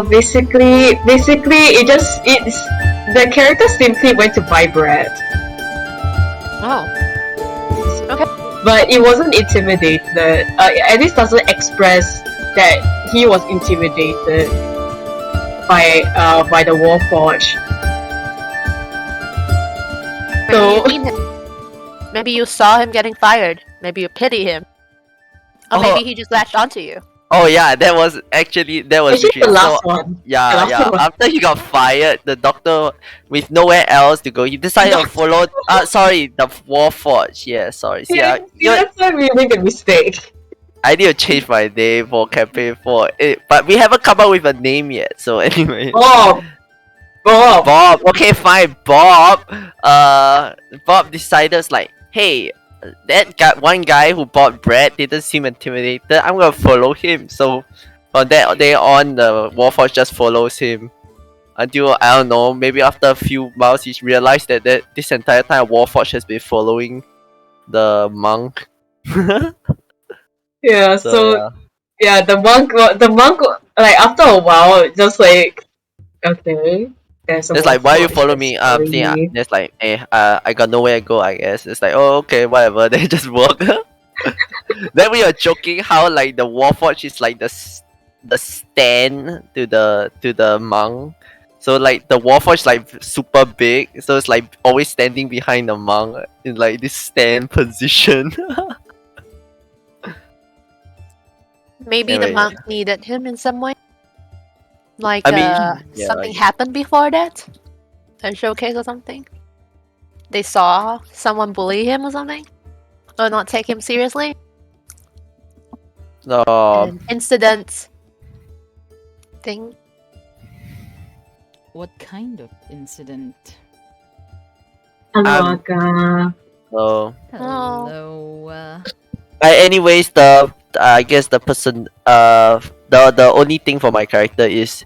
Basically, it's the character simply went to buy bread, Oh. Okay. but it wasn't intimidated. At least doesn't express that he was intimidated by the Warforged. Maybe So you mean him. Maybe you saw him getting fired. Maybe you pity him. Or maybe he just latched onto you. Oh yeah, that was actually literally the last one. The Yeah, last yeah. one was- After he got fired, the doctor with nowhere else to go, he decided to follow. Sorry, the Warforged. Yeah, sorry. See, that's why we made the mistake. I need to change my name for campaign 4. But we haven't come up with a name yet. So anyway. Bob. Bob. Okay, fine. Bob. Bob decided like, hey, that one guy who bought bread didn't seem intimidated. I'm gonna follow him. So from that day on, the Warforged just follows him until I don't know. Maybe after a few months, he realized that this entire time Warforged has been following the monk. Yeah. So yeah, the monk, like after a while, just like okay. It's like, why you follow me? It's like, I got nowhere to go, I guess. It's like, oh, okay, whatever. They just walk. Then we are joking how like the Warforged is like the stand to the monk. So like the Warforged is like super big, so it's like always standing behind the monk in like this stand position. Maybe Anyway. the monk needed him in some way. Like, I mean, yeah, something like- happened before that? A showcase or something? They saw someone bully him or something? Or not take him seriously? No. An incident thing? What kind of incident? Amaga. So Hello. anyways, I guess the person the only thing for my character is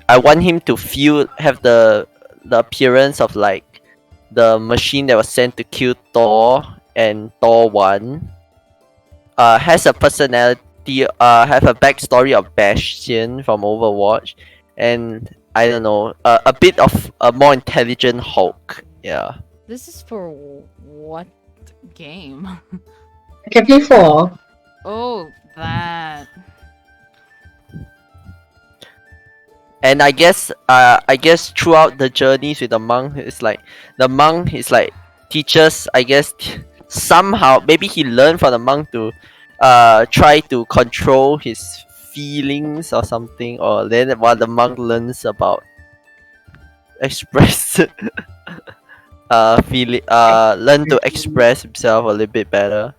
I want him to have the appearance of like the machine that was sent to kill Thor and Thor 1. Has a personality, have a backstory of Bastion from Overwatch, and I don't know, a bit of a more intelligent Hulk. Yeah. This is for what game? Campaign 4. Oh, that. And I guess throughout the journeys with the monk, the monk is like teaches, I guess, somehow maybe he learned from the monk to try to control his feelings or something, or then while the monk learns about express learn to express himself a little bit better.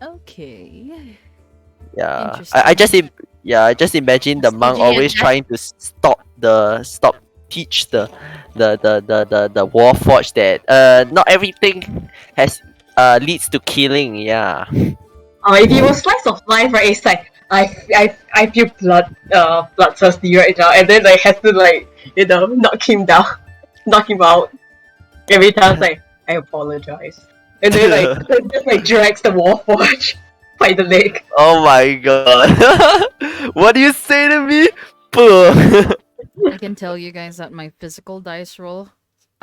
Okay. Yeah, Interesting. I just imagine the monk SDG always attack. trying to teach the Warforged that not everything has leads to killing. Yeah. If it was slice of life, right? It's like I feel bloodthirsty right now, and then I have to like knock him down, knock him out. Every time, it's like I apologize, and then like just like drags the Warforged by the leg. Oh my god. What do you say to me? Puh. I can tell you guys that my physical dice roll,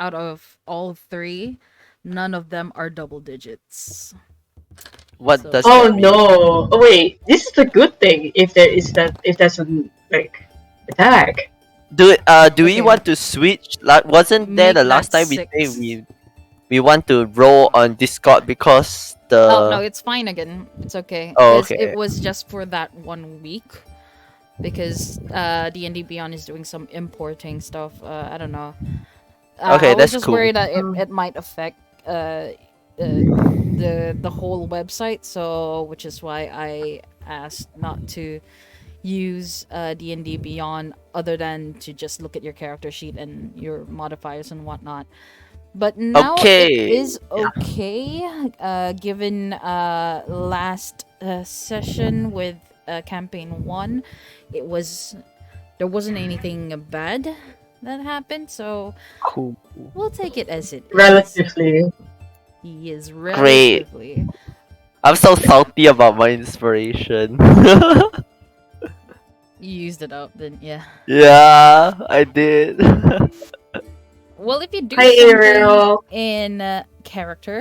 out of all 3, none of them are double digits. What So- does Oh that mean? no! Oh wait, this is a good thing if there's a like attack. Do we Okay. want to switch? Like, wasn't there Make the last that time we say 6. we want to roll on Discord because the Oh no, it's fine again. It's okay. Oh, It's- okay. It was just for that 1 week, because D&D Beyond is doing some importing stuff. I don't know. Okay, I that's was just cool. worried that it might affect the whole website. So, which is why I asked not to use D&D Beyond, other than to just look at your character sheet and your modifiers and whatnot. But now Okay. it is okay, given last session with campaign 1, there wasn't anything bad that happened, so cool. we'll take it as it is. Relatively. He is Great. relatively. I'm so salty about my inspiration. You used it up, then yeah. Yeah, I did. Well, if you do Hi, something Ariel. in character,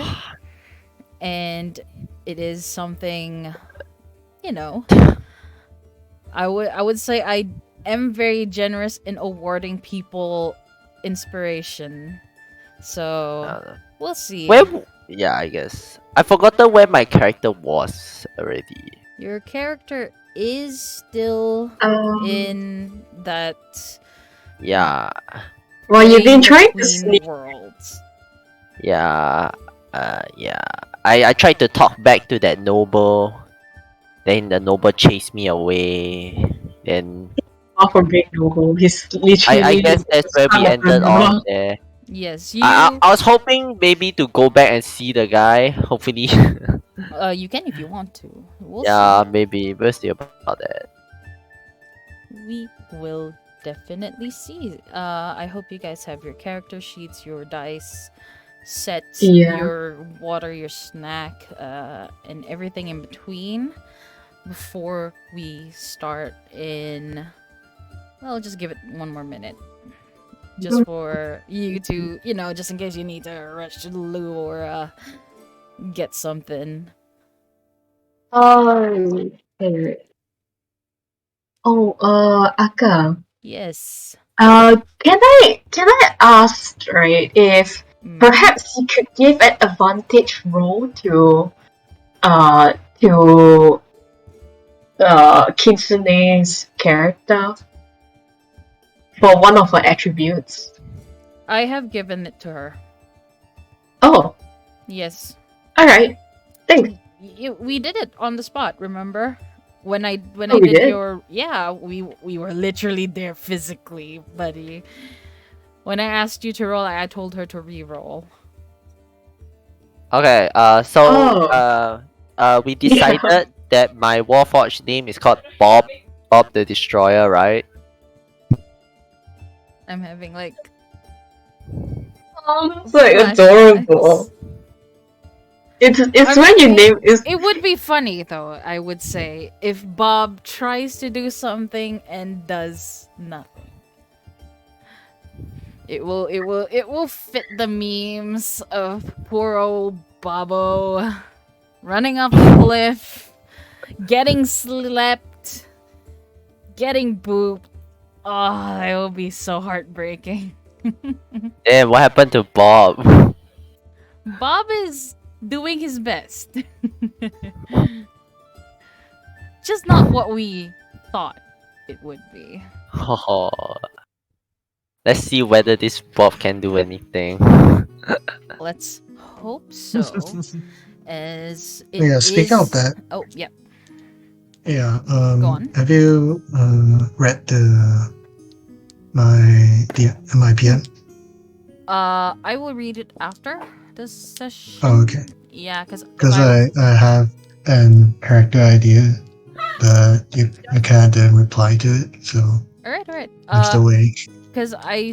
and it is something, you know, I would say I am very generous in awarding people inspiration. So Uh, we'll see. yeah, I guess. I forgotten where my character was already. Your character is still in that Yeah, Well, you've been plane trying to between sneak. worlds. yeah, yeah. I tried to talk back to that noble. Then the noble chased me away. Then Off a big noble. He's I literally guess that's the where son we of the ended off noble. there. Yes, I was hoping maybe to go back and see the guy. Hopefully, you can if you want to. We'll yeah, see. maybe we'll see about that. We will definitely see. I hope you guys have your character sheets, your dice sets, Yeah. your water, your snack, and everything in between before we start in. Well, just give it one more minute. Just for you to, just in case you need to rush to the loo or get something. Hey. Oh, Aka. Yes. Can I ask, right, if Mm. perhaps you could give an advantage roll to Kitsune's character for one of her attributes? I have given it to her. Oh, Yes. alright. Thanks. We did it on the spot, remember? When I We did did? your we were literally there physically, buddy. When I asked you to roll, I told her to re-roll. Okay. We decided that my Warforged name is called Bob. Bob the Destroyer, right? I'm having like That's like flashbacks. adorable. It's I when mean, your name is. It would be funny though, I would say, if Bob tries to do something and does nothing. It will fit the memes of poor old Bobo running off the cliff, getting slept, getting booped. Oh, that will be so heartbreaking. Damn, what happened to Bob? Bob is doing his best. Just not what we thought it would be. Let's see whether this Bob can do anything. Let's hope so. As it Yeah, speaking of is- that. Oh, yeah. Yeah. Go on. Have you read my PM? I will read it after the session. Oh, okay. Yeah, because Because I have an character idea, but you can't reply to it, so All right. I'm still waiting. Because I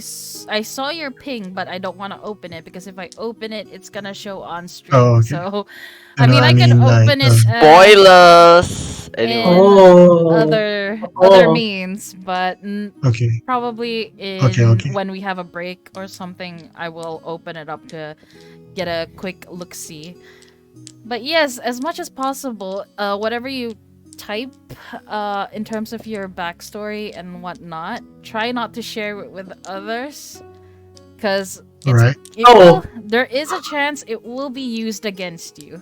saw your ping, but I don't want to open it because if I open it, it's gonna show on stream. Oh, okay. So, No, I mean, I can open it. Spoilers. In Anyway, Oh. other means, but Okay. probably in Okay. when we have a break or something, I will open it up to get a quick look see. But yes, as much as possible, whatever you type in terms of your backstory and whatnot, try not to share it with others, because Alright. there is a chance it will be used against you.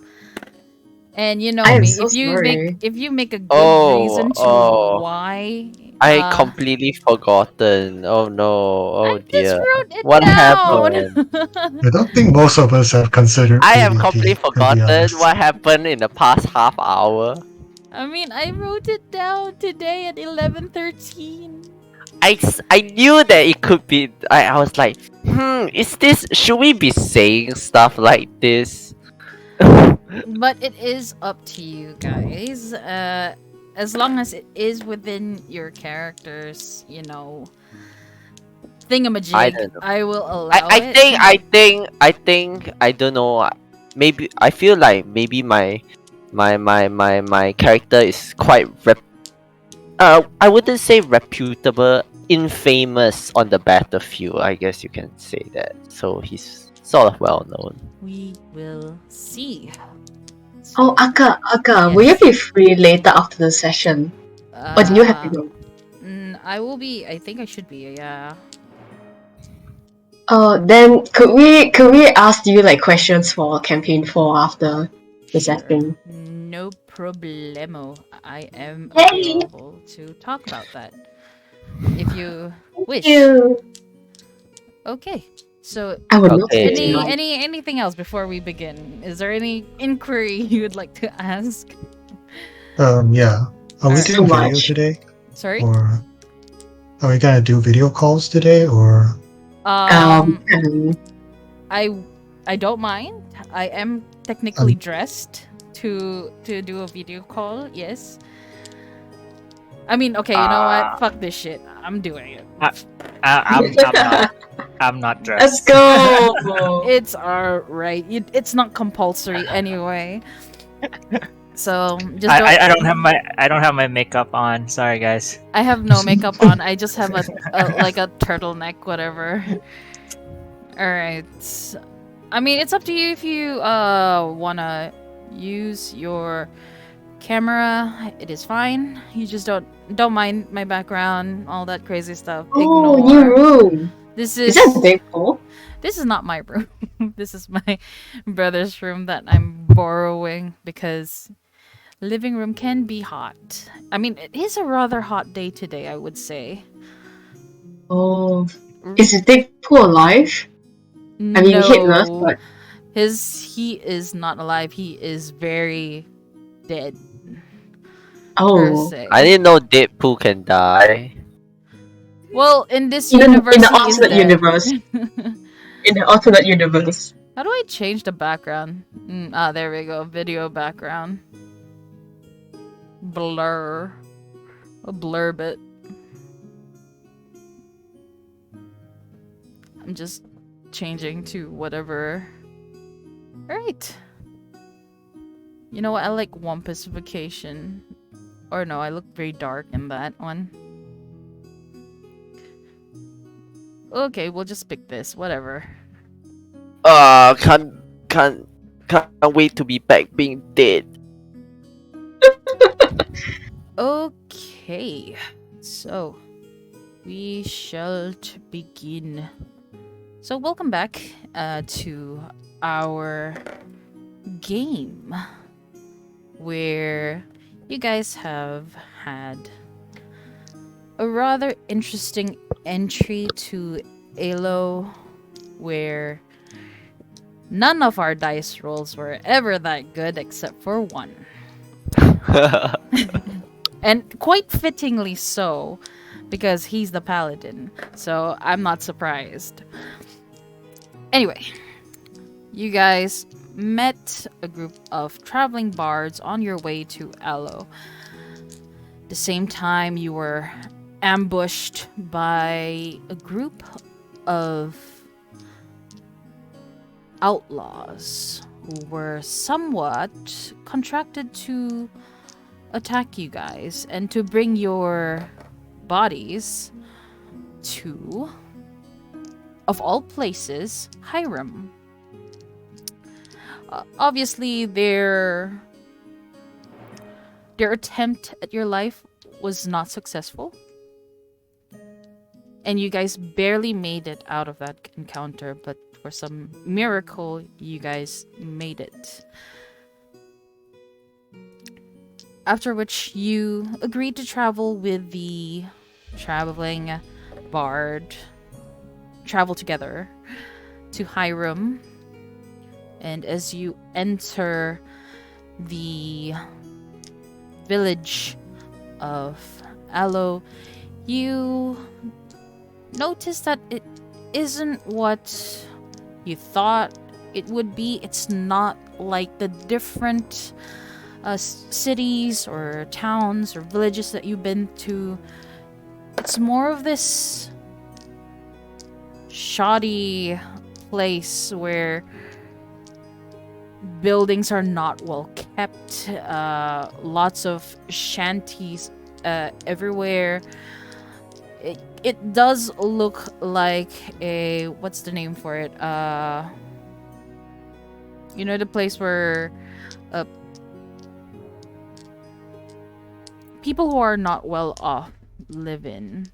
And you know I am me, so if you make a good reason to why I completely forgotten. Oh no. Oh I just dear. wrote it What down. happened? I don't think most of us have considered I have PvP, completely to be forgotten honest. what happened in the past half hour. I mean, I wrote it down today at 11:13. I knew that it could be. I was like, is this? Should we be saying stuff like this? But it is up to you guys. As long as it is within your character's, thingamajig, I don't know. I will allow I it. think I don't know. Maybe I feel like maybe my character is quite I wouldn't say reputable, infamous on the battlefield. I guess you can say that. So he's sort of well known. We will see. Oh, Aka, will you Yes. be free later after the session? Or do you have to go? I will be. I think I should be. Yeah. Then could we ask you like questions for campaign 4 after the Sure. session? No problemo. I am Yay! available to talk about that if you wish. You. Okay. So, I would love to Okay. tonight. anything else before we begin? Is there any inquiry you would like to ask? Yeah. Are we Alright. doing So video much. today? Sorry. Or are we gonna do video calls today? Or Um, I don't mind. I am technically dressed to do a video call. Yes. I mean, okay, you know what? Fuck this shit. I'm doing it. I'm not dressed. let's go. It's alright. It's not compulsory anyway. So just I don't have my makeup on. Sorry guys. I have no makeup on. I just have a like a turtleneck, whatever. All right. I mean, it's up to you if you wanna use your camera. It is fine. You just don't mind my background, all that crazy stuff. Oh, Ignore. new room. This Is is that big pool? this is not my room. This is my brother's room that I'm borrowing because living room can be hot. I mean, it is a rather hot day today, I would say. Oh, is the big pool alive? I mean, hitless, but he is not alive. He is very dead. Per oh, se. I didn't know Deadpool can die. Well, in this in universe, the he is alternate dead. universe. In the alternate universe. How do I change the background? There we go. Video background. Blur. A blur bit. I'm just changing to whatever. Alright. You know what? I like Wampus Vacation. Or no, I look very dark in that one. Okay, we'll just pick this. Whatever. Can't wait to be back being dead. Okay. So, we shall begin. So, welcome back to our game where you guys have had a rather interesting entry to Alo where none of our dice rolls were ever that good except for one. And quite fittingly so, because he's the paladin. So I'm not surprised. Anyway, you guys met a group of traveling bards on your way to Alo. The same time you were ambushed by a group of outlaws who were somewhat contracted to attack you guys and to bring your bodies to, of all places, Hiram. Obviously, their attempt at your life was not successful. And you guys barely made it out of that encounter, but for some miracle, you guys made it. After which, you agreed to travel with the traveling bard, travel together to Hiram. And as you enter the village of Alo, you notice that it isn't what you thought it would be. It's not like the different cities or towns or villages that you've been to. It's more of this shoddy place where buildings are not well kept. Lots of shanties everywhere. It does look like a, what's the name for it? You know, the place where people who are not well off live in.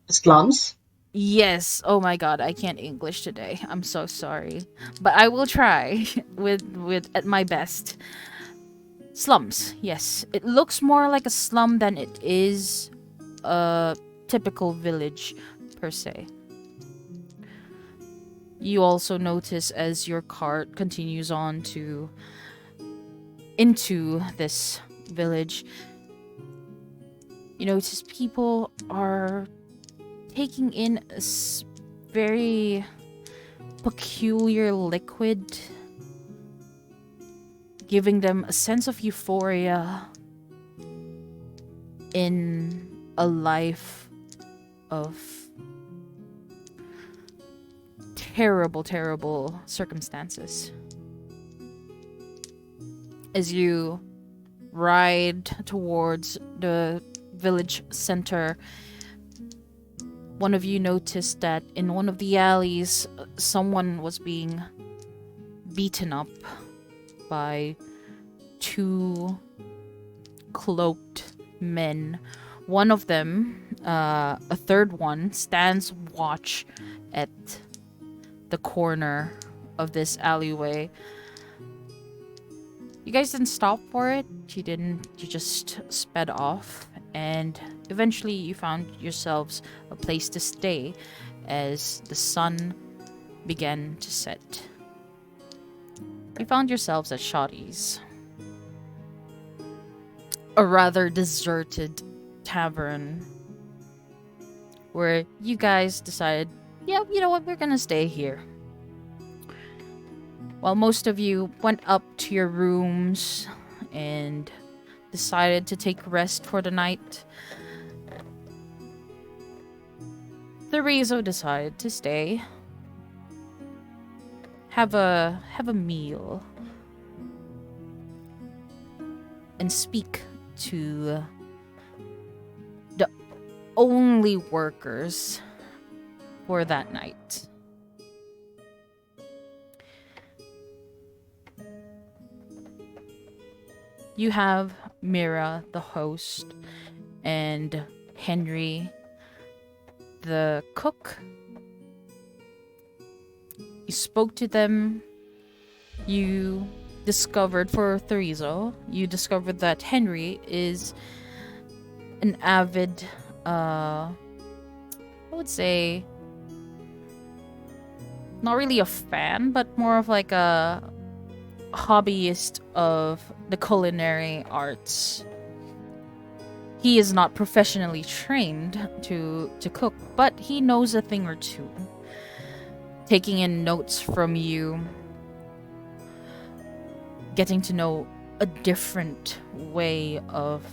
Slums. Yes. Oh my god, I can't English today. I'm so sorry. But I will try with at my best. Slums. Yes. It looks more like a slum than it is a typical village per se. You also notice as your cart continues on to into this village, you notice people are taking in a very peculiar liquid, giving them a sense of euphoria in a life of terrible, terrible circumstances. As you ride towards the village center, one of you noticed that in one of the alleys, someone was being beaten up by two cloaked men. One of them, a third one, stands watch at the corner of this alleyway. You guys didn't stop for it. You didn't. You just sped off, and eventually you found yourselves a place to stay as the sun began to set. You found yourselves at Shoddy's, a rather deserted tavern where you guys decided, yeah, you know what, we're gonna stay here. While most of you went up to your rooms and decided to take rest for the night, Therizo decided to stay, have a meal, and speak to the only workers for that night. You have Mira, the host, and Henry, the cook. You spoke to them. You discovered, for Therizo, you discovered that Henry is an avid, I would say, not really a fan, but more of like a hobbyist of the culinary arts. He is not professionally trained to cook, but he knows a thing or two. Taking in notes from you, getting to know a different way of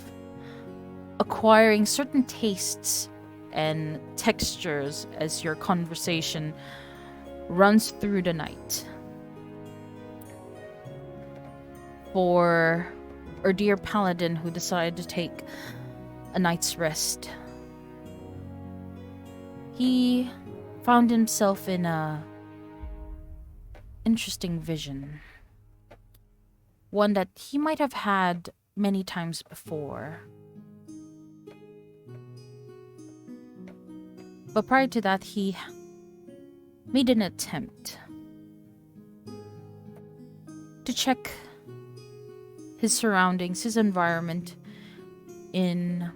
acquiring certain tastes and textures as your conversation runs through the night. For our dear paladin who decided to take a night's rest, he found himself in a interesting vision. One that he might have had many times before. But prior to that, he made an attempt to check his surroundings, his environment, in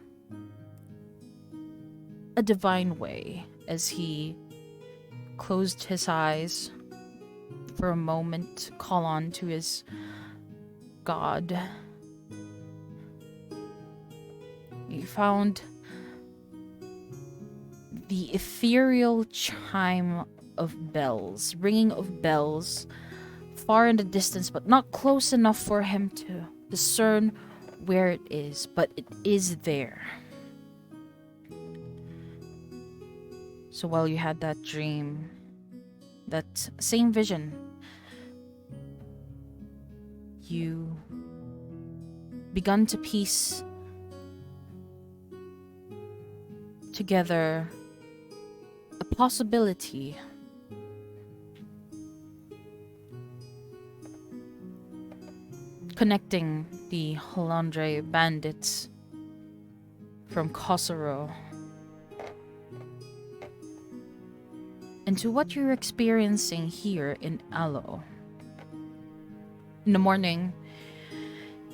a divine way, as he closed his eyes for a moment to call on to his god. He found the ethereal chime of bells, ringing of bells, far in the distance, but not close enough for him to discern where it is, but it is there. So while you had that dream, that same vision, you begun to piece together a possibility connecting the Holandre bandits from Kosovo into what you're experiencing here in Alo. In the morning,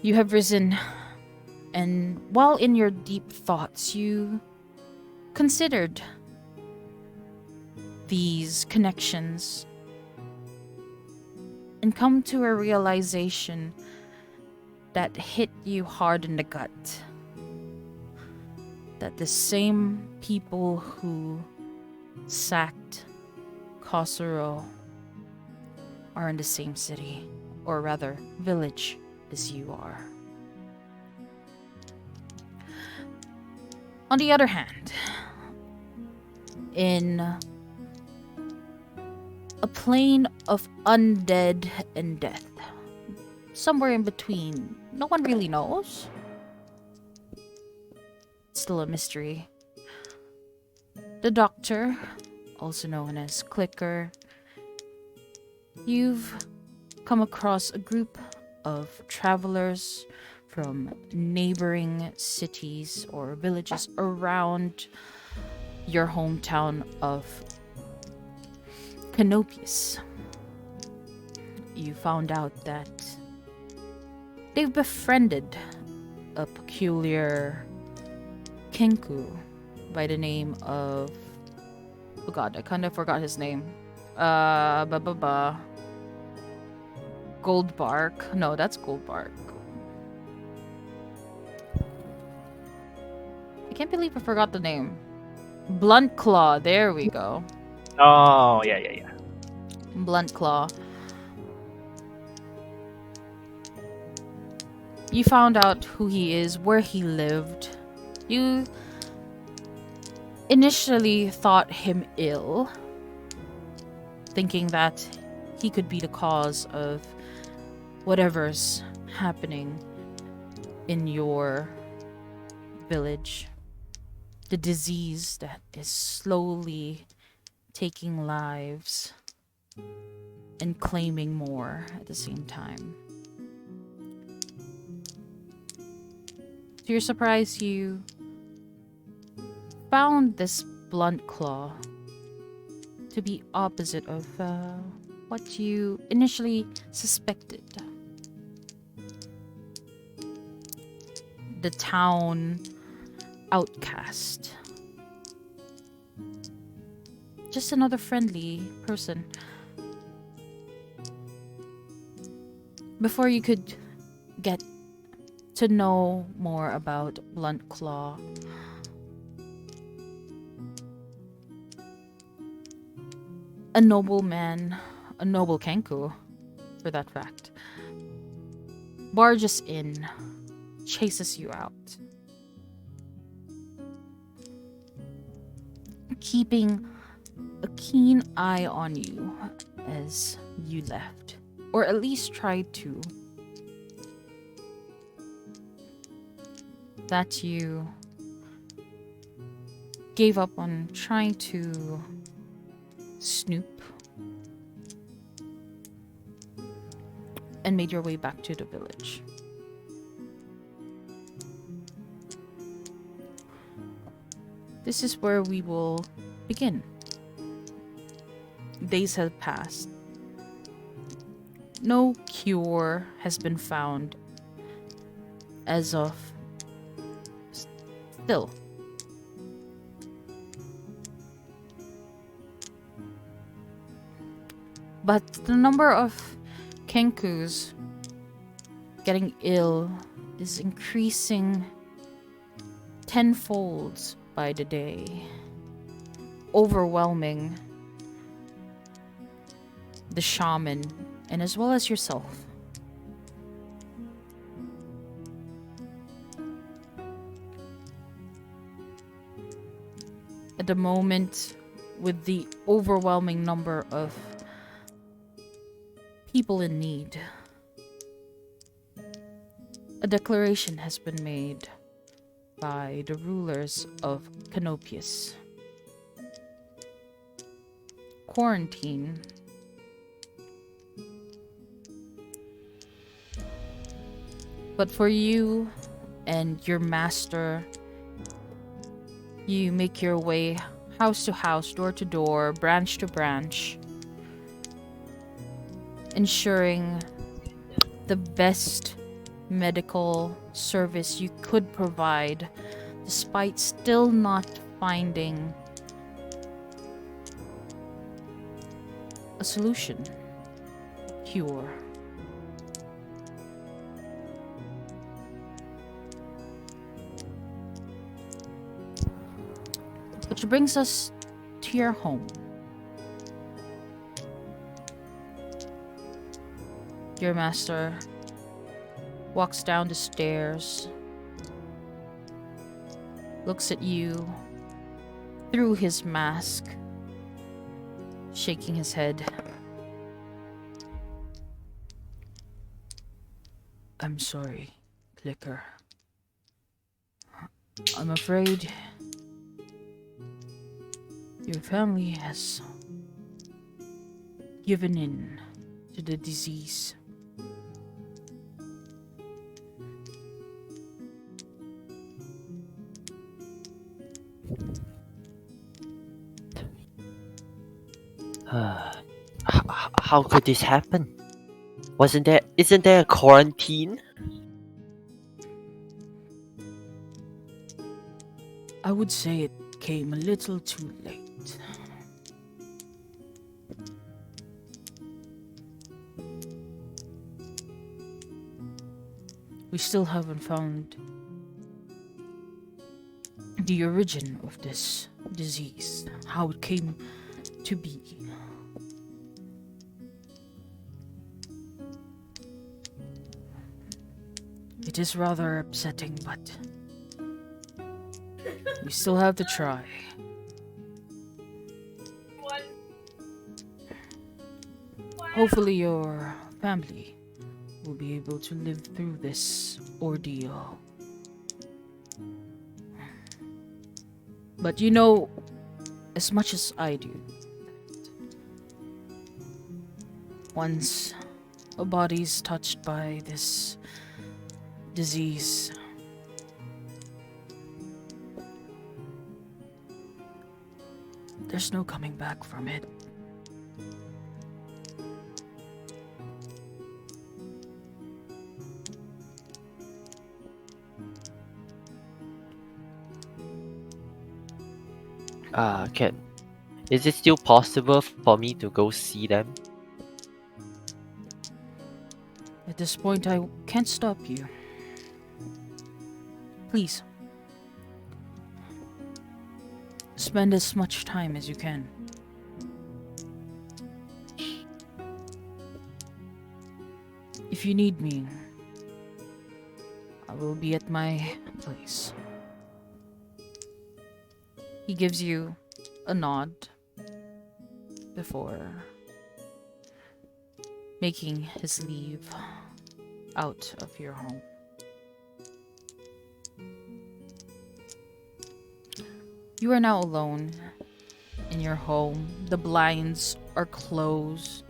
you have risen, and while in your deep thoughts, you considered these connections and come to a realization that hit you hard in the gut. That the same people who sacked Kosovo are in the same city, or rather, village as you are. On the other hand, in a plane of undead and death, somewhere in between, no one really knows. It's still a mystery. The Doctor, also known as Clicker, you've come across a group of travelers from neighboring cities or villages around your hometown of Canopius. You found out that they've befriended a peculiar Kenku by the name of... Oh god, I kind of forgot his name. Goldbark. No, that's Goldbark. I can't believe I forgot the name. Blunt Claw, there we go. Oh, yeah. Blunt Claw. You found out who he is, where he lived. You initially thought him ill, thinking that he could be the cause of whatever's happening in your village. The disease that is slowly taking lives and claiming more at the same time. To your surprise, you found this Blunt Claw to be opposite of what you initially suspected. The town outcast. Just another friendly person. Before you could get to know more about Blunt Claw, a nobleman, a noble Kenku, for that fact, barges in, chases you out, keeping a keen eye on you as you left, or at least tried to. That you gave up on trying to snoop and made your way back to the village. This is where we will begin. Days have passed. No cure has been found as of still. But the number of Kenkus getting ill is increasing tenfold by the day, overwhelming the shaman and as well as yourself. At the moment, with the overwhelming number of people in need, a declaration has been made by the rulers of Canopius. Quarantine but for you and your master, you make your way house to house, door to door, branch to branch, ensuring the best medical service you could provide, despite still not finding a solution, cure. Which brings us to your home. Your master walks down the stairs, looks at you through his mask, shaking his head. I'm sorry, Clicker. I'm afraid your family has given in to the disease. How could this happen? Isn't there a quarantine? I would say it came a little too late. We still haven't found the origin of this disease, how it came to be. It is rather upsetting, but we still have to try. Hopefully your family will be able to live through this ordeal. But you know, as much as I do, once a body's touched by this disease, there's no coming back from it. Is it still possible for me to go see them? At this point, I can't stop you. Please, spend as much time as you can. If you need me, I will be at my place. He gives you a nod before making his leave out of your home. You are now alone in your home. The blinds are closed.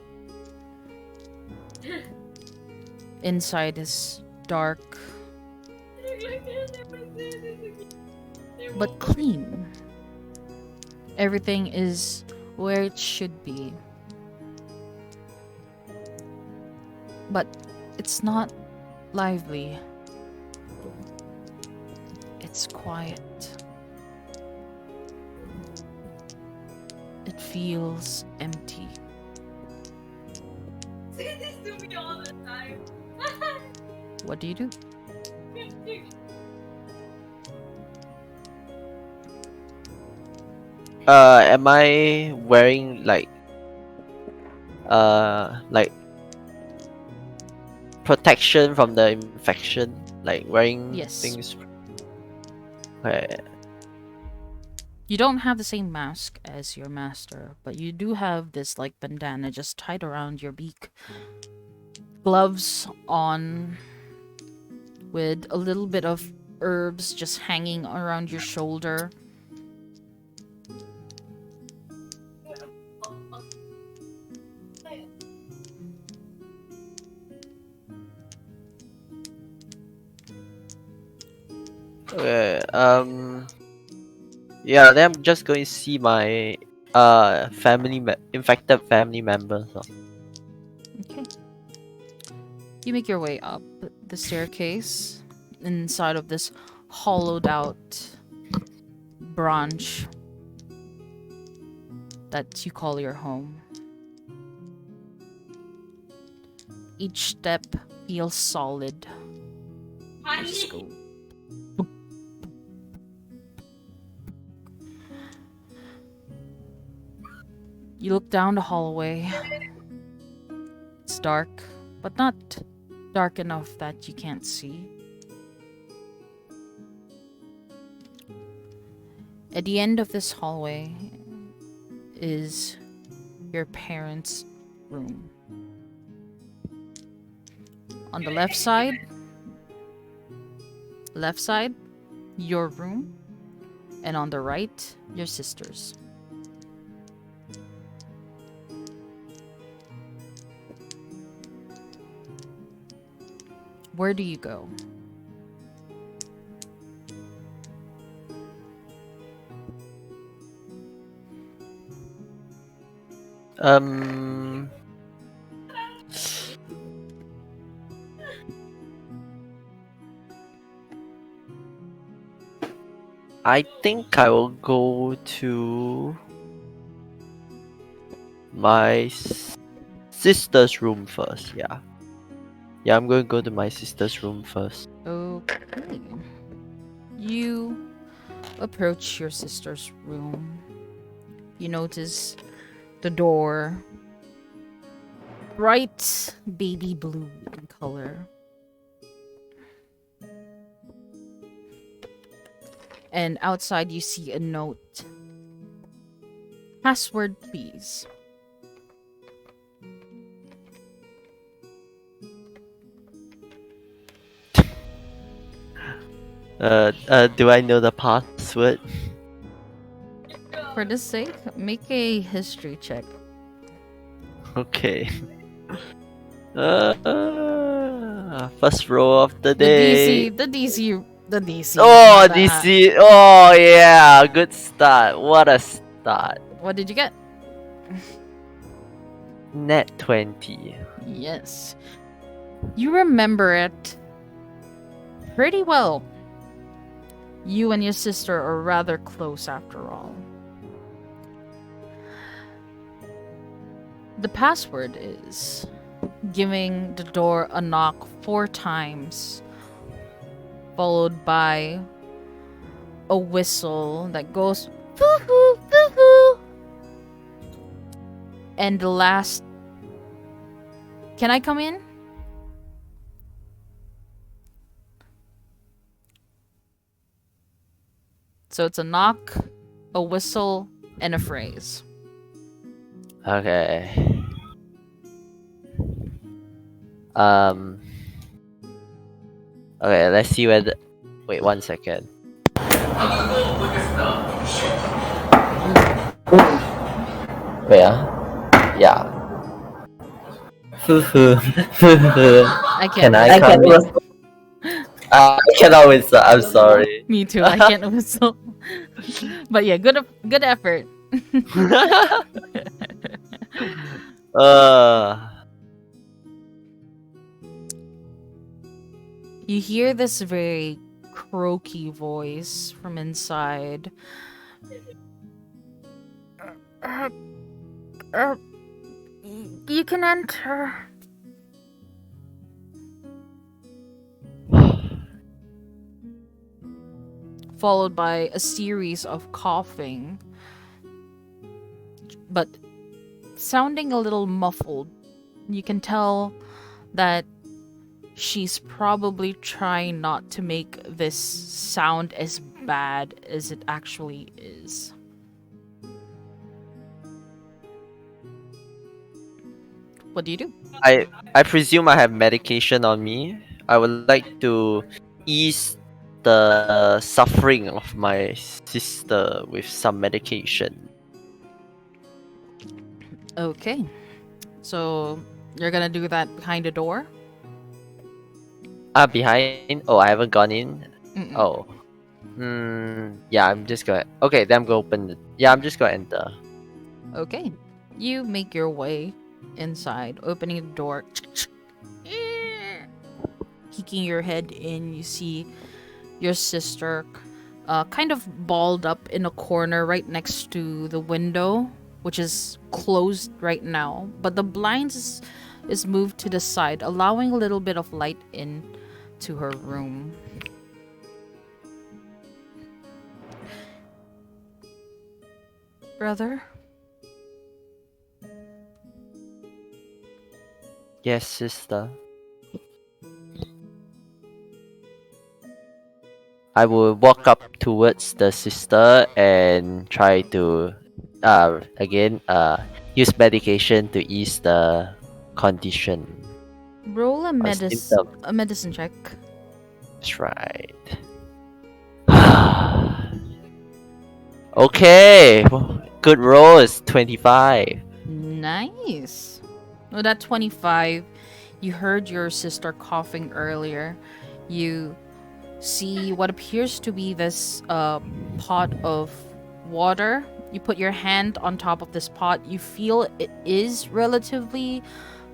Inside is dark, but clean. Everything is where it should be. But it's not lively. It's quiet. It feels empty. Say this to me all the time. What do you do? Am I wearing like protection from the infection? Like wearing Yes. things. Okay. You don't have the same mask as your master, but you do have this like bandana just tied around your beak. Gloves on with a little bit of herbs just hanging around your shoulder. Okay. Yeah. Then I'm just going to see my infected family members. Okay. You make your way up the staircase inside of this hollowed out branch that you call your home. Each step feels solid. You just go. You look down the hallway. It's dark, but not dark enough that you can't see. At the end of this hallway is your parents' room. On the left side, your room, and on the right, your sister's. Where do you go? I think I will go to my sister's room first. Yeah. Yeah, I'm going to go to my sister's room first. Okay. You approach your sister's room. You notice the door, bright baby blue in color. And outside you see a note. Password, please. Do I know the password? For this sake, make a history check. Okay. First row of the day. The DC. Oh, not that high. DC. Oh, yeah. Good start. What a start. What did you get? Net 20. Yes. You remember it pretty well. You and your sister are rather close after all. The password is giving the door a knock 4 times, followed by a whistle that goes foo-hoo, foo-hoo. And the last... Can I come in? So it's a knock, a whistle, and a phrase. Okay. Okay, let's see whether. Wait, 1 second. Wait, yeah. I can't. Can I come in? I cannot whistle. I'm sorry. Me too. I can't whistle. But yeah, good effort. You hear this very croaky voice from inside. You can enter. Followed by a series of coughing, but sounding a little muffled. You can tell that she's probably trying not to make this sound as bad as it actually is. What do you do? I presume I have medication on me. I would like to ease the suffering of my sister with some medication. Okay. So you're gonna do that behind the door? Behind? Oh, I haven't gone in. Mm-mm. Oh. Yeah, I'm just gonna. Okay, then I'm gonna open it. Yeah, I'm just gonna enter. Okay. You make your way inside, opening the door. Peeking your head in, you see your sister kind of balled up in a corner right next to the window, which is closed right now. But the blinds is moved to the side, allowing a little bit of light in to her room. Brother? Yes, sister. I will walk up towards the sister and try to, again, use medication to ease the condition. Roll a or symptom. medicine check. That's right. Okay, good roll is 25. Nice. With that 25, you heard your sister coughing earlier. You see what appears to be this pot of water. You put your hand on top of this pot. You feel it is relatively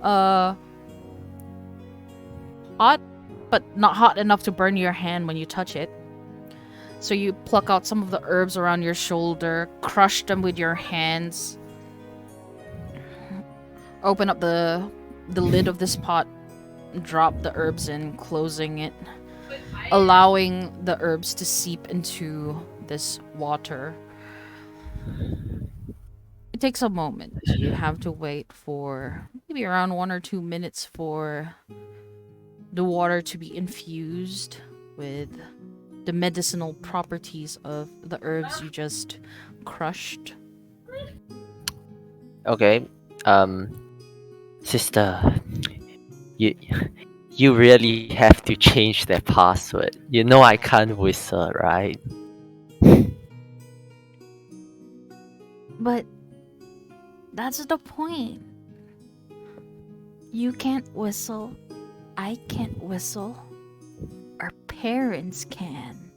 hot, but not hot enough to burn your hand when you touch it. So you pluck out some of the herbs around your shoulder, crush them with your hands, open up the lid of this pot, drop the herbs in, closing it, allowing the herbs to seep into this water. It takes a moment. You have to wait for maybe around 1 or 2 minutes for the water to be infused with the medicinal properties of the herbs you just crushed. Okay, sister, you really have to change that password. You know I can't whistle, right? But that's the point. You can't whistle. I can't whistle. Our parents can.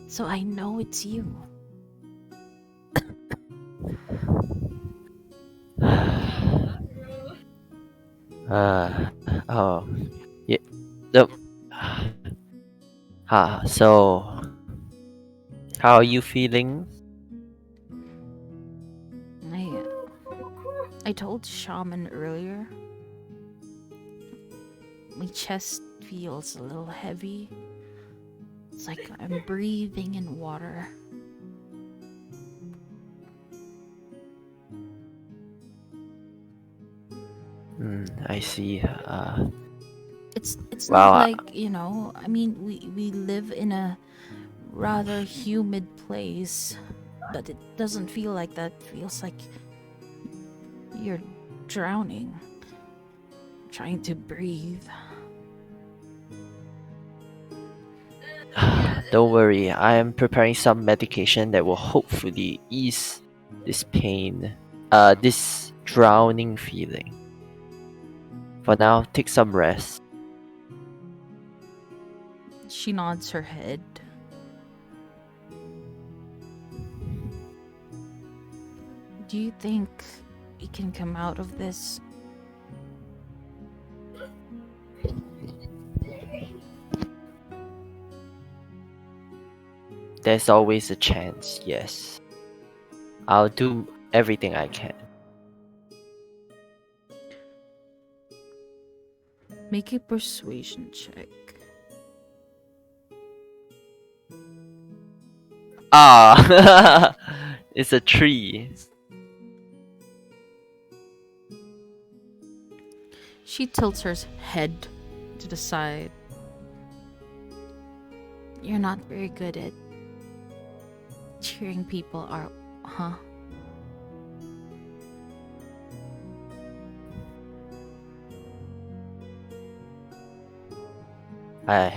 So I know it's you. Oh, yeah. The, so, how are you feeling? I told Shaman earlier. My chest feels a little heavy. It's like I'm breathing in water. I see. It's Wow, not like, you know, I mean, we live in a rather humid place, but it doesn't feel like that. It feels like you're drowning, trying to breathe. Don't worry, I am preparing some medication that will hopefully ease this pain, this drowning feeling. For now, take some rest. She nods her head. Do you think we can come out of this? There's always a chance, yes. I'll do everything I can. Make a persuasion check. Ah! It's a tree. She tilts her head to the side. You're not very good at cheering people up, huh? I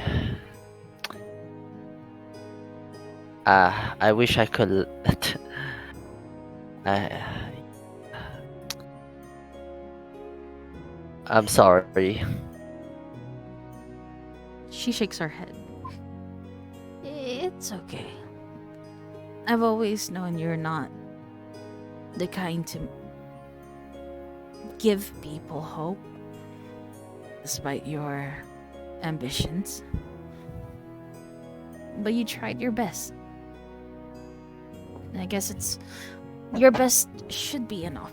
I wish I could. I I'm sorry. She shakes her head. It's okay. I've always known you're not the kind to give people hope, despite your ambitions. But you tried your best. And I guess it's your best should be enough.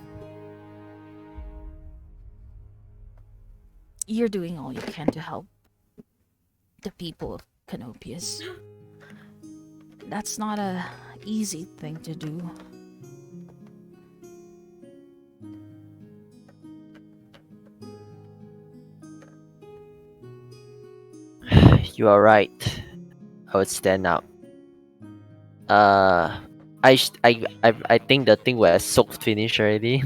You're doing all you can to help the people of Canopius. That's not a easy thing to do. You are right. I would stand out. I think the thing was soaked finish already.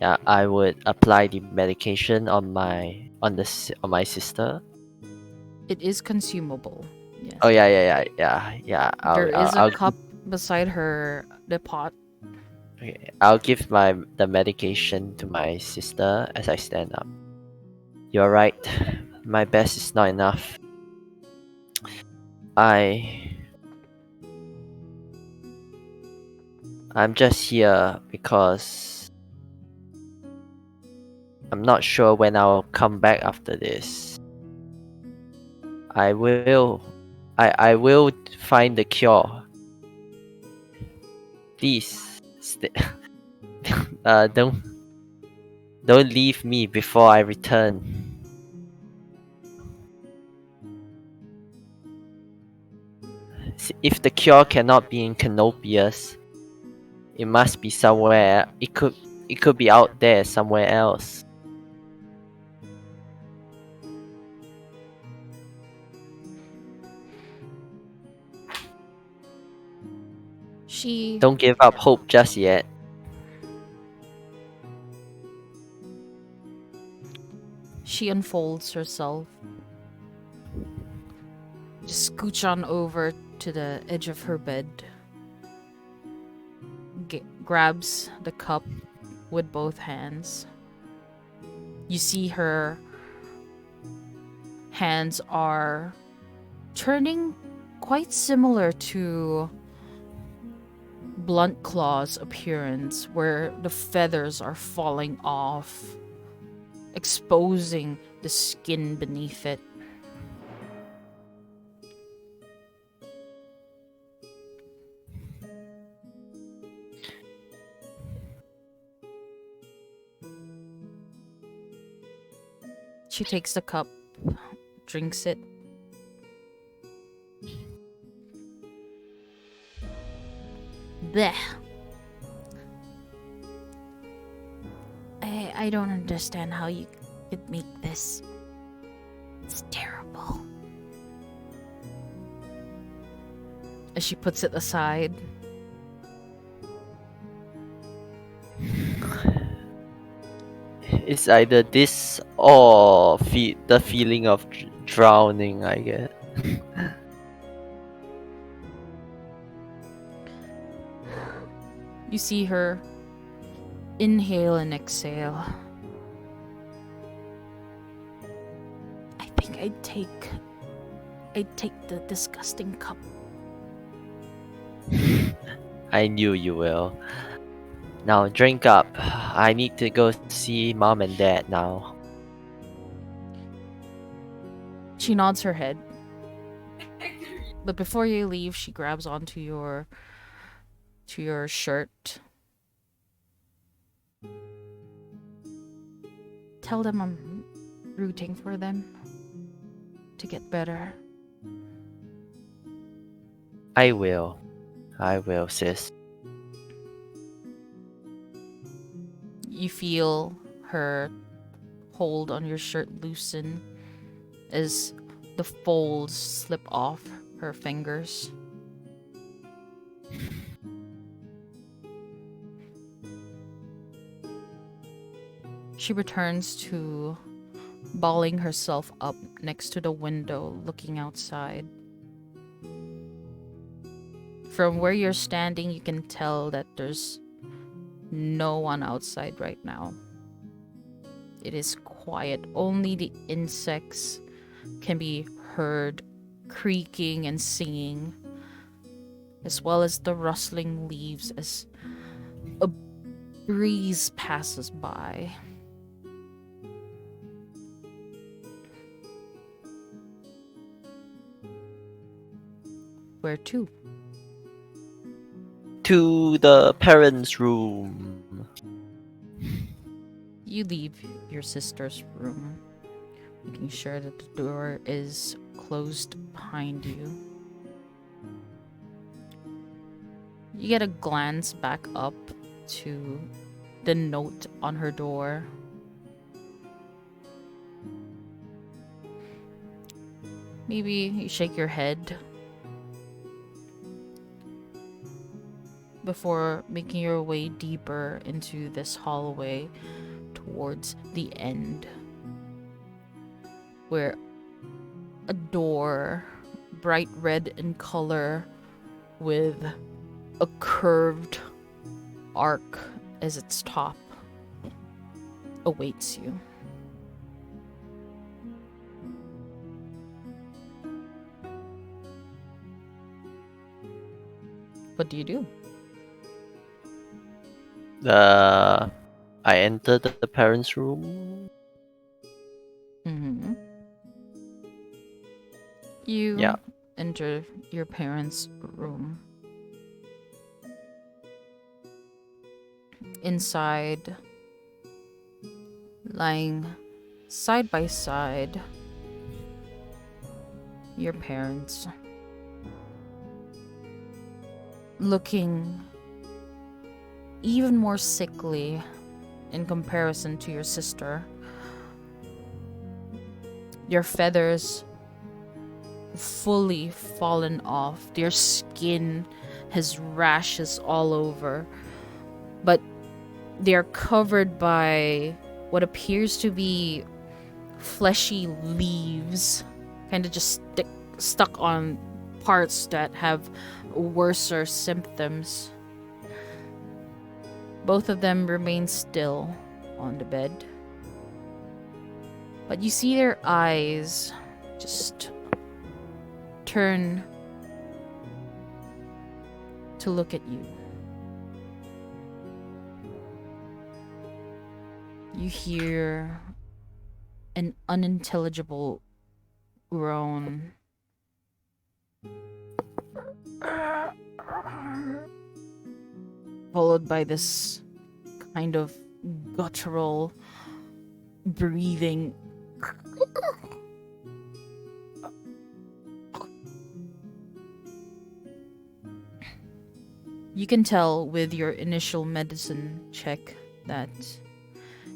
Yeah, I would apply the medication on my sister. It is consumable. Yes. Oh yeah. There is a cup beside her, the pot. Okay, I'll give the medication to my sister as I stand up. You're right. My best is not enough. I'm just here because I'm not sure when I'll come back after this. I will find the cure. Please, don't leave me before I return. If the cure cannot be in Canopius, it must be somewhere. It could be out there somewhere else. She Don't give up hope just yet. unfolds herself. Just scooch on over to the edge of her bed. Grabs the cup with both hands. You see her hands are turning quite similar to Blunt Claw's appearance, where the feathers are falling off, exposing the skin beneath it. She takes the cup, drinks it. Blech. I don't understand how you could make this. It's terrible. As she puts it aside. It's either this or the feeling of drowning, I guess. You see her inhale and exhale. I think I'd take the disgusting cup. I knew you will. Now drink up. I need to go see mom and dad now. She nods her head. But before you leave, she grabs onto your shirt. Tell them I'm rooting for them to get better. I will, sis. You feel her hold on your shirt loosen as the folds slip off her fingers. She returns to balling herself up next to the window, looking outside. From where you're standing, you can tell that there's no one outside right now. It is quiet. Only the insects can be heard creaking and singing, as well as the rustling leaves as a breeze passes by. Where to? To the parents' room. You leave your sister's room, making sure that the door is closed behind you. You get a glance back up to the note on her door. Maybe you shake your head before making your way deeper into this hallway towards the end, where a door, bright red in color with a curved arc as its top, awaits you. What do you do? I enter the parents' room. Mm-hmm. You Yeah. enter your parents' room. Inside, lying side by side, your parents, looking even more sickly in comparison to your sister. Your feathers fully fallen off. Their skin has rashes all over, but they are covered by what appears to be fleshy leaves, kind of just stuck on parts that have worser symptoms. Both of them remain still on the bed, but you see their eyes just turn to look at you. You hear an unintelligible groan. Followed by this kind of guttural breathing. You can tell with your initial medicine check that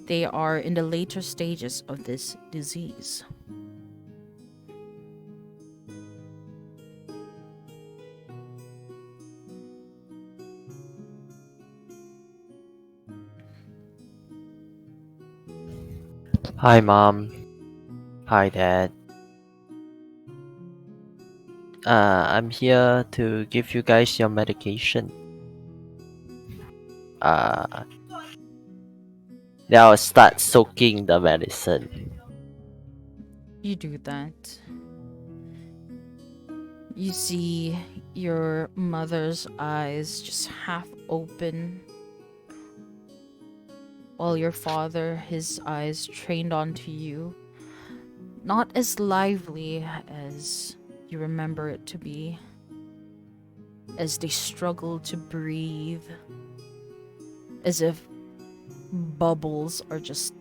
they are in the later stages of this disease. Hi, Mom. Hi, Dad. I'm here to give you guys your medication. Then I'll start soaking the medicine. You do that. You see your mother's eyes just half open, while your father, his eyes trained onto you, not as lively as you remember it to be, as they struggle to breathe, as if bubbles are just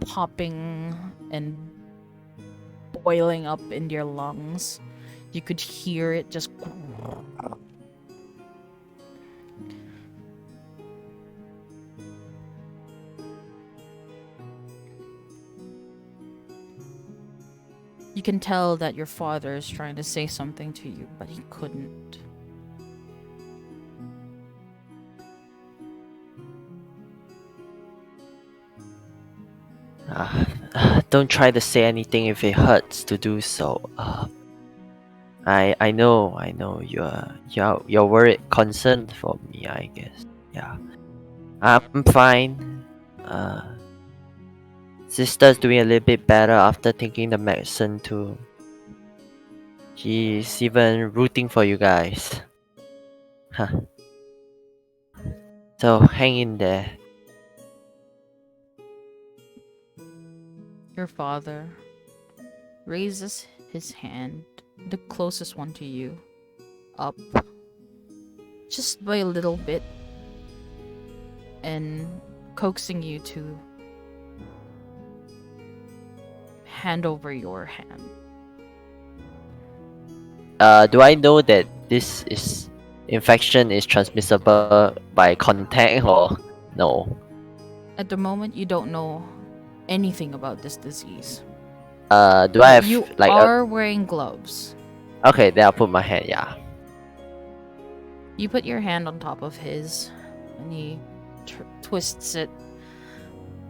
popping and boiling up in your lungs. You could hear it just. You can tell that your father is trying to say something to you, but he couldn't. don't try to say anything if it hurts to do so. I know you're worried, concerned for me. I guess. Yeah, I'm fine. Sister's doing a little bit better after taking the medicine too. She's even rooting for you guys. Huh. So hang in there. Your father raises his hand, the closest one to you, up just by a little bit and coaxing you to hand over your hand. Do I know that this infection is transmissible by contact or no? At the moment, you don't know anything about this disease. Do I have You like are wearing gloves. okay, then I'll put my hand, yeah. You put your hand on top of his, and he twists it,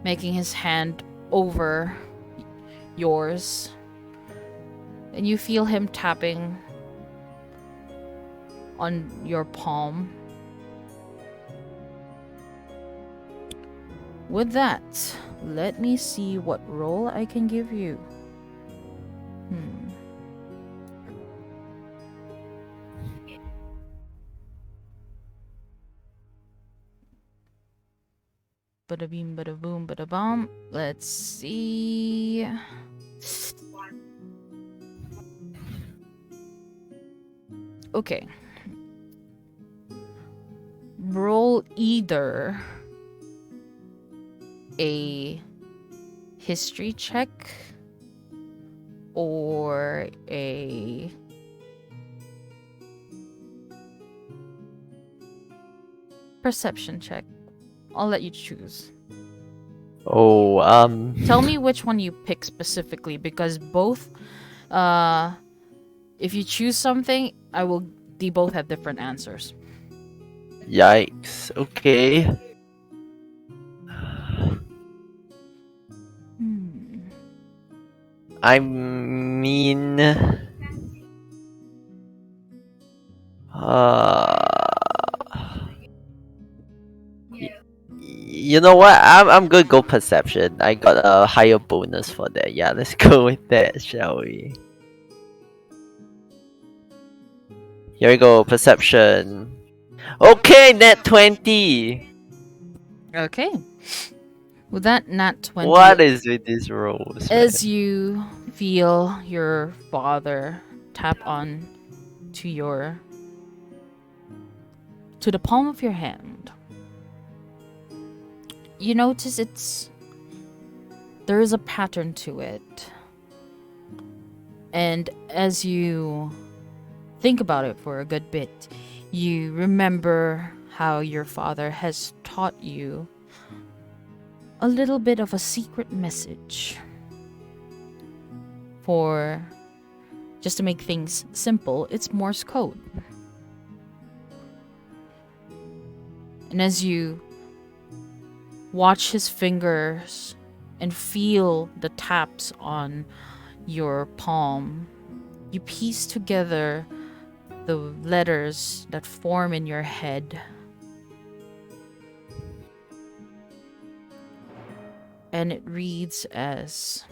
making his hand over yours. And you feel him tapping on your palm. With that, let me see what role I can give you. Bada beam, bada boom, bada bum. Let's see. Okay. Roll either a history check or a perception check. I'll let you choose. Oh, Tell me which one you pick specifically, because both, if you choose something, they both have different answers. Yikes. Okay. I mean, you know what? I'm gonna go perception. I got a higher bonus for that. Yeah, let's go with that, shall we? Here we go, perception. Okay, net 20. Okay. With that nat 20, What is with these rolls? as you feel your father tap on to the palm of your hand, you notice there is a pattern to it. And as you think about it for a good bit, you remember how your father has taught you a little bit of a secret message. For just to make things simple, it's Morse code. And as you watch his fingers and feel the taps on your palm, you piece together the letters that form in your head. And it reads as,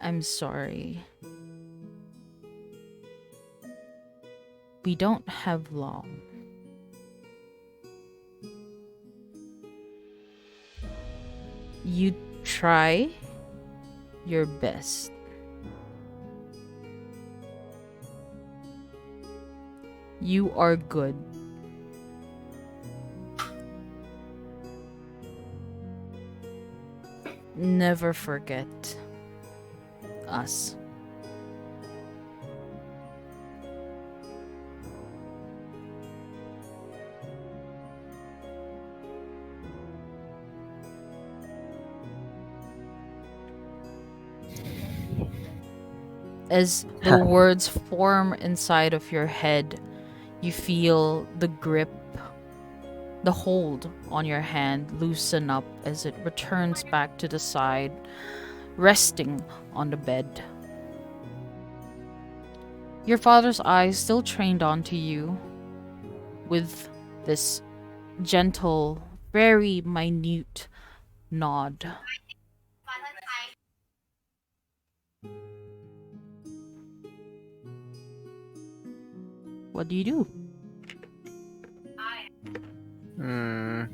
I'm sorry. We don't have long. You try your best. You are good. Never forget us. As the words form inside of your head, you feel the grip the hold on your hand loosen up as it returns back to the side, resting on the bed. Your father's eyes still trained onto you with this gentle, very minute nod. What do you do? Hmm.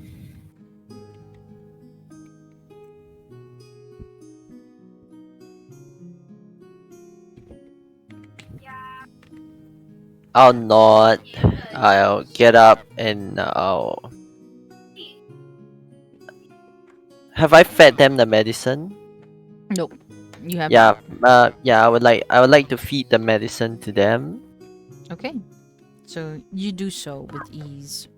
I'll nod. I'll get up and I'll. Have I fed them the medicine? Nope. You have Yeah. Yeah. I would like to feed the medicine to them. Okay. So you do so with ease.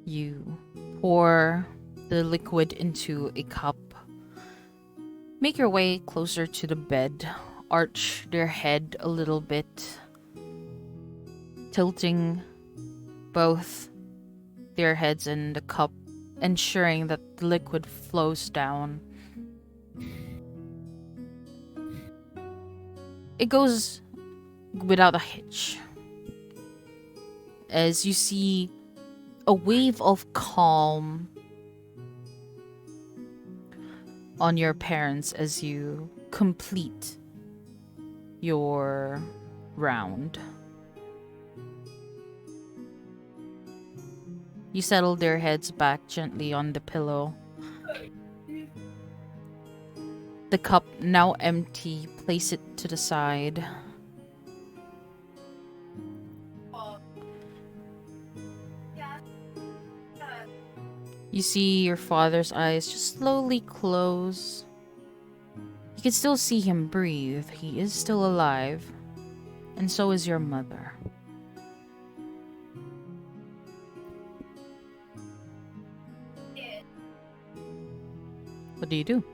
You pour the liquid into a cup. Make your way closer to the bed. Arch their head a little bit, tilting both their heads in the cup, ensuring that the liquid flows down. It goes without a hitch, as you see a wave of calm on your parents as you complete your round. You settle their heads back gently on the pillow. The cup now empty, place it to the side. You see your father's eyes just slowly close. You can still see him breathe. He is still alive. And so is your mother. What do you do?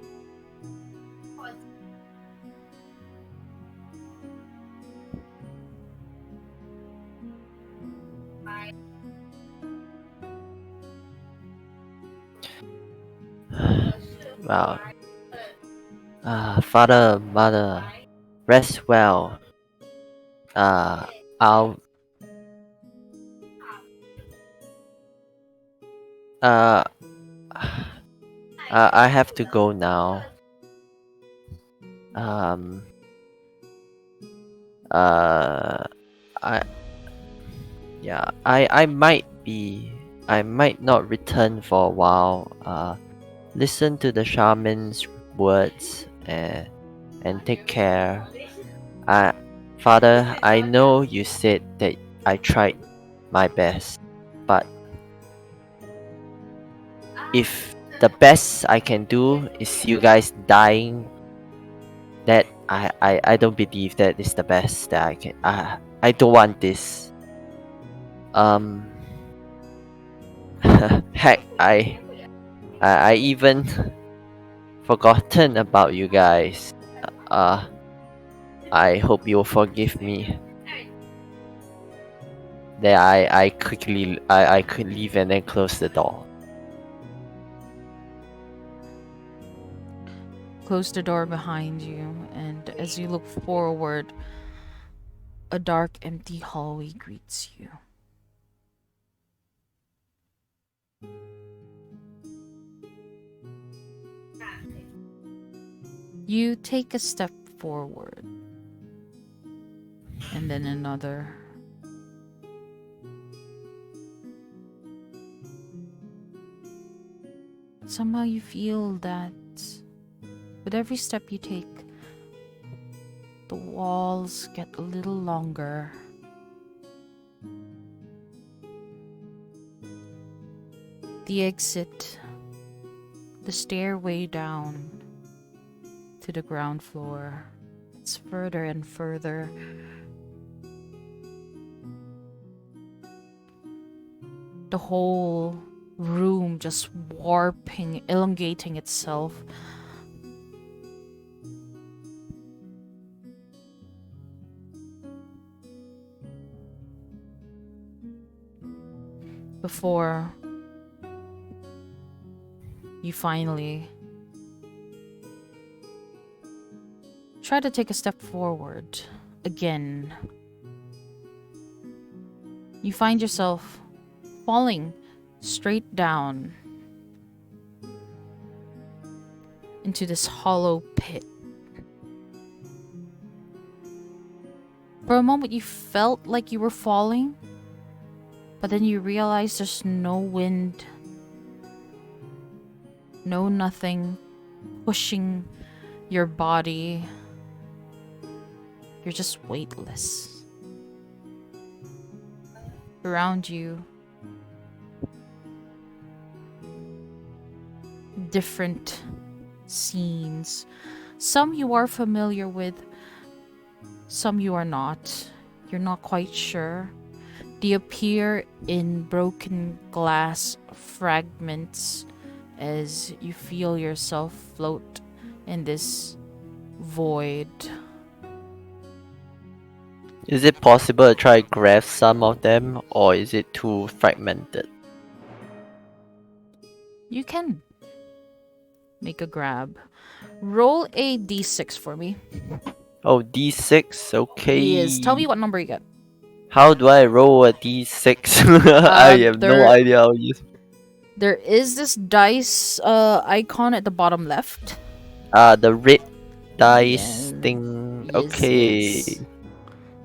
Wow. Father, mother, rest well. I'll. Uh, I have to go now. Um. I. Yeah. I might be. I might not return for a while. Listen to the shaman's words and take care. Father, I know you said that I tried my best, but if the best I can do is you guys dying, that I don't believe that is the best that I can. I don't want this. Heck, I even forgotten about you guys. I hope you'll forgive me. Then I quickly I could leave and then close the door. Close the door behind you, and as you look forward, a dark, empty hallway greets you. You take a step forward, and then another. Somehow you feel that with every step you take, the walls get a little longer. The exit, the stairway down to the ground floor, it's further and further. The whole room just warping, elongating itself. Before you finally try to take a step forward again. You find yourself falling straight down into this hollow pit. For a moment, you felt like you were falling, but then you realized there's no wind, no nothing pushing your body. You're just weightless. Around you, different scenes. Some you are familiar with, some you are not. You're not quite sure. They appear in broken glass fragments as you feel yourself float in this void. Is it possible to try grab some of them, or is it too fragmented? You can make a grab. Roll a d6 for me. Oh, D6, okay. Yes, tell me what number you get. How do I roll a D6? I have no there- idea how to use. There is this dice icon at the bottom left. The red dice Yeah. thing. Yes, Okay. yes.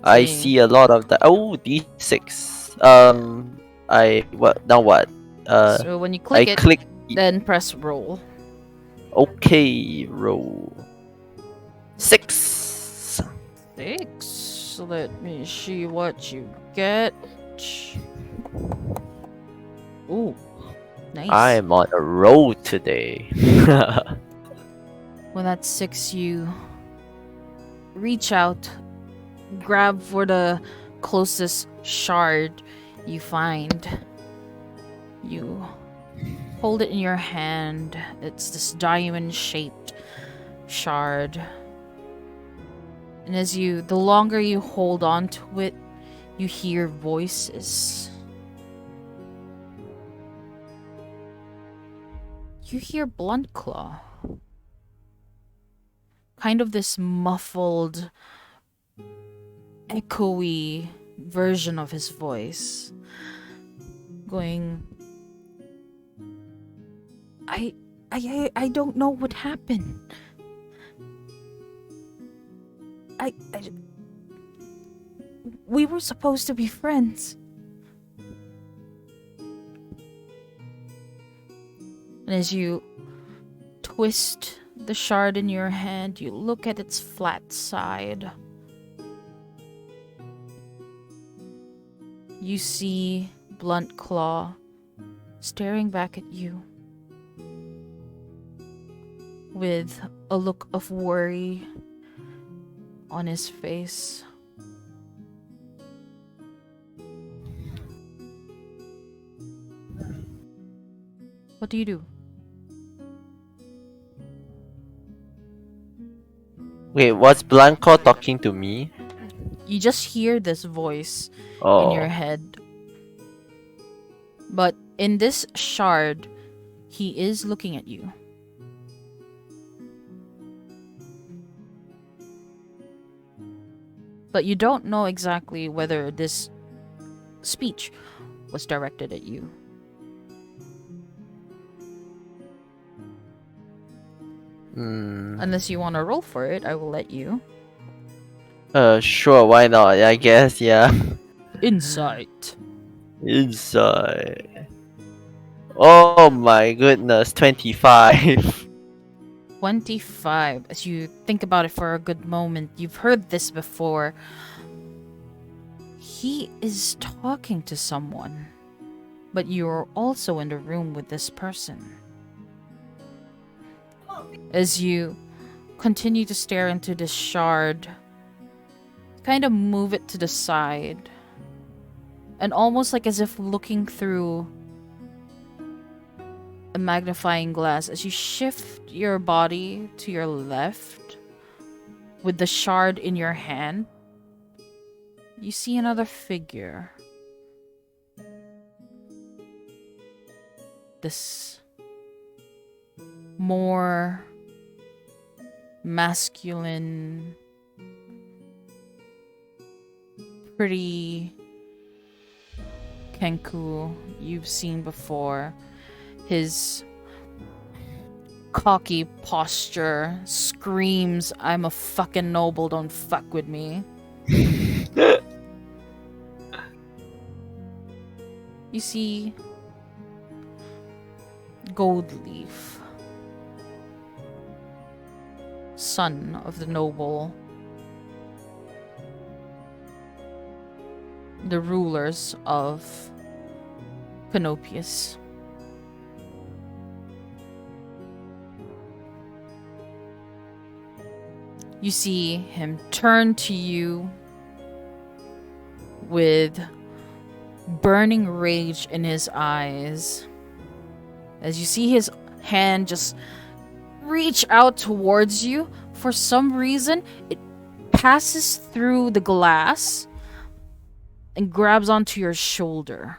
I See. see a lot of the. Oh, D6. Now what? So when you I click it, click. then press roll. Okay, roll. 6. 6. Let me see what you get. Ooh, nice. I'm on a roll today. When that's 6, you reach out, grab for the closest shard you find. You hold it in your hand. It's this diamond-shaped shard. And the longer you hold on to it, you hear voices. You hear Blunt Claw. Kind of this muffled, echoey version of his voice. Going, I don't know what happened. We were supposed to be friends. And as you twist the shard in your hand, you look at its flat side. You see Blunt Claw staring back at you with a look of worry on his face. What do you do? Wait, was Blanco talking to me? You just hear this voice Oh. in your head. But in this shard, he is looking at you. But you don't know exactly whether this speech was directed at you. Unless you want to roll for it, I will let you. Sure, why not? I guess, yeah. Insight. Inside. Oh my goodness, 25. 25. As you think about it for a good moment, you've heard this before. He is talking to someone, but you're also in the room with this person. As you continue to stare into this shard, kind of move it to the side, and almost like as if looking through a magnifying glass, as you shift your body to your left with the shard in your hand, you see another figure. This more masculine, pretty Kenku you've seen before. His cocky posture screams, "I'm a fucking noble, don't fuck with me." You see Gold Leaf, son of the noble, the rulers of Canopius. You see him turn to you with burning rage in his eyes as you see his hand just reach out towards you. For some reason, it passes through the glass and grabs onto your shoulder.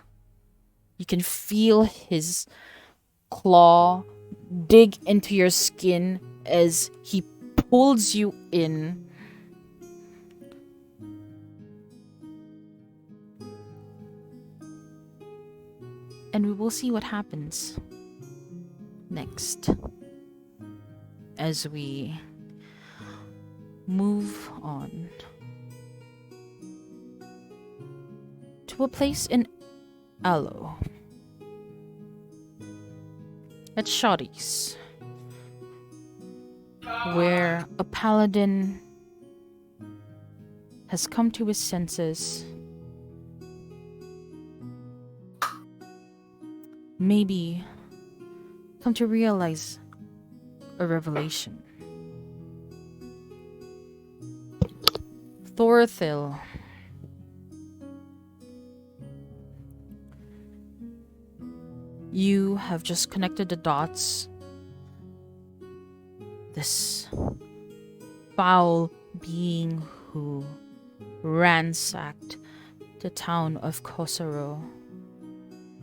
You can feel his claw dig into your skin as he pulls you in. And we will see what happens next as we move on to a place in Aloe at Shoddy's, where a paladin has come to his senses. Maybe come to realize a revelation. Thorthil, you have just connected the dots. This foul being who ransacked the town of Kosaro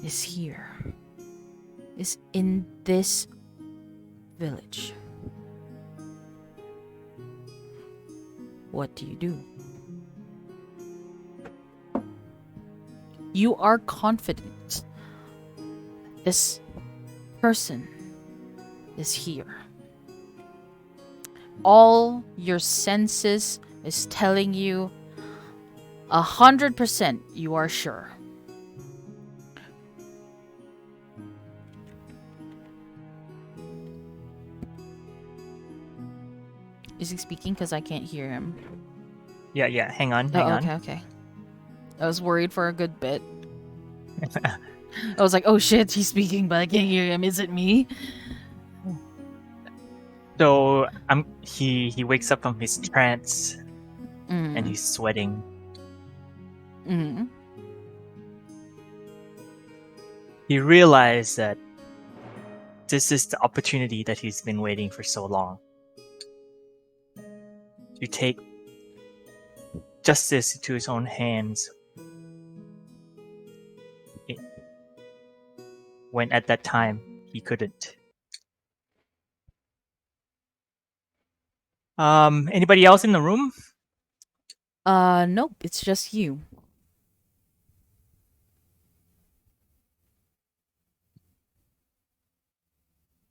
is here, is in this village. What do you do? You are confident this person is here. All your senses is telling you 100% you are sure. Is he speaking? Because I can't hear him. Yeah. Hang on. Okay. I was worried for a good bit. I was like, oh shit, he's speaking, but I can't hear him. Is it me? So he wakes up from his trance and he's sweating. Mm-hmm. He realized that this is the opportunity that he's been waiting for so long. To take justice into his own hands. When at that time he couldn't. Anybody else in the room? Nope, it's just you.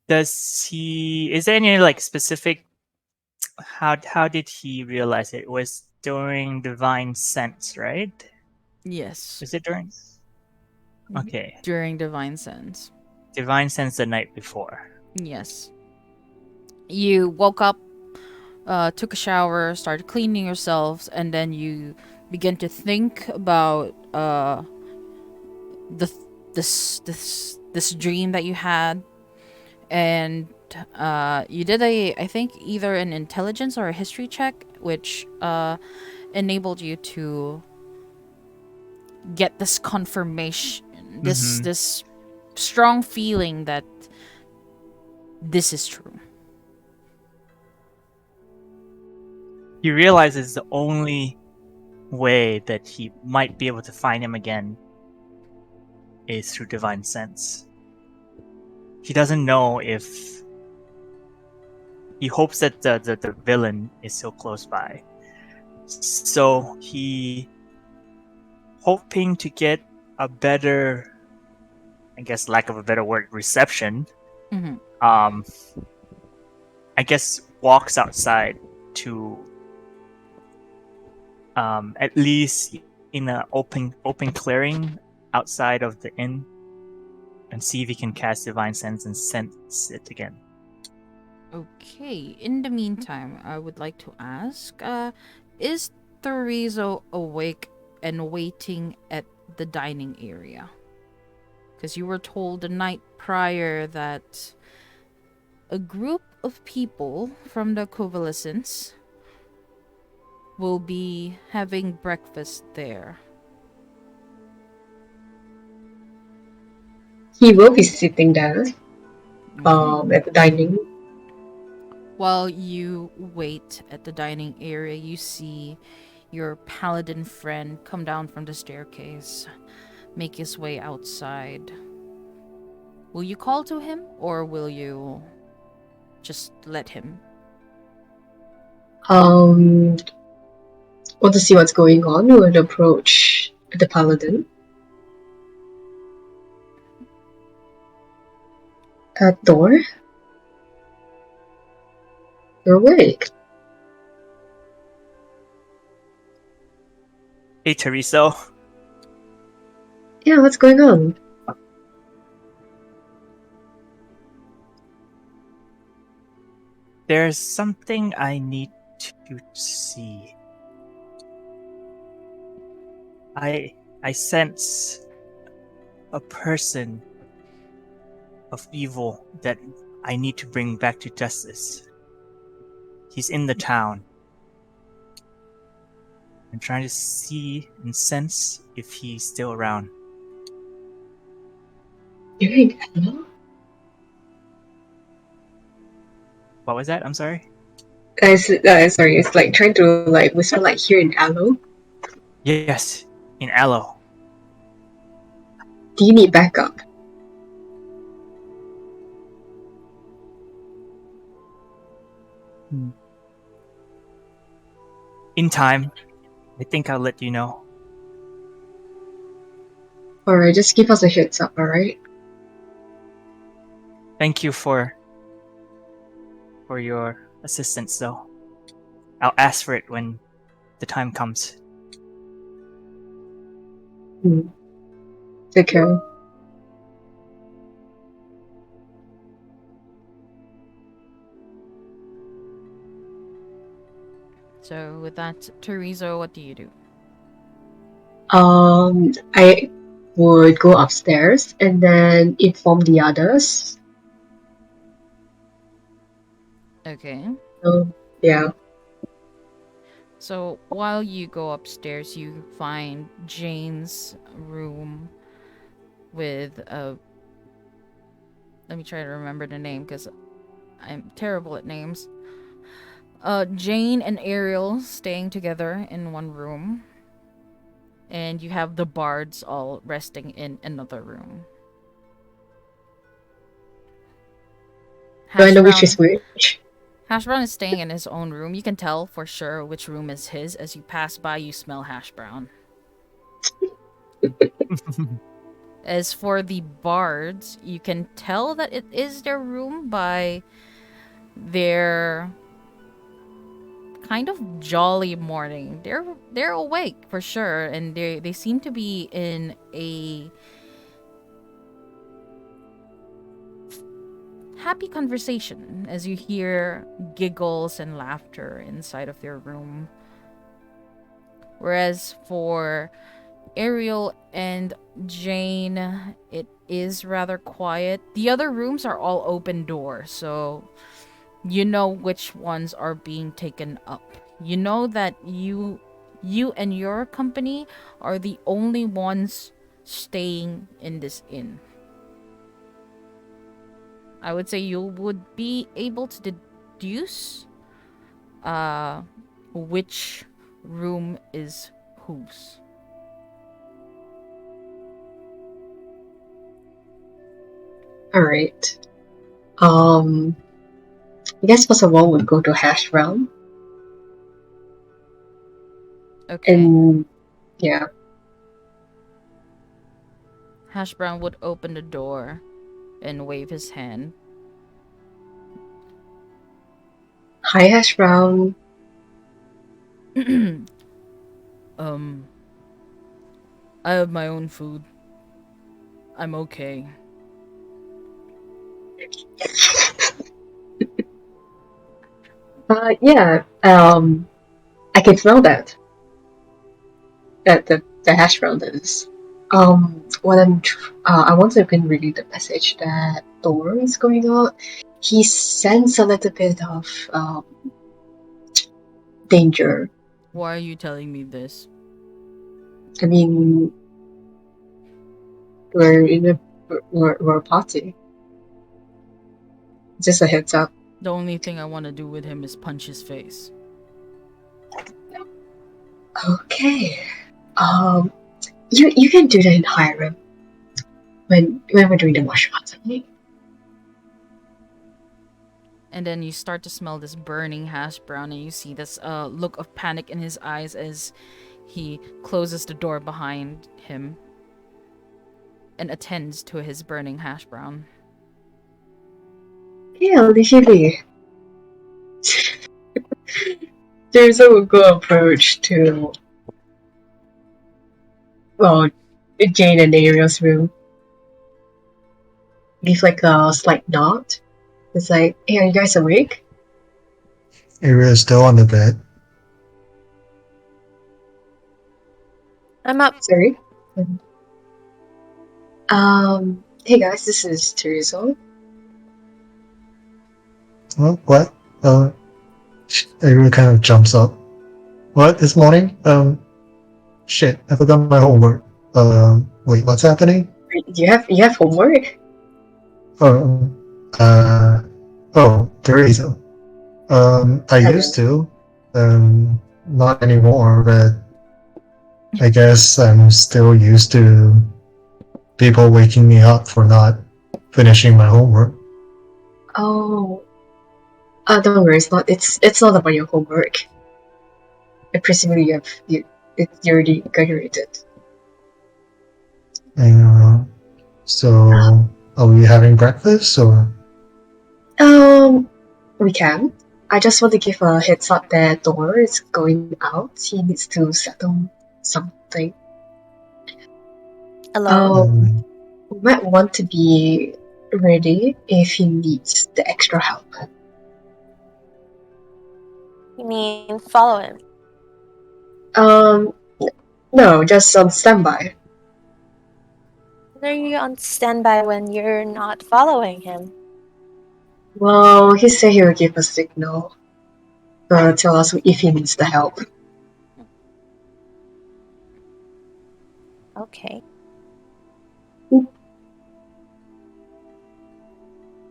Is there any like specific how did he realize it? It was during divine sense, right? Yes. Is it during? Okay. During Divine Sense. Divine sense the night before. Yes. You woke up, took a shower, started cleaning yourselves, and then you begin to think about this dream that you had, and you did I think either an intelligence or a history check, which enabled you to get this confirmation, this strong feeling that this is true. He realizes the only way that he might be able to find him again is through divine sense. He doesn't know if he hopes that the villain is so close by. So he hoping to get a better, I guess, lack of a better word, reception. Mm-hmm. I guess walks outside to at least in an open clearing outside of the inn and see if he can cast divine sense and sense it again. Okay. In the meantime, I would like to ask, is Thorizo awake and waiting at the dining area? Because you were told the night prior that a group of people from the Covalescence will be having breakfast there. He will be sitting there, Okay. at the dining. While you wait at the dining area, you see your paladin friend come down from the staircase, make his way outside. Will you call to him, or will you just let him? Want to see what's going on? Would approach the paladin. At door. You're awake. Hey, Teriso. Yeah, what's going on? There's something I need to see. I sense a person of evil that I need to bring back to justice. He's in the town. I'm trying to see and sense if he's still around. You're in Aloe? What was that? I'm sorry? Sorry, it's like trying to like whisper like here in Aloe. Yes, in Aloe. Do you need backup? In time, I think I'll let you know. Alright, just give us a heads up, alright? Thank you for your assistance, though. I'll ask for it when the time comes. Take care. So with that, Terizo, what do you do? I would go upstairs and then inform the others. Okay. Yeah. So while you go upstairs, you find Jane's room with a. Let me try to remember the name because I'm terrible at names. Jane and Ariel staying together in one room, and you have the bards all resting in another room. Do I know which is which? Hash Brown is staying in his own room. You can tell for sure which room is his. As you pass by, you smell Hash Brown. As for the bards, you can tell that it is their room by their kind of jolly morning. They're awake for sure, and they seem to be in a happy conversation as you hear giggles and laughter inside of their room. Whereas for Ariel and Jane, it is rather quiet. The other rooms are all open door, so you know which ones are being taken up. You know that you and your company are the only ones staying in this inn. I would say you would be able to deduce which room is whose. Alright. I guess first of all would go to hash brown. Okay. And yeah. Hash Brown would open the door and wave his hand. Hi hash brown. I have my own food. I'm okay. Yeah. I can smell that. The hash brown that is. What I want to can read the message that Thor is going out. He sense a little bit of danger. Why are you telling me this? I mean, we're in a we're a party. Just a heads up. The only thing I want to do with him is punch his face. Okay. You can do that in Hiram when we're doing the martial arts. Okay? And then you start to smell this burning hash brown, and you see this look of panic in his eyes as he closes the door behind him and attends to his burning hash brown. Yeah, Lihibi. There's a good approach to Jane and Ariel's room. Give like a slight nod. It's like, hey, are you guys awake? Area is still on the bed. I'm up. Sorry. Hey guys, this is Teresa. Well, what? Area kind of jumps up. What? This morning? Shit, I forgot my homework. Wait, what's happening? You have homework? Oh, Teresa. I used to. Not anymore, but I guess I'm still used to people waking me up for not finishing my homework. Oh. Don't worry, it's not about your homework. I presume you already graduated. So, are we having breakfast or? We can. I just want to give a heads up that Thor is going out. He needs to settle something. Hello. We might want to be ready if he needs the extra help. You mean follow him? No, just on standby. When are you on standby when you're not following him? Well, he said he will give a signal. Tell us if he needs the help. Okay.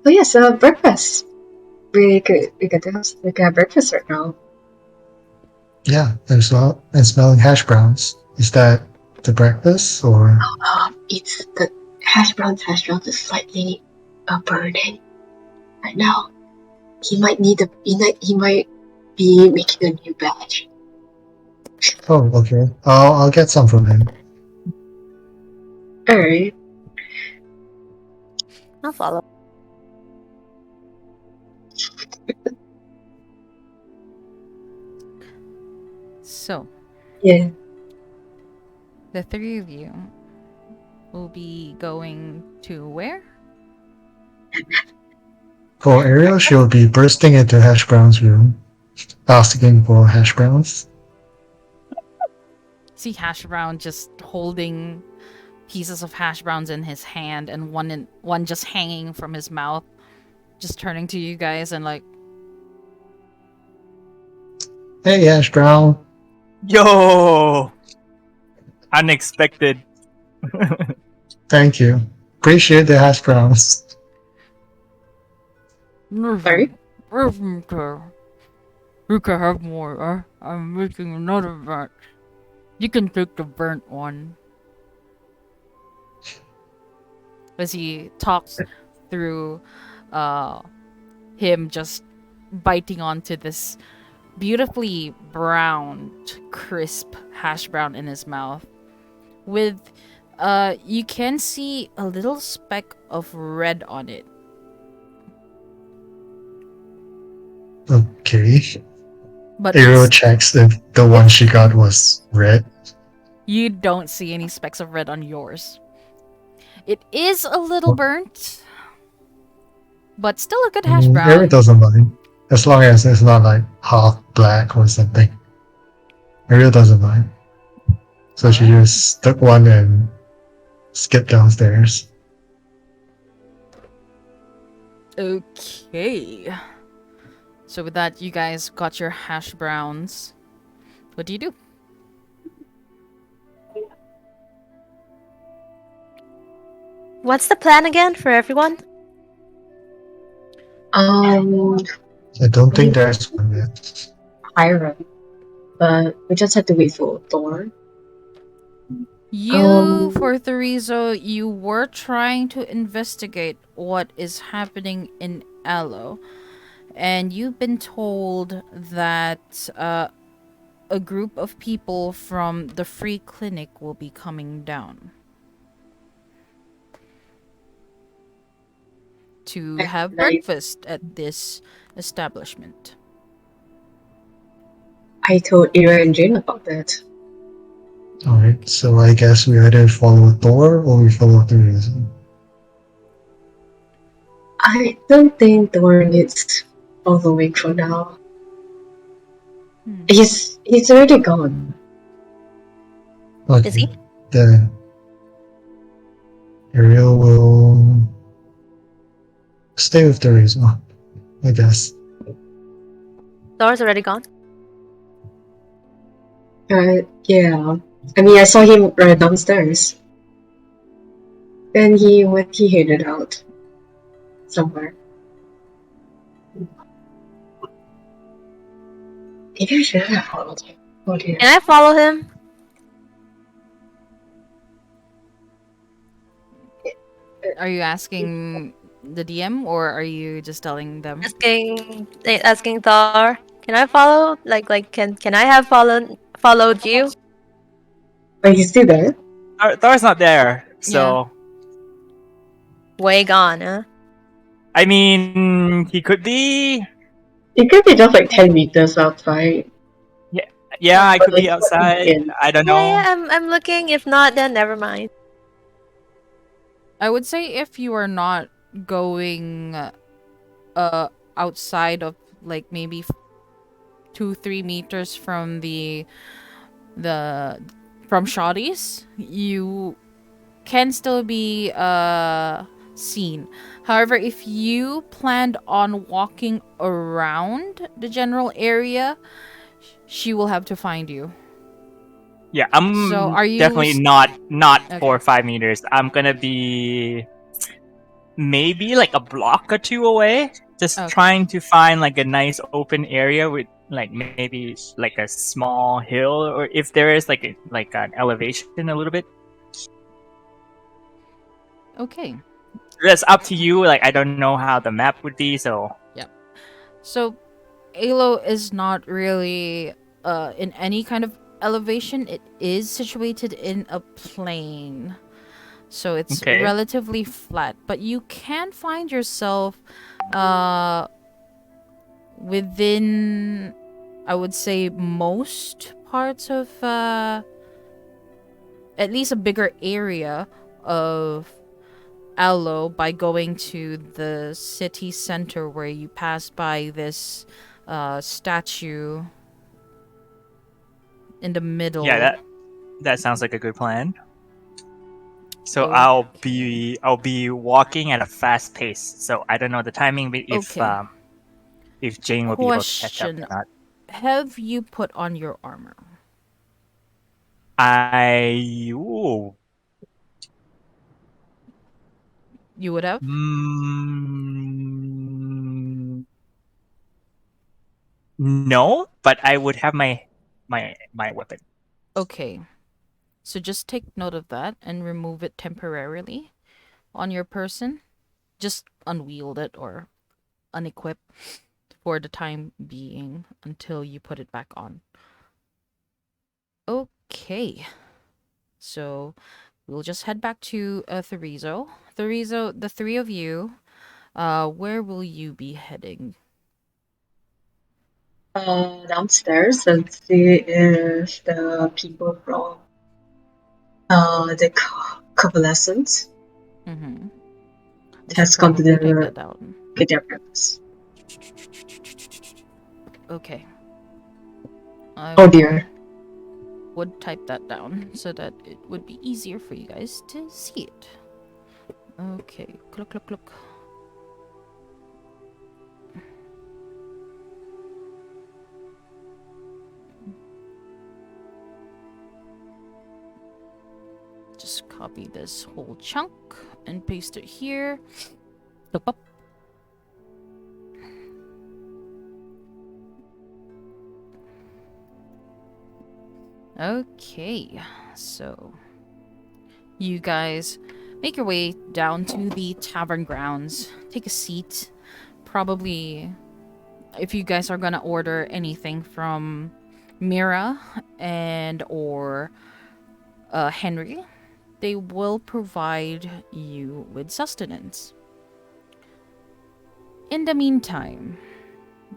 Oh yes, breakfast. We could have breakfast right now. Yeah, I'm smelling hash browns. Is that the breakfast or? It's the hash browns is slightly burning right now. He might be making a new batch. Oh, okay. I'll get some from him. Alright. I'll follow. So, Yeah. the three of you will be going to where? For Ariel, she'll be bursting into Hash Brown's room, asking for hash browns. See Hash Brown just holding pieces of hash browns in his hand, and one just hanging from his mouth, just turning to you guys and like, Hey, Hash Brown. Yo! Unexpected. Thank you. Appreciate the hash browns. Sorry? You can have more. I'm making another batch. You can take the burnt one. As he talks through him just biting onto this beautifully browned, crisp hash brown in his mouth. With, you can see a little speck of red on it. Okay. But Ariel checks if the one she got was red. you don't see any specks of red on yours. It is a little burnt, but still a good hash Ariel brown. doesn't mind. As long as it's not like half black or something. Ariel doesn't mind. So she Alright. just took one and skipped downstairs. Okay. So with that, you guys got your hash browns. What do you do? What's the plan again for everyone? I don't think there's one yet. Hiram, but we just had to wait for Thor. You, for Thorizo, you were trying to investigate what is happening in Aloe, and you've been told that a group of people from the free clinic will be coming down to have breakfast at this establishment. I told Ira and Jane about that. Alright, so I guess we either follow Thor or we follow the reason. I don't think Thor needs following for now. Hmm. He's already gone. Okay. Is he? Then Ariel will stay with the reason, I guess. Thor's already gone. Yeah. I mean, I saw him right downstairs. Then he headed out somewhere. Maybe I should have followed him. Oh dear. Can I follow him? Are you asking the DM or are you just telling them? Asking Thor. Can I follow? Can I have followed you? But he's still there. Thor's not there, so Way gone, huh? I mean, he could be. It could be just like 10 meters outside. Yeah, I But could be like, outside. in. I don't know. I'm looking. If not, then never mind. I would say if you are not going outside of like maybe 2-3 meters from the from Shoddy's, you can still be seen. However, if you planned on walking around the general area, she will have to find you. Yeah, I'm So are you definitely not Okay. 4 or 5 meters. I'm gonna be maybe like a block or two away, just Okay. trying to find like a nice open area with like maybe like a small hill, or if there is like an elevation a little bit. Okay. That's up to you. Like I don't know how the map would be, so So Alo is not really in any kind of elevation. It is situated in a plain. So it's okay. relatively flat, but you can find yourself uh within, I would say, most parts of at least a bigger area of Alo by going to the city center where you pass by this statue in the middle. Yeah, that sounds like a good plan. So Oh. I'll be walking at a fast pace. So I don't know the timing, but Okay. if Jane will be able to catch up or Question. not. Have you put on your armor? Ooh, You would have? No, but I would have my weapon. Okay. So just take note of that and remove it temporarily on your person. Just unwield it or unequip for the time being until you put it back on. Okay. So we'll just head back to Therizo. Therizo, the three of you, where will you be heading? Downstairs and see if the people from the convalescence Mm-hmm. I should has come to probably type their that down. get their breakfast. Okay. Oh I dear. would type that down so that it would be easier for you guys to see it. Okay. Look, look, look. Just copy this whole chunk and paste it here. Up, up. Okay, so you guys make your way down to the tavern grounds. Take a seat. Probably, if you guys are gonna order anything from Mira and or Henry, they will provide you with sustenance. In the meantime,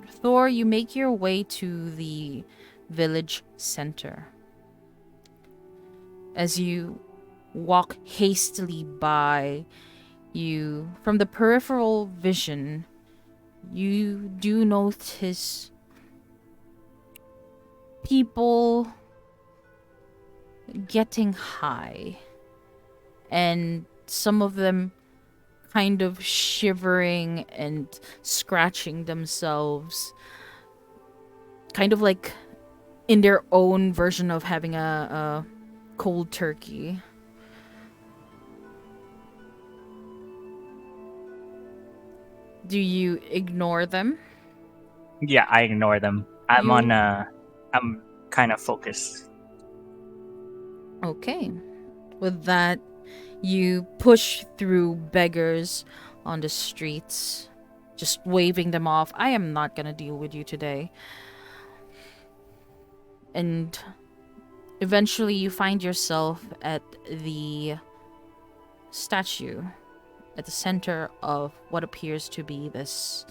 Thor, you make your way to the village center. As you walk hastily by, you, from the peripheral vision, you do notice people getting high, and some of them kind of shivering and scratching themselves, kind of like in their own version of having a cold turkey. Do you ignore them? Yeah, I ignore them. I'm You- on. I'm kind of focused. Okay. With that, you push through beggars on the streets, just waving them off. I am not gonna deal with you today. And eventually, you find yourself at the statue at the center of what appears to be this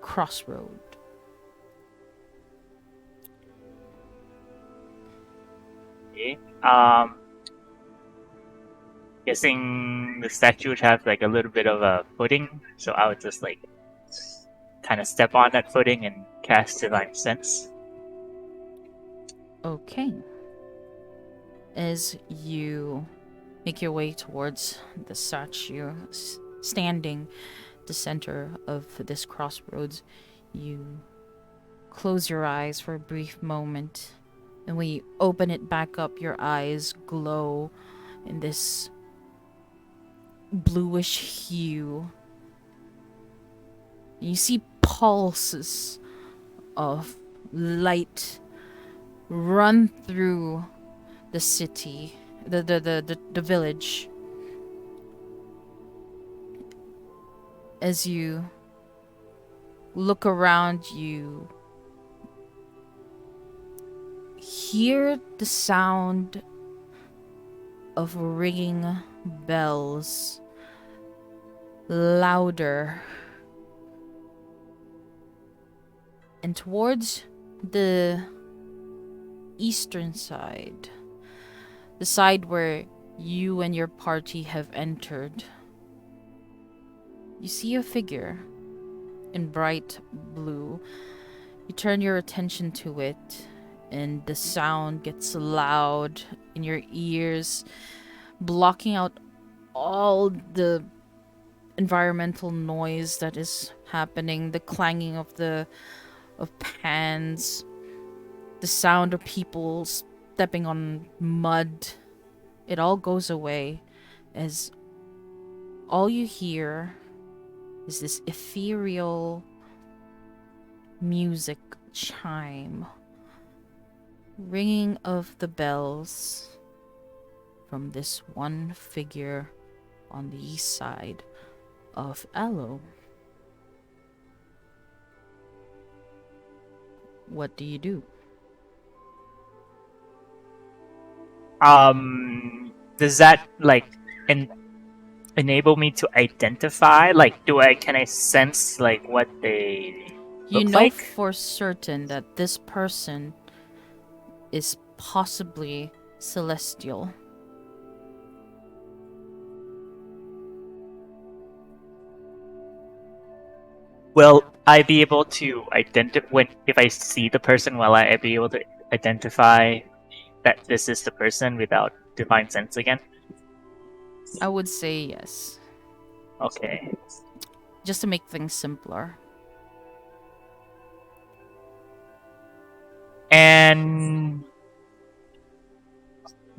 crossroad. Okay. Guessing the statue would have like a little bit of a footing, so I would just like kind of step on that footing and cast Divine Sense. Okay. As you make your way towards the statue standing at the center of this crossroads, you close your eyes for a brief moment, and when you open it back up, your eyes glow in this bluish hue. You see pulses of light run through the city, the village. As you look around, you hear the sound of ringing bells louder. And towards the eastern side, the side where you and your party have entered, you see a figure in bright blue. You turn your attention to it, and the sound gets loud in your ears, blocking out all the environmental noise that is happening, the clanging of pans, the sound of people stepping on mud. It all goes away as all you hear is this ethereal music chime, ringing of the bells from this one figure on the east side of Aloe. what do you do? Does that enable me to identify? Like, can I sense like what they You look know like? for certain that this person is possibly celestial. Will I be able to identify if I see the person? Will I be able to identify that this is the person without divine sense again? I would say yes, Okay. just to make things simpler. And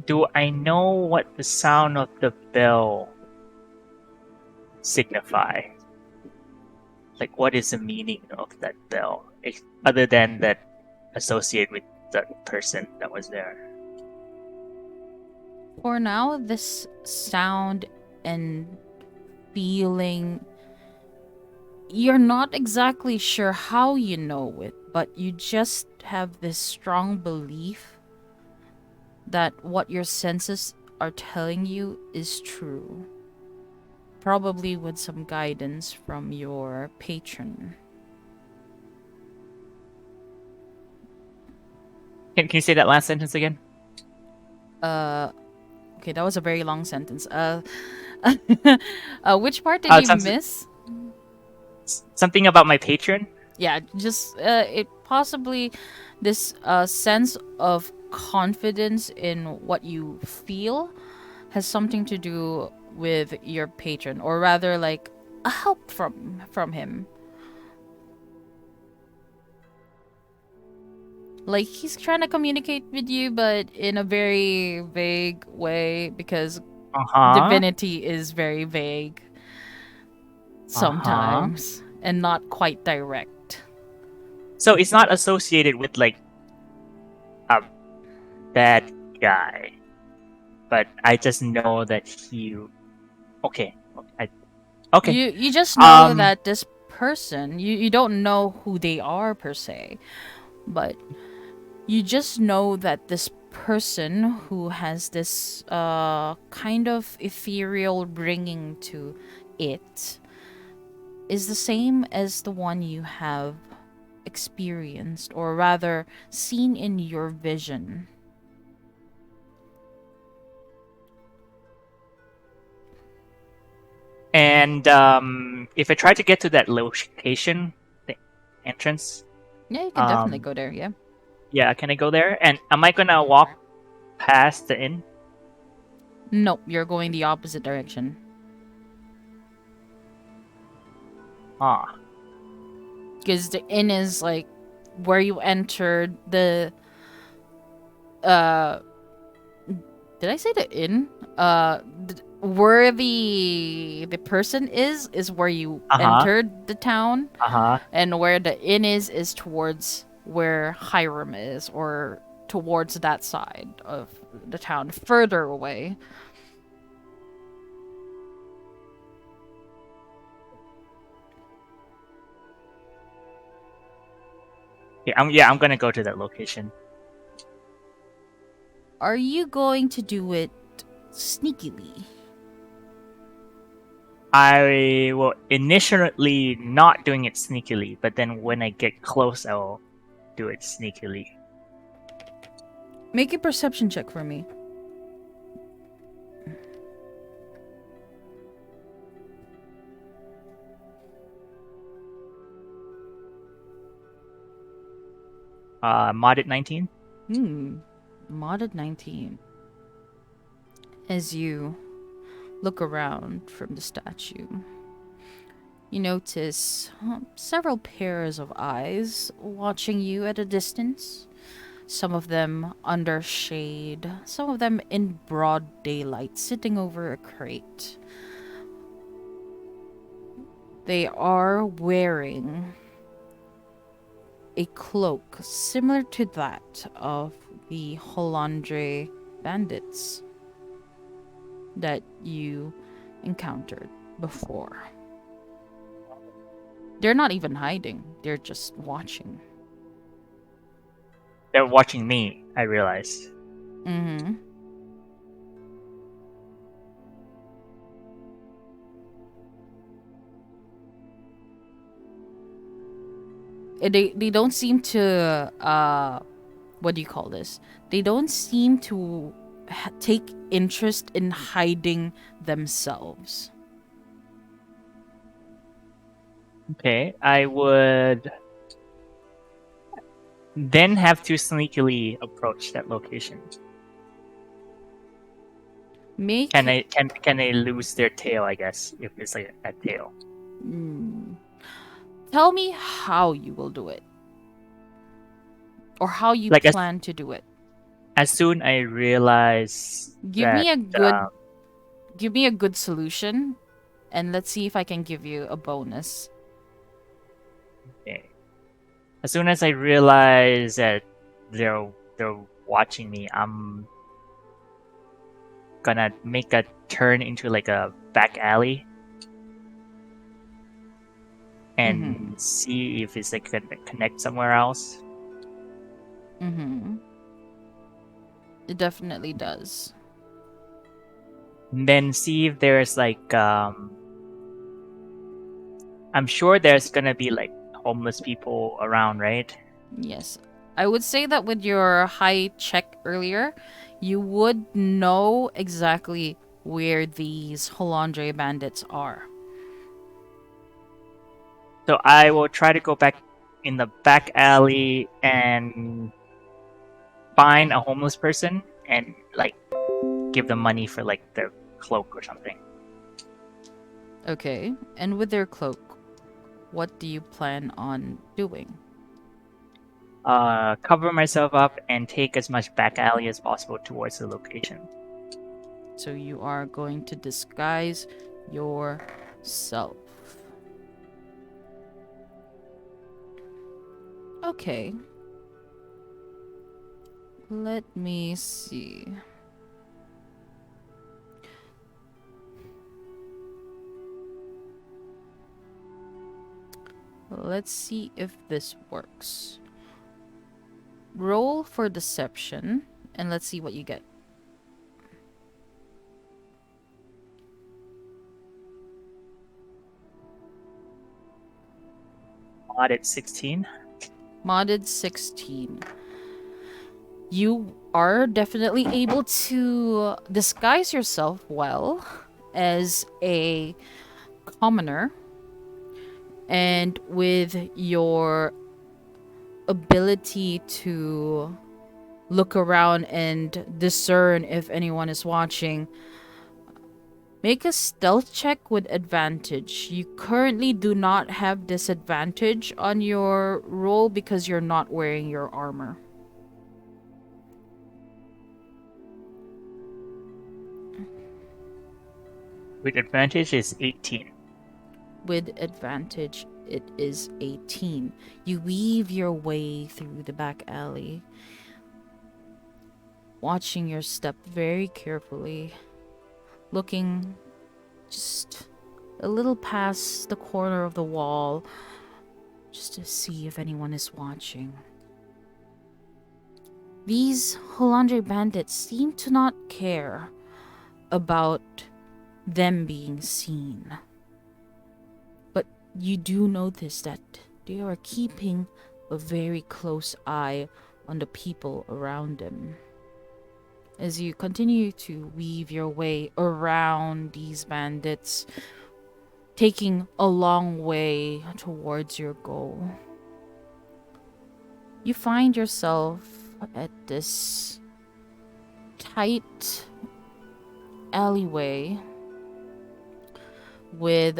do I know what the sound of the bell signify? Like, what is the meaning of that bell, other than that associated with that person that was there? For now, this sound and feeling, you're not exactly sure how you know it, but you just have this strong belief that what your senses are telling you is true. Probably with some guidance from your patron. Can you say that last sentence again? Okay, that was a very long sentence. Which part did Uh, you something, miss? something about my patron. Yeah, just it possibly this sense of confidence in what you feel has something to do with your patron, or rather like a help from him. Like he's trying to communicate with you, but in a very vague way because Uh huh. divinity is very vague Uh huh. sometimes and not quite direct. So it's not associated with like a bad guy, but I just know that he. Okay. Okay. You just know Um. that this person, you don't know who they are per se, but you just know that this person who has this kind of ethereal ringing to it is the same as the one you have experienced, or rather seen in your vision. And if I try to get to that location, the entrance, Yeah, you can definitely um, go there, yeah. yeah, can I go there? And am I gonna walk past the inn? Nope, you're going the opposite direction. Ah, Because the inn is like where you entered the uh did I say the inn? Where the person is where you uh huh, entered the town, uh huh. and where the inn is towards where Hiram is, or towards that side of the town, further away. Yeah, I'm gonna go to that location. Are you going to do it sneakily? I will initially not doing it sneakily, but then when I get close, I'll do it sneakily. Make a perception check for me. Modded 19. Modded 19. As you look around from the statue, you notice several pairs of eyes watching you at a distance. Some of them under shade, some of them in broad daylight, sitting over a crate. They are wearing a cloak similar to that of the Hollandre bandits that you encountered before. They're not even hiding, they're just watching. they're watching me. I realized. Mm-hmm. They don't seem to what do you call this? They don't seem to take interest in hiding themselves. Okay, I would then have to sneakily approach that location. Make Can they lose their tail? I guess if it's like a tail. Mm. Tell me how you will do it, or how you Like plan to do it. as soon I realize Give that me a good give me a good solution, and let's see if I can give you a bonus. okay. As soon as I realize that they're watching me, I'm gonna make a turn into like a back alley and see if it's like gonna connect somewhere else. Mm-hmm. It definitely does. And then see if there's like I'm sure there's gonna be like homeless people around, right? Yes. I would say that with your high check earlier, you would know exactly where these Holandre bandits are. So I will try to go back in the back alley and find a homeless person and like give them money for like their cloak or something. Okay. And with their cloak, what do you plan on doing? Cover myself up and take as much back alley as possible towards the location. So you are going to disguise yourself. Okay. Let me see. Let's see if this works. Roll for deception, and let's see what you get. Modded 16. Modded 16. You are definitely able to disguise yourself well as a commoner, and with your ability to look around and discern if anyone is watching, make a stealth check with advantage. You currently do not have disadvantage on your roll because you're not wearing your armor. With advantage is 18. With advantage, it is 18. You weave your way through the back alley, watching your step very carefully, looking just a little past the corner of the wall just to see if anyone is watching. These Holandre bandits seem to not care about them being seen. But you do notice that they are keeping a very close eye on the people around them. As you continue to weave your way around these bandits, taking a long way towards your goal, you find yourself at this tight alleyway with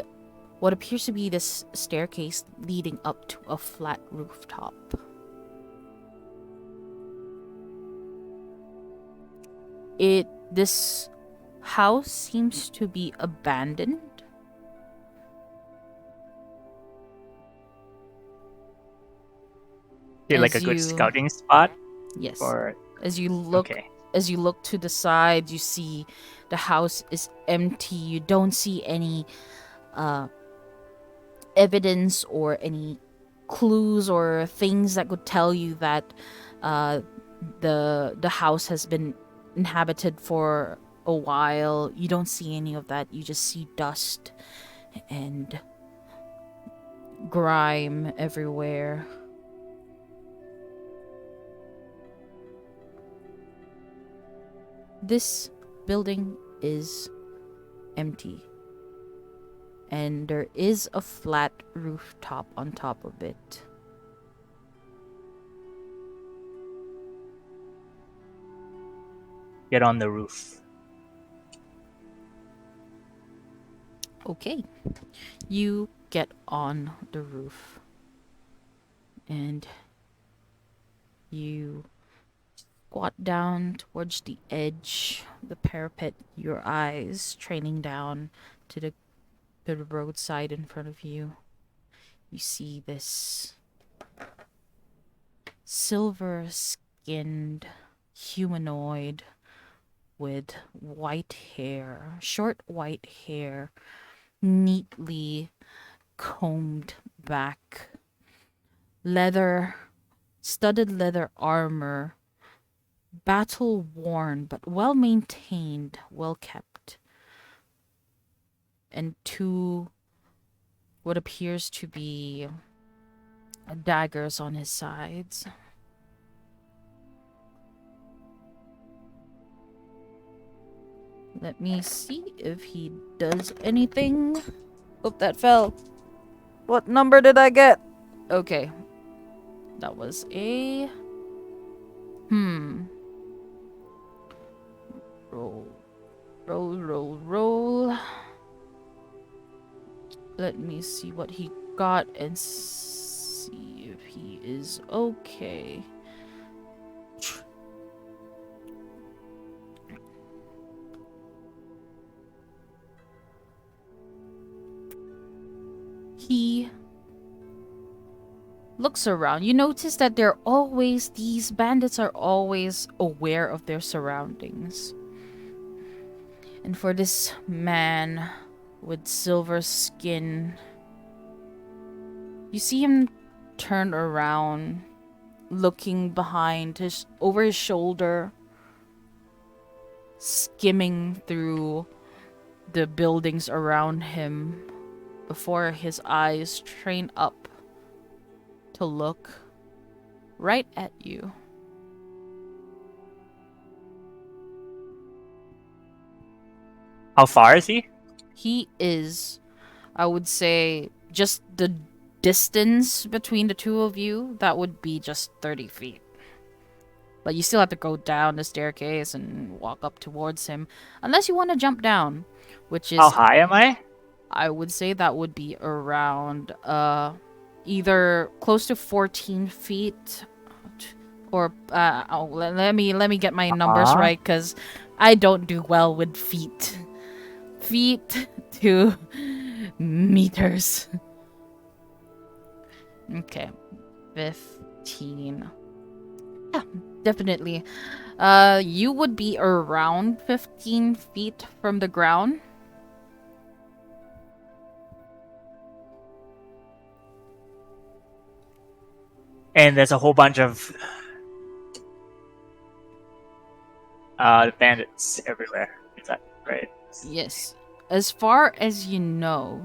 what appears to be this staircase leading up to a flat rooftop. This house seems to be abandoned. Is it like a good scouting spot? Yes. Or As you look okay. As you look to the side, you see the house is empty. You don't see any evidence or any clues or things that could tell you that Uh, the house has been inhabited for a while. You don't see any of that. You just see dust and grime everywhere. This building is empty, and there is a flat rooftop on top of it. Get on the roof. Okay, you get on the roof, and you squat down towards the edge of the parapet, your eyes training down to the roadside in front of you. You see this silver skinned humanoid with white hair, short white hair, neatly combed back, studded leather armor, battle worn but well maintained, well kept, and two what appears to be daggers on his sides. Let me see if he does anything. Oh, that fell. What number did I get? Okay. That was a... Roll. Let me see what he got and see if he is okay. He looks around. You notice that these bandits are always aware of their surroundings. And for this man with silver skin, you see him turn around, looking over his shoulder, skimming through the buildings around him before his eyes train up to look right at you. How far is he? He is, I would say, just the distance between the two of you, that would be just 30 feet. But you still have to go down the staircase and walk up towards him, unless you want to jump down, which is... How high am I? I would say that would be around, either close to 14 feet, or, let me get my numbers Uh-huh. right, because I don't do well with feet. Feet to meters. Okay, 15. Yeah, definitely. You would be around 15 feet from the ground. And there's a whole bunch of bandits everywhere. Is that right? Yes. As far as you know,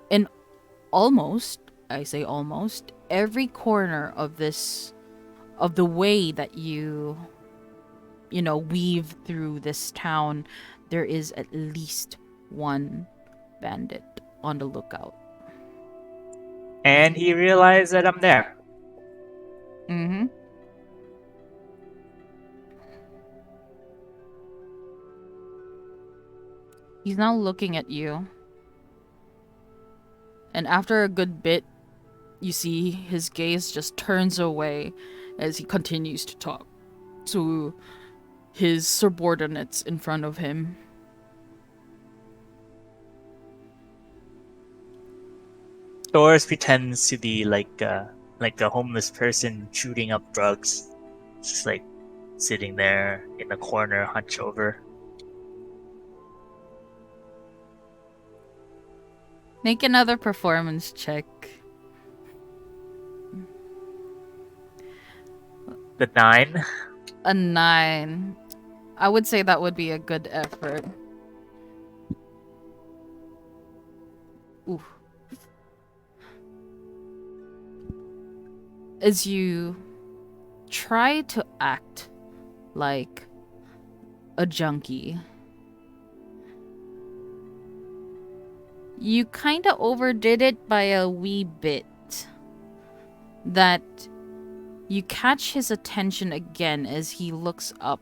in almost, I say almost, every corner of the way that you weave through this town, there is at least one bandit on the lookout. And he realized that I'm there. Mm-hmm. He's now looking at you. And after a good bit, you see his gaze just turns away as he continues to talk to his subordinates in front of him. Doris pretends to be like a homeless person shooting up drugs. Just like sitting there in the corner, hunched over. Make another performance check. The 9. A 9. I would say that would be a good effort. Ooh. As you try to act like a junkie, you kind of overdid it by a wee bit. That you catch his attention again as he looks up.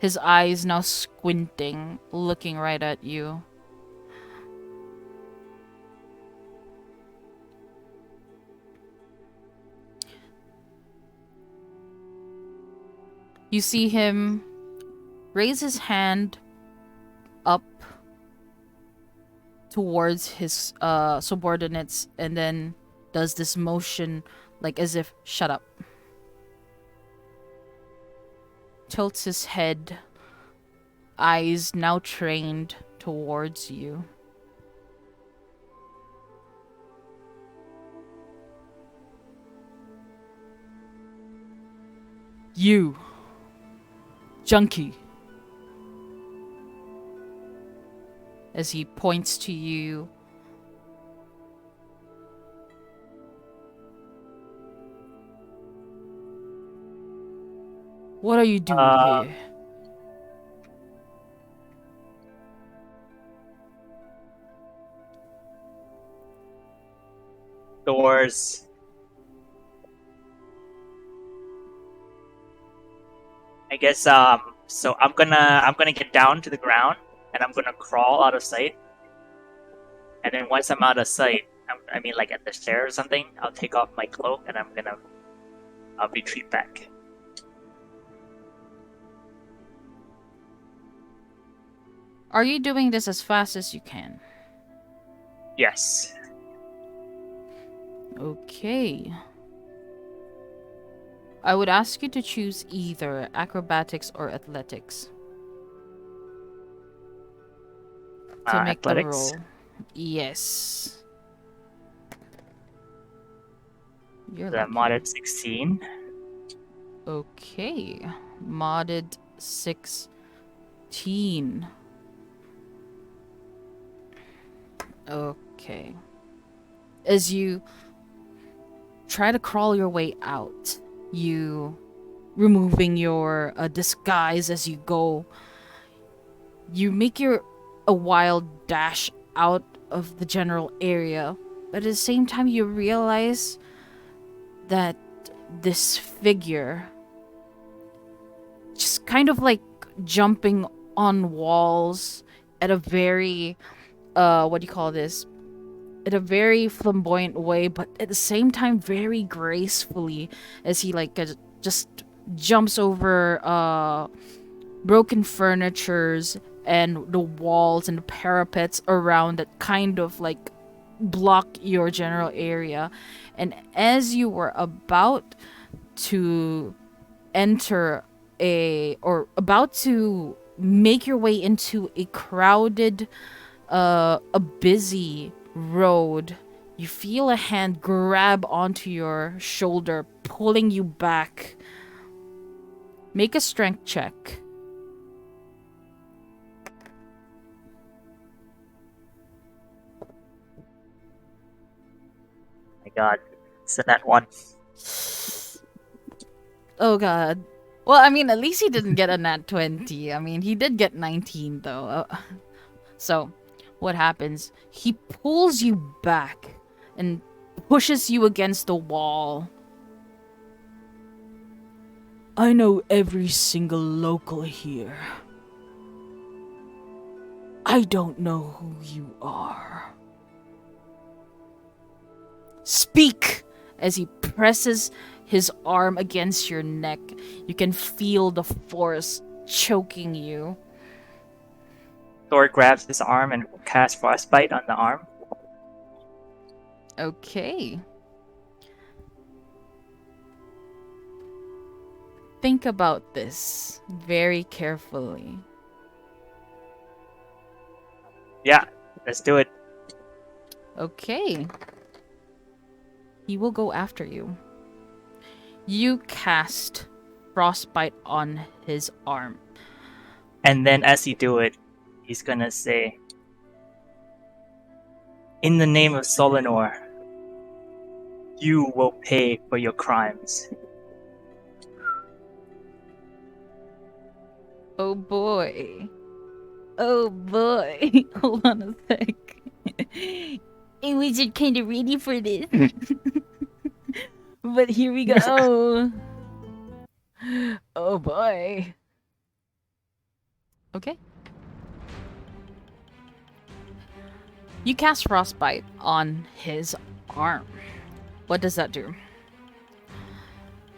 His eyes now squinting, looking right at you. You see him raise his hand up towards his subordinates and then does this motion like as if, shut up. Tilts his head, eyes now trained towards you. You, junkie. As he points to you. What are you doing here? Doors. I guess so I'm gonna get down to the ground and I'm gonna crawl out of sight. And then once I'm out of sight, I mean like at the stair or something, I'll take off my cloak and I'll retreat back. Are you doing this as fast as you can? Yes. Okay. I would ask you to choose either acrobatics or athletics. To make Athletics. the roll. Yes. You're The lucky. modded 16. Okay. Modded 16. Okay. As you try to crawl your way out, you removing your disguise as you go, you make a wild dash out of the general area, but at the same time you realize that this figure just kind of like jumping on walls at a very what do you call this, in a very flamboyant way, but at the same time very gracefully, as he like just jumps over broken furnitures and the walls and the parapets around that kind of like block your general area. And as you were about to enter about to make your way into a crowded a busy road, you feel a hand grab onto your shoulder, pulling you back. Make a strength check. My god. It's a net 1. Oh god. Well, I mean, at least he didn't get a nat 20. I mean, he did get 19 though. So, what happens? He pulls you back and pushes you against the wall. I know every single local here. I don't know who you are. Speak! As he presses his arm against your neck, you can feel the force choking you. Thor grabs his arm and casts frostbite on the arm. Okay. Think about this very carefully. Yeah, let's do it. Okay. he will go after you. You cast Frostbite on his arm. And then as you do it, he's gonna say, "In the name of Solinor, you will pay for your crimes." Oh boy. Oh boy. Hold on a sec. I wasn't kind of ready for this. But here we go. Oh boy. Okay. You cast Frostbite on his arm. What does that do?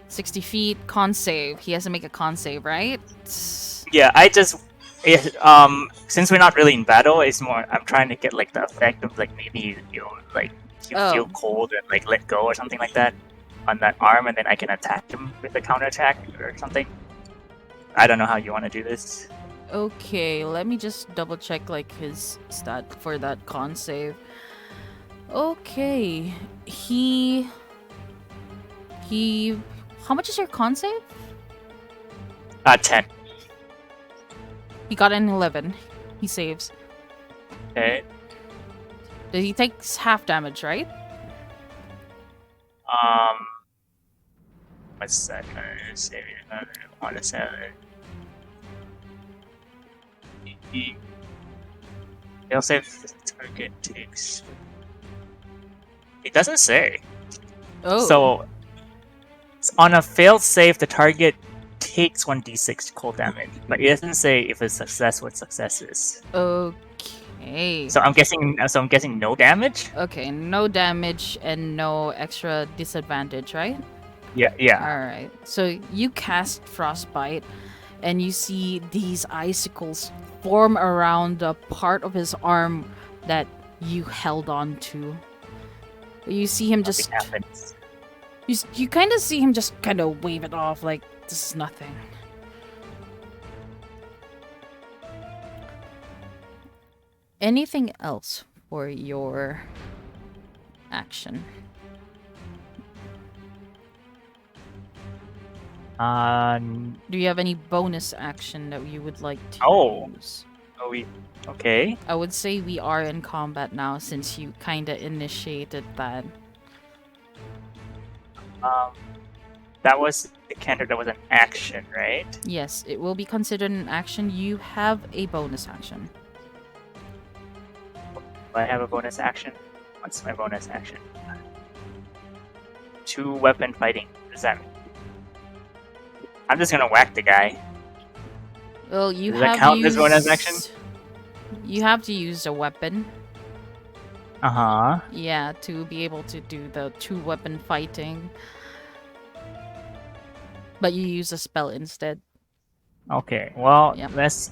60 feet, con save. He has to make a con save, right? Yeah, since we're not really in battle, it's more I'm trying to get like the effect of like maybe you feel cold and like let go or something like that on that arm, and then I can attack him with a counterattack or something. I don't know how you want to do this. Okay, let me just double check like his stat for that con save. Okay, he. How much is your con save? 10. He got an 11. He saves. Okay. He takes half damage, right? What's that? Saving another 1 to 7. He'll save the target takes. It doesn't say. Oh. So on a failed save, the target takes 1d6 cold damage, but it doesn't say if it's success what success is. Okay. So I'm guessing no damage. Okay, no damage and no extra disadvantage, right? Yeah. All right. So you cast Frostbite, and you see these icicles form around the part of his arm that you held on to. You see him just. Nothing happens. You kind of see him just kind of wave it off like this is nothing. Anything else for your action? Do you have any bonus action that you would like to use? Okay. I would say we are in combat now since you kind of initiated that. That was the canter. That was an action, right? Yes, it will be considered an action. You have a bonus action. Do I have a bonus action? What's my bonus action? 2 weapon fighting. What does that mean? I'm just gonna whack the guy. Well, you Does have that count as used... bonus action? You have to use a weapon. Uh-huh. Yeah, to be able to do the 2-weapon fighting. But you use a spell instead. Okay, well, Yep. let's...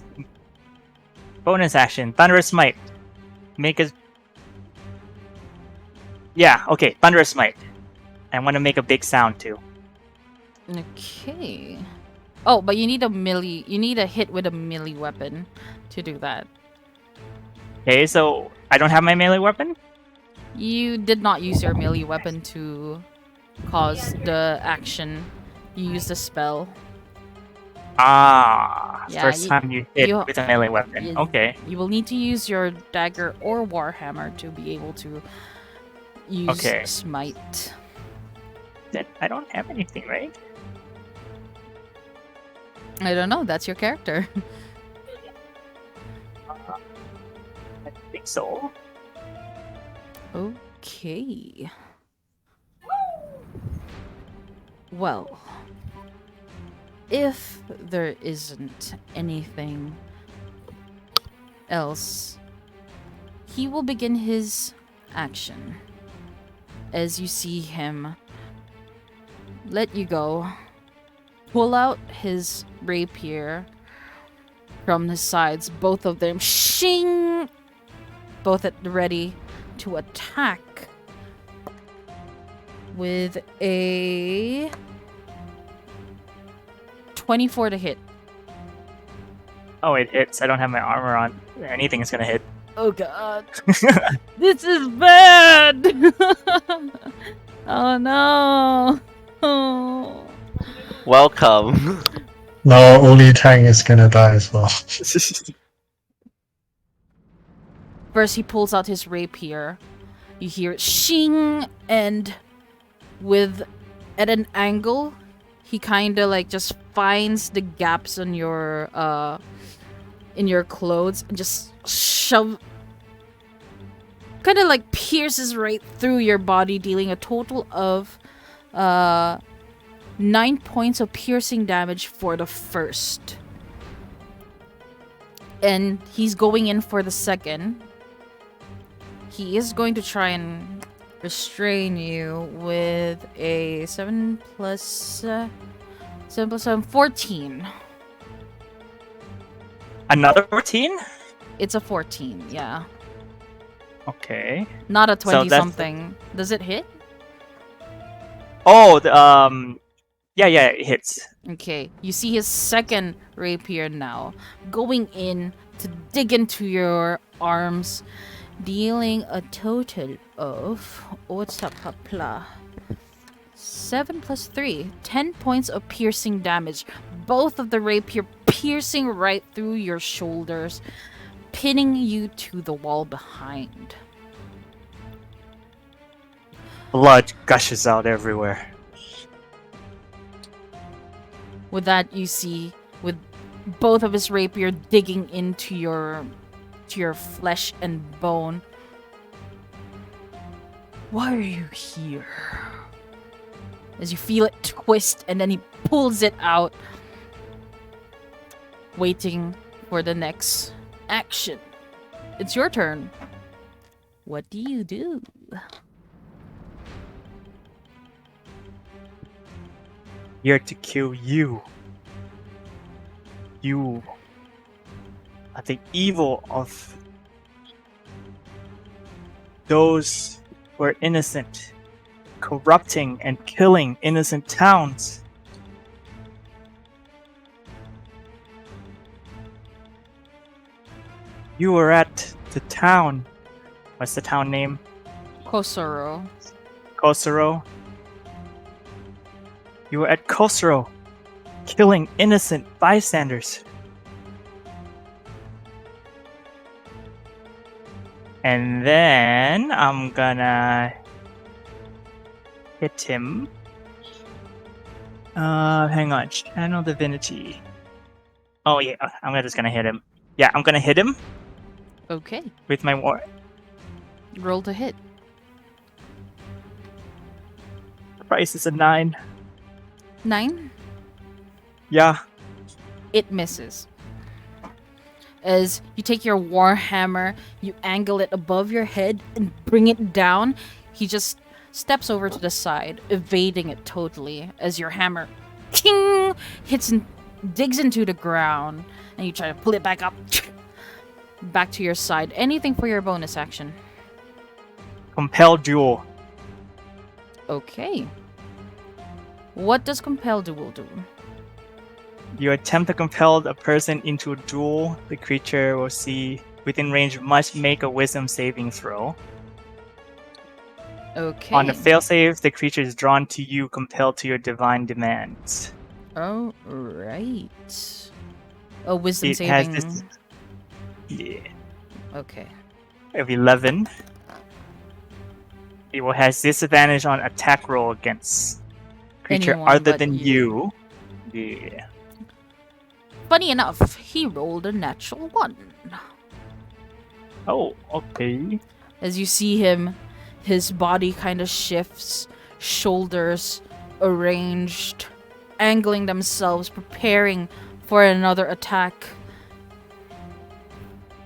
Bonus action. Thunderous Smite. Make a... Yeah, okay, Thunderous Smite. I want to make a big sound, too. Okay. Oh, but you need a melee. You need a hit with a melee weapon to do that. Okay, so I don't have my melee weapon? You did not use your melee weapon to cause the action. You used a spell. Yeah, First time you hit you- with a melee weapon. you- Okay. You will need to use your dagger or warhammer to be able to use Okay. smite. Then I don't have anything, right? I don't know. That's your character. I think so. Okay. Well, if there isn't anything else, he will begin his action. As you see him let you go, pull out his rapier from the sides, both of them shing, both at the ready to attack with a 24 to hit. Oh, it hits. I don't have my armor on. Anything is gonna hit. Oh god. This is bad! Oh no! Oh. Welcome. No, only Tang is gonna die as well. First, he pulls out his rapier. You hear it shing, and at an angle, he kind of like just finds the gaps in your clothes and just kind of like pierces right through your body, dealing a total of 9 points of piercing damage for the first. And he's going in for the second. He is going to try and restrain you with a 7 plus 7, 14. Another 14? It's a 14, yeah. Okay. Not a So 20 that's- something. Does it hit? Oh, yeah, it hits. Okay, you see his second rapier now going in to dig into your arms, dealing a total of 7 plus 3, 10 points of piercing damage. Both of the rapier piercing right through your shoulders, pinning you to the wall behind. Blood gushes out everywhere. With that, you see, with both of his rapier digging into your flesh and bone. Why are you here? As you feel it twist, and then he pulls it out, waiting for the next action. It's your turn. What do you do? Here to kill you. You are the evil of those who are innocent, corrupting and killing innocent towns. You were at the town. What's the town name? Kosoro. Kosoro. You were at Kosoro, killing innocent bystanders. And then I'm gonna hit him. Hang on. Channel Divinity. Oh yeah, I'm just gonna hit him. Yeah, I'm gonna hit him Okay. with my war. Roll to hit. Price is a 9. 9. Yeah. It misses. As you take your warhammer, you angle it above your head and bring it down. He just steps over to the side, evading it totally as your hammer ting, hits and digs into the ground, and you try to pull it back up, back to your side. Anything for your bonus action? Compel duel. Okay. What does Compel Duel do? You attempt to compel a person into a duel. The creature will see within range must make a wisdom saving throw. Okay. On a failsafe, the creature is drawn to you, compelled to your divine demands. Oh, right. A wisdom It has saving. this. Yeah. Okay. Of 11. It will has disadvantage on attack roll against creature Anyone other but than you. you. Yeah. Funny enough, he rolled a natural 1. Oh, okay. As you see him, his body kind of shifts, shoulders arranged, angling themselves, preparing for another attack.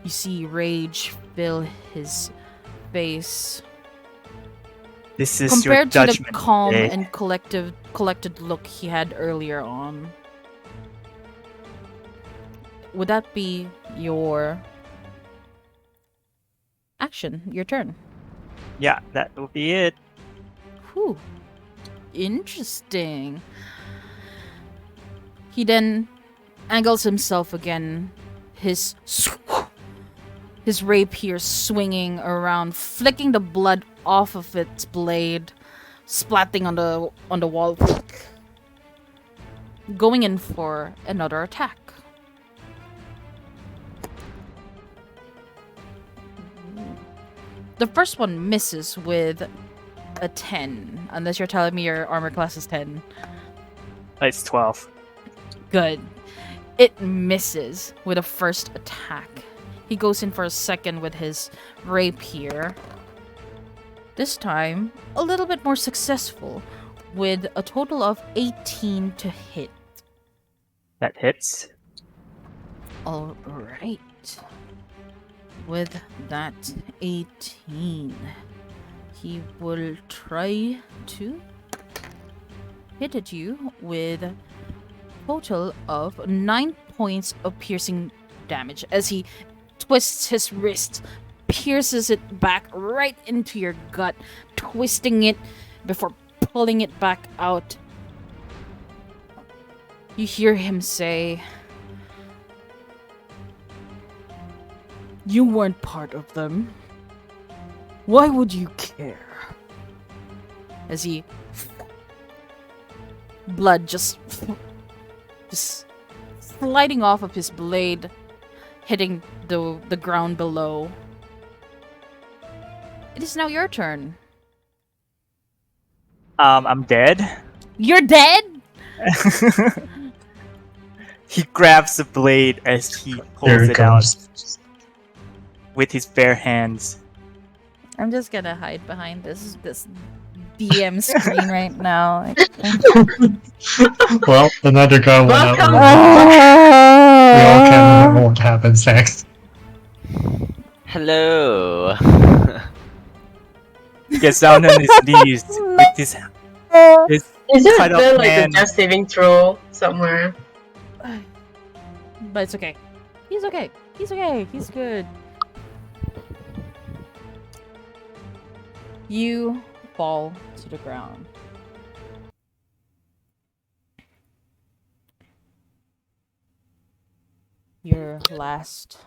You see rage fill his face. This is Compared to your the judgment. calm day. and collected look he had earlier on. Would that be your action? Your turn? Yeah, that will be it. Whew. Interesting. He then angles himself again, his rapier swinging around, flicking the blood off of its blade, splatting on the wall, going in for another attack. The first one misses with a 10, unless you're telling me your armor class is 10. It's 12. Good. It misses with a first attack. He goes in for a second with his rapier. This time, a little bit more successful, with a total of 18 to hit. That hits. Alright. With that 18, he will try to hit at you with a total of 9 points of piercing damage as he twists his wrist, pierces it back right into your gut, twisting it before pulling it back out. You hear him say, "You weren't part of them. Why would you care?" As he blood just sliding off of his blade, hitting the ground below. It is now your turn. I'm dead. You're dead? He grabs the blade as he Here pulls it it out comes. with his bare hands. I'm just gonna hide behind this DM screen right now. Well, another guy went out. Welcome. We all can know what happens next. Hello. Gets down on his knees with his Is there cut there off like a hand. death saving throw somewhere? But it's okay. He's okay. He's okay. He's good. You fall to the ground. Your last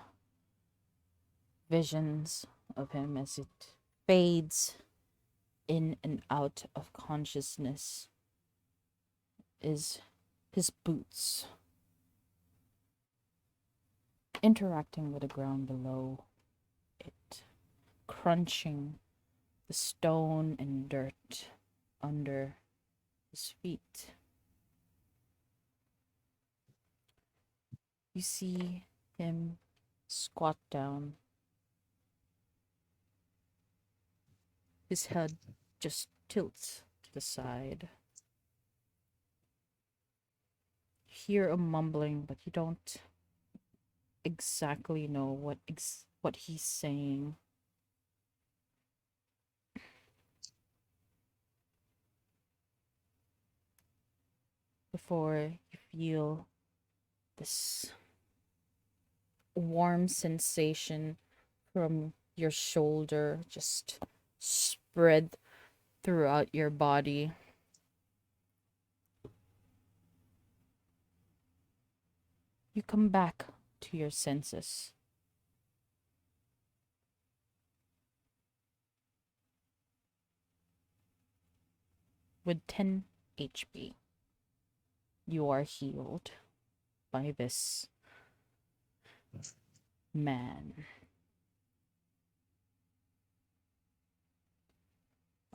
visions of him as it fades in and out of consciousness is his boots interacting with the ground below it, crunching the stone and dirt under his feet. You see him squat down. His head just tilts to the side. You hear a mumbling, but you don't exactly know what he's saying. Before you feel this warm sensation from your shoulder just spread throughout your body. You come back to your senses. With 10 HP, you are healed by this man.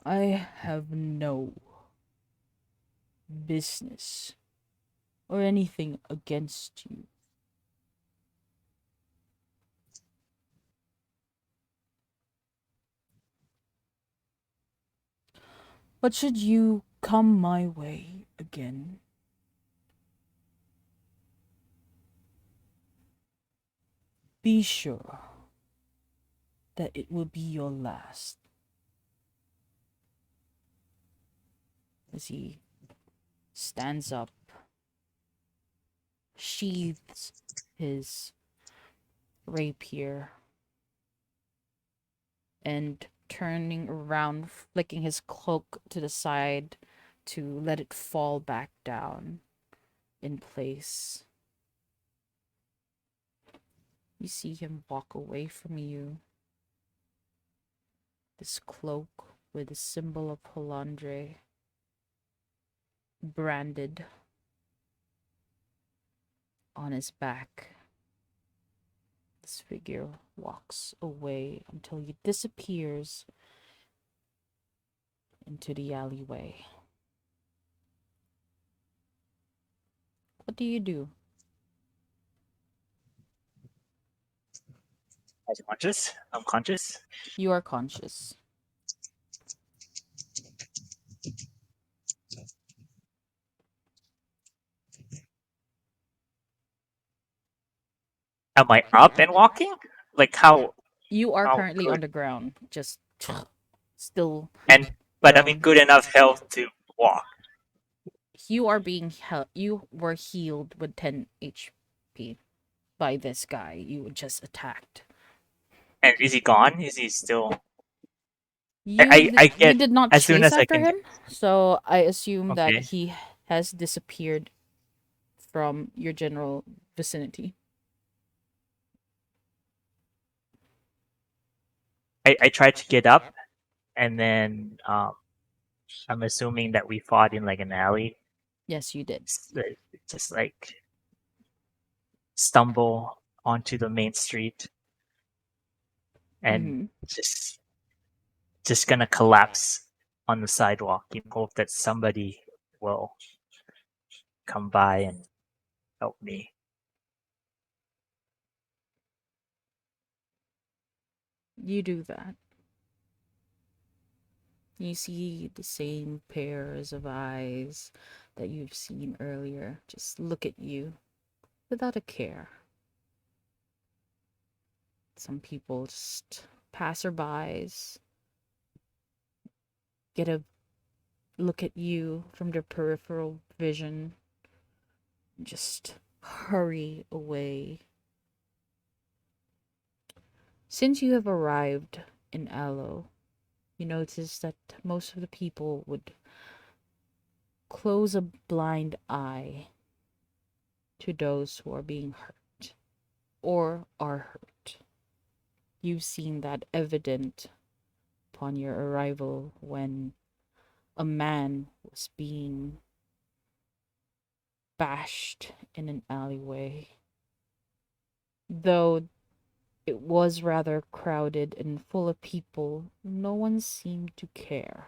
I have no business or anything against you. But should you come my way again, be sure that it will be your last. As he stands up, sheathes his rapier, and turning around, flicking his cloak to the side to let it fall back down in place. You see him walk away from you. This cloak with the symbol of Holandre branded on his back. This figure walks away until he disappears into the alleyway. What do you do? Conscious? I'm conscious. You are conscious. Am I up and walking? Like how? You are How currently good? on the ground, just still And but I'm in prone. good enough health to walk. You are being you were healed with 10 HP by this guy you just attacked. And is he gone? Is he still? You I you get did not as soon chase as I after can. him, so I assume that Okay. he has disappeared from your general vicinity. I tried to get up, and then I'm assuming that we fought in like an alley. Yes, you did. Just like stumble onto the main street and Mm-hmm. just gonna collapse on the sidewalk in hope that somebody will come by and help me. You do that. You see the same pairs of eyes that you've seen earlier just look at you without a care. Some people just passerbys get a look at you from their peripheral vision, just hurry away. Since you have arrived in Aloe, you notice that most of the people would close a blind eye to those who are being hurt or are hurt. You've seen that evident upon your arrival when a man was being bashed in an alleyway. Though it was rather crowded and full of people, no one seemed to care.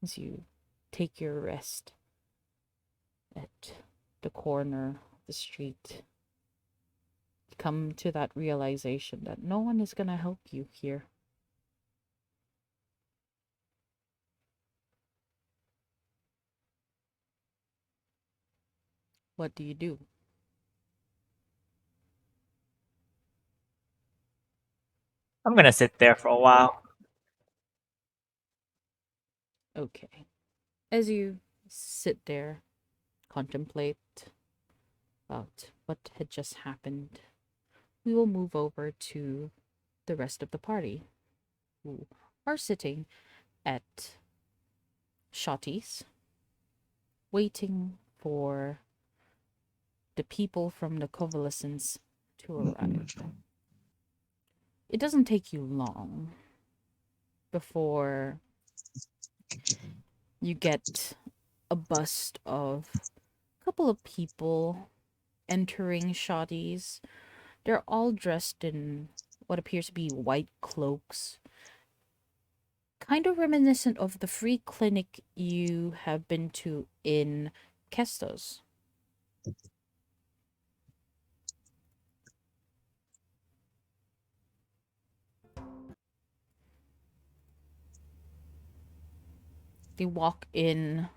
As you take your rest at the corner of the street, come to that realization that no one is gonna help you here. What do you do? I'm gonna sit there for a while. Okay. As you sit there, contemplate about what had just happened, we will move over to the rest of the party who are sitting at Shotty's, waiting for the people from the convalescence to arrive. It doesn't take you long before you get a bust of a couple of people entering Shotty's. They're all dressed in what appears to be white cloaks, kind of reminiscent of the free clinic you have been to in Kestos. They walk in,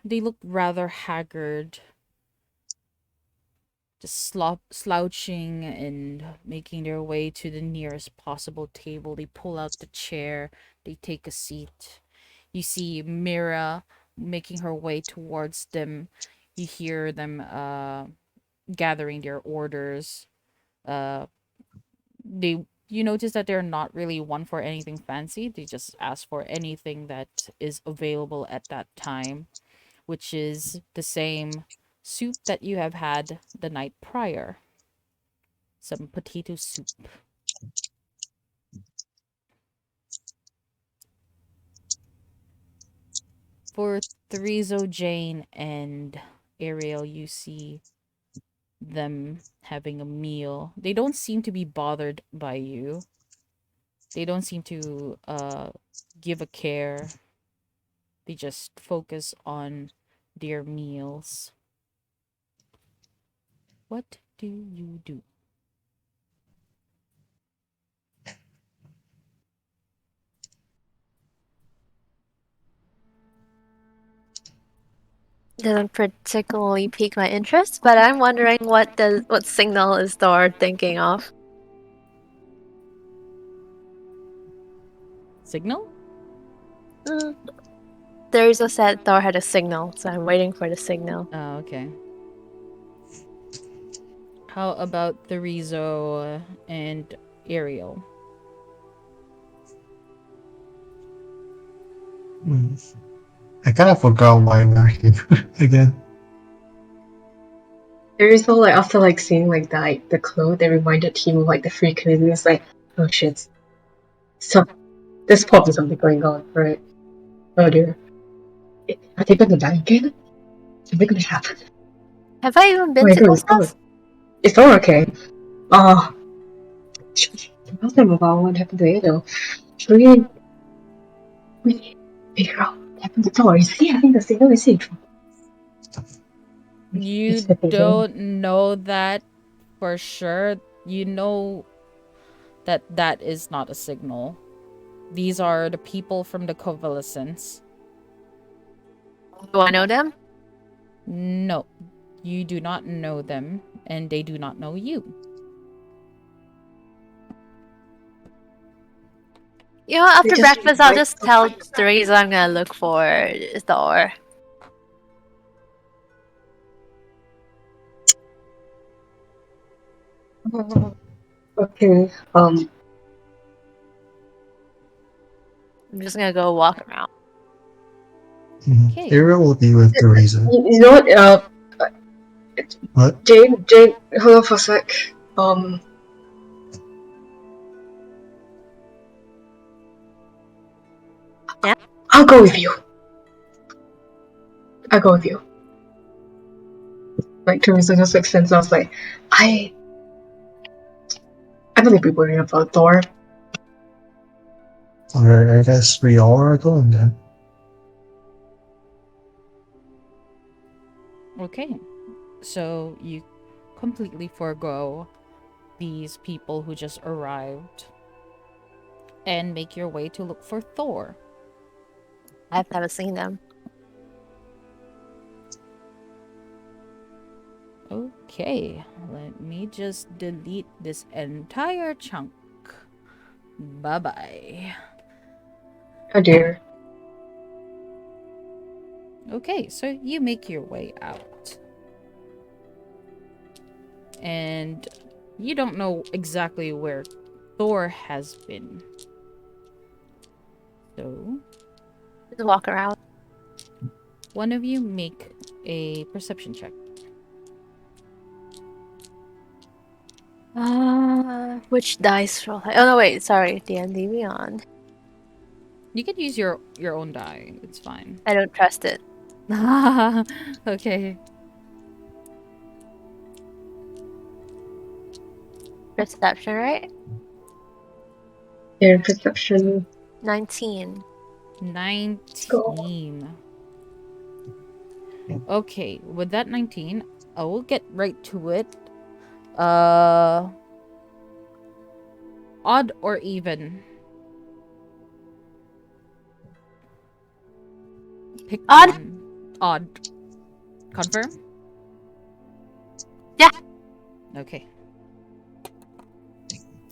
they look rather haggard, just slouching and making their way to the nearest possible table. They pull out the chair, they take a seat. You see Mira making her way towards them. You hear them gathering their orders. Uh, you notice that they're not really one for anything fancy. They just ask for anything that is available at that time, which is the same soup that you have had the night prior. Some potato soup. For Threezo, Jane, and Ariel, you see them having a meal. They don't seem to be bothered by you. They don't seem to give a care. They just focus on their meals. What do you do? Doesn't particularly pique my interest, but I'm wondering what signal is Thor thinking of? Signal? Theresa said Thor had a signal, so I'm waiting for the signal. Oh, okay. How about Threezo and Ariel? I kind of forgot why we're here again. There is no like after like seeing like the clothes that reminded him of like the free Canadian. It's like, oh shit. So there's probably something going on, right? Oh dear. Are they gonna die again? Something gonna happen. Have I even Oh been my to god, those house? it's all okay. Tell them about what happened to Ado. Should we figure out what happened to Thor? Is he having the signal? Is he in trouble? You It's the thing. don't know that for sure. You know that that is not a signal. These are the people from the Covalescence. Do I know them? No, you do not know them, and they do not know you. You know, after just breakfast, I'll like- just tell Theresa I'm gonna look for Thor. Okay. I'm just gonna go walk around. Okay. Ariel will be with Theresa. You know what? What? Jane, hold on for a sec. Yeah? I'll go with you. I'll go with you. Like Teresa just makes sense. I was like, I don't think we're worrying about Thor. Alright, I guess we all are going then. Okay. So you completely forego these people who just arrived and make your way to look for Thor. I've never seen them. Okay, let me just delete this entire chunk. Bye-bye. Oh dear. Okay, so you make your way out. And you don't know exactly where Thor has been. So, Just walk around. one of you make a perception check. Which dice roll? Oh no, wait, sorry, D&D Beyond. You can use your own die. It's fine. I don't trust it. Okay. Perception, right? Yeah, perception. 19. 19. Okay, with that 19, I will get right to it. Odd or even? Pick Odd. one. Odd. Confirm? Yeah. Okay.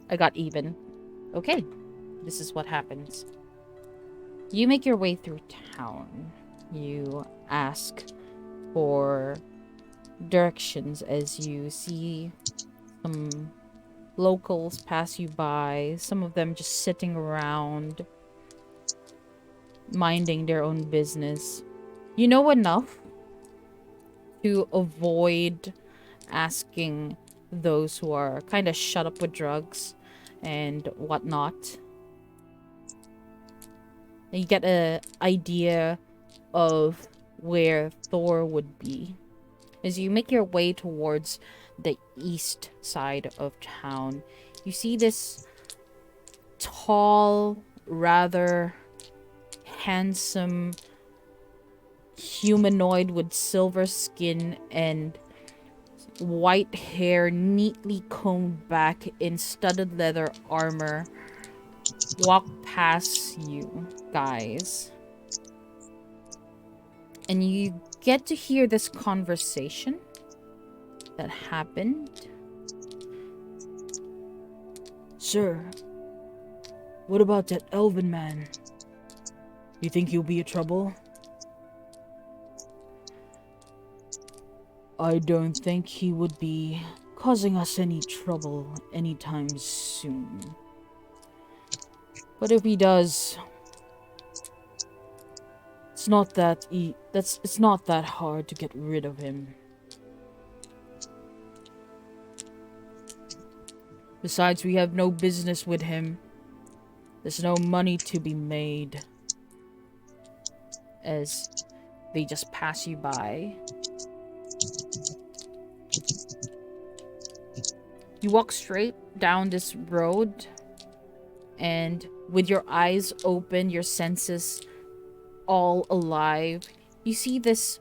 I got even. Okay. This is what happens. You make your way through town. You ask for directions as you see some locals pass you by, some of them just sitting around minding their own business. You know enough to avoid asking those who are kind of shut up with drugs and whatnot. And you get an idea of where Thor would be. As you make your way towards the east side of town, you see this tall, rather handsome humanoid with silver skin and white hair neatly combed back in studded leather armor walk past you guys. And you get to hear this conversation that happened. Sir, what about that elven man? You think he'll be a trouble? I don't think he would be causing us any trouble anytime soon. But if he does, it's not that it's not that hard to get rid of him. Besides, we have no business with him. There's no money to be made. As they just pass you by. You walk straight down this road, and with your eyes open, your senses all alive, you see this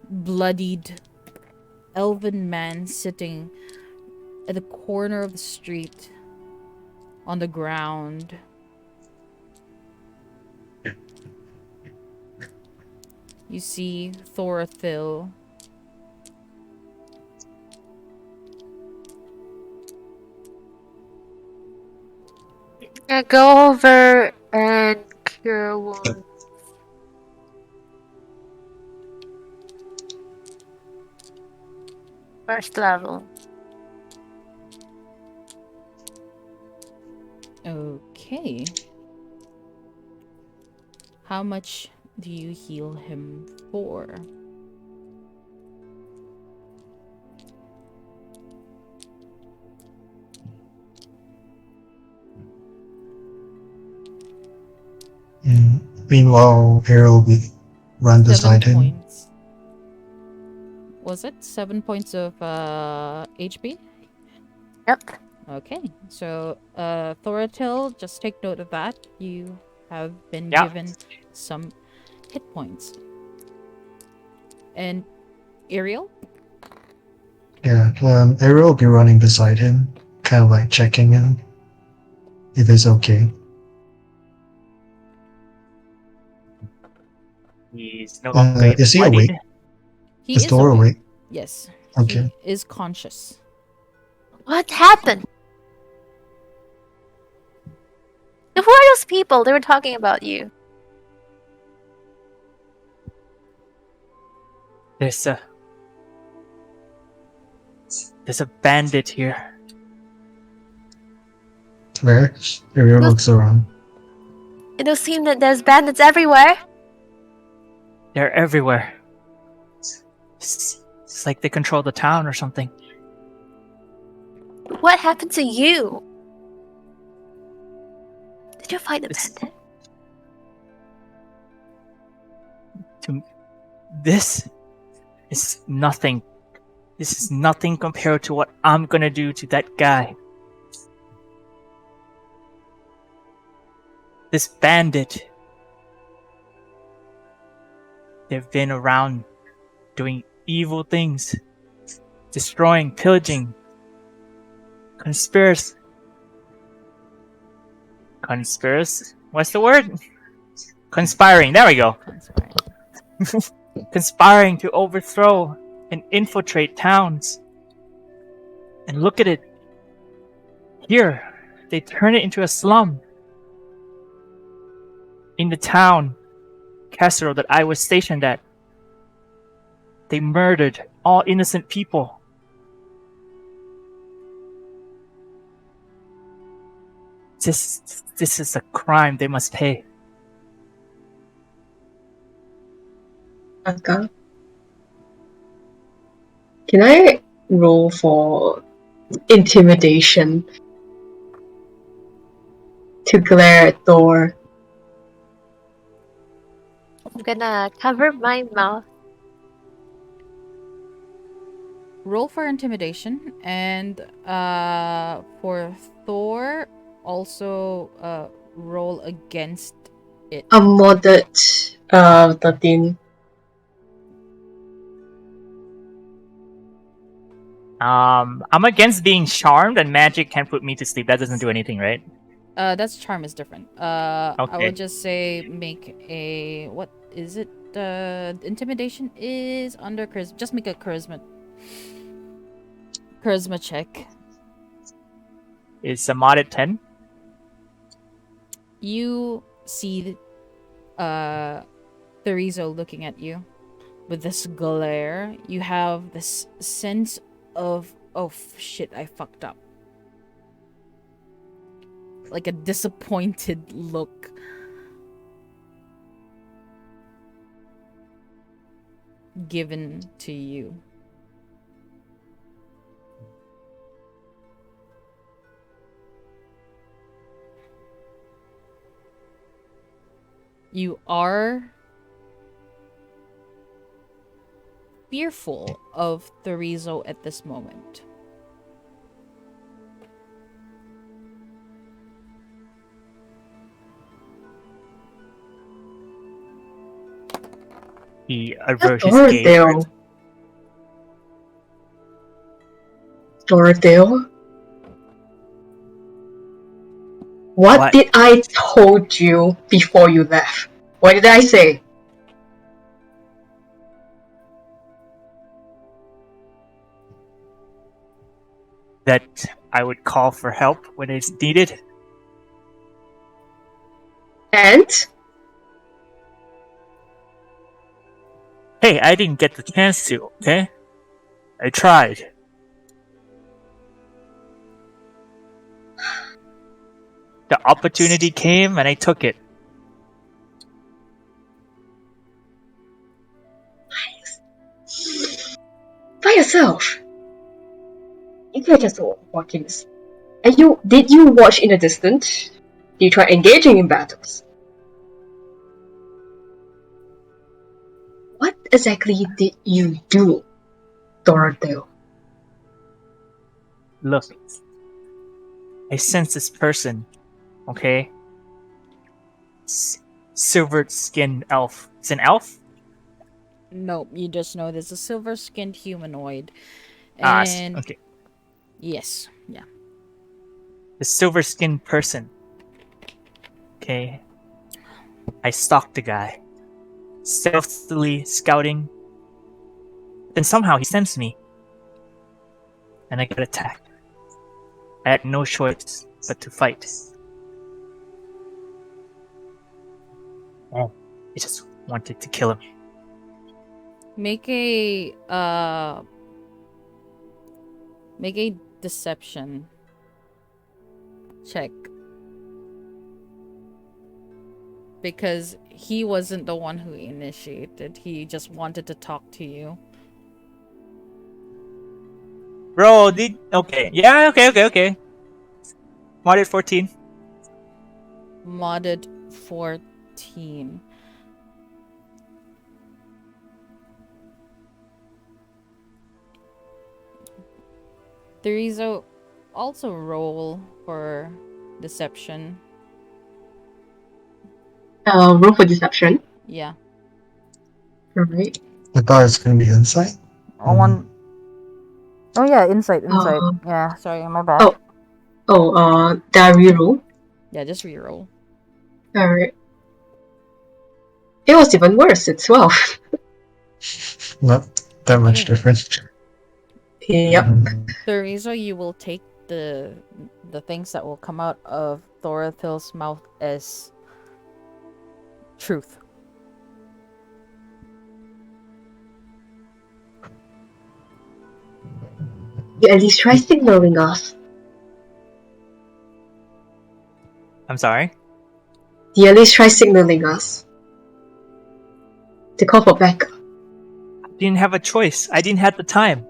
bloodied elven man sitting at the corner of the street on the ground. You see Thorathil. Yeah, go over and cure wounds. First level. Okay. How much do you heal him for? Meanwhile, Arrow will run beside 7 him. points. Was it 7 points of HP? Yep. Okay, so Thoratil, just take note of that. You have been Yeah. given some hit points. And Ariel? Yeah, Arrow will be running beside him, kind of like checking him if it's okay. He's no longer Is he bloodied. awake? He Is is Thor awake? Yes. Okay. He is conscious. What happened? Who are those people? They were talking about you. There's a bandit here. Where? Arrow looks around. It does seem that there's bandits everywhere. They're everywhere. It's like they control the town or something. What happened to you? Did you fight the It's- bandit? This is nothing. This is nothing compared to what I'm gonna do to that guy. This bandit. They've been around doing evil things. Destroying, pillaging. Conspiracy. What's the word? Conspiring. There we go. Conspiring to overthrow and infiltrate towns. And look at it. Here, they turn it into a slum. In the town, Casserole, that I was stationed at, they murdered all innocent people. This is a crime they must pay. Anka, can I roll for intimidation to glare at Thor? I'm gonna cover my mouth. Roll for intimidation, and for Thor, also roll against it. A modded 13. I'm against being charmed, and magic can't put me to sleep. That doesn't do anything, right? That's charm is different. I Okay. would just say make a, what is it? Intimidation is under charisma. Just make a charisma check. It's a modded 10. You see Therizo looking at you with this glare. You have this sense of, oh shit, I fucked up. Like a disappointed look. Given to you. You are fearful of Therizo at this moment. He averts his gaze. Dorothy. Dorothy? What did I told you before you left? What did I say? That I would call for help when it's needed. And? Hey, I didn't get the chance to, okay? I tried. The opportunity came and I took it. By yourself. You can't just walk in. Did you watch in the distance? Did you try engaging in battles? What exactly did you do, Dorothy? Look, I sense this person, okay? Silver-skinned elf. It's an elf? Nope, you just know there's a silver-skinned humanoid. And Okay. yes, yeah. The silver-skinned person. Okay. I stalked the guy. Stealthily scouting. Then somehow he sensed me. And I got attacked. I had no choice but to fight. Oh, I just wanted to kill him. Make a deception check. Because he wasn't the one who initiated. He just wanted to talk to you. Bro, okay. Yeah, okay. Modded 14. Modded 14. Therizo, also roll for deception. Roll for deception. Yeah. Alright. I thought it's gonna be insight. Oh yeah, insight. Yeah, sorry, my bad. Did I reroll? Yeah, just reroll. Alright. It was even worse, it's 12. Not that much difference. Yep. Therizo, you will take the things that will come out of Thorathil's mouth as truth. You at least try signaling us. I'm sorry? You at least try signaling us. To call for backup. I didn't have a choice. I didn't have the time.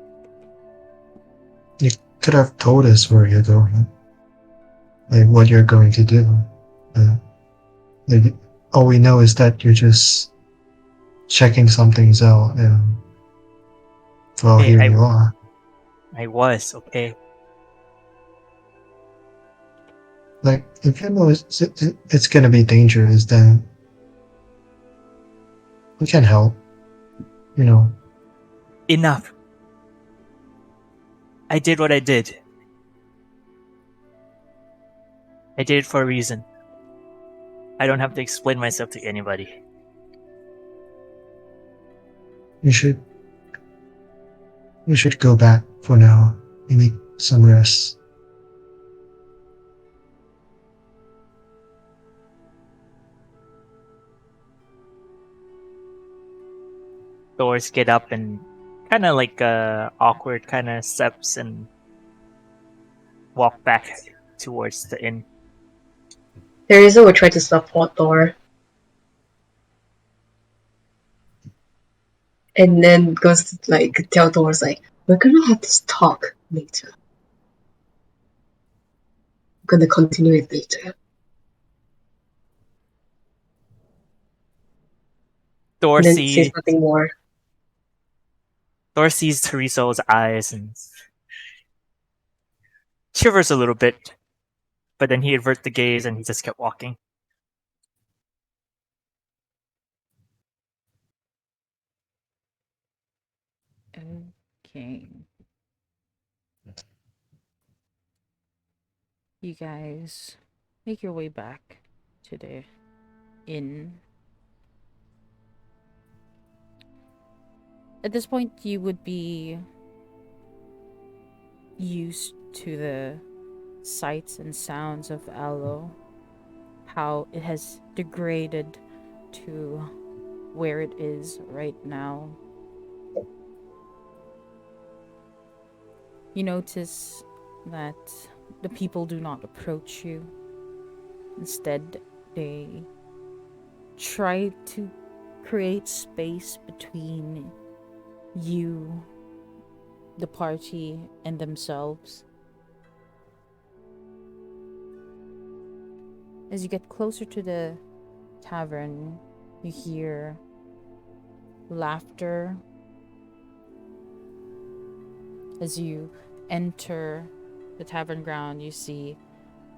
You could have told us where you're going. Like what you're going to do. Like, all we know is that you're just checking some things out, and well, Hey, here you are. I was okay. Like, if you know it's gonna be dangerous, then we can help. You know, Enough. I did what I did. I did it for a reason. I don't have to explain myself to anybody. you should go back for now. You need some rest. Doors get up and kind of like awkward kind of steps and walk back towards the inn. Teresa will try to support Thor. And then goes to, like, tell Thor's like, we're gonna have this talk later. We're gonna continue it later. Thor And then sees says nothing more. Teresa's eyes and shivers a little bit, but then he averts the gaze and he just kept walking. Okay. You guys make your way back to the inn. At this point, you would be used to the sights and sounds of Aloe, how it has degraded to where it is right now. You notice that the people do not approach you. Instead, they try to create space between you, the party, and themselves. As you get closer to the tavern, you hear laughter. As you enter the tavern ground, you see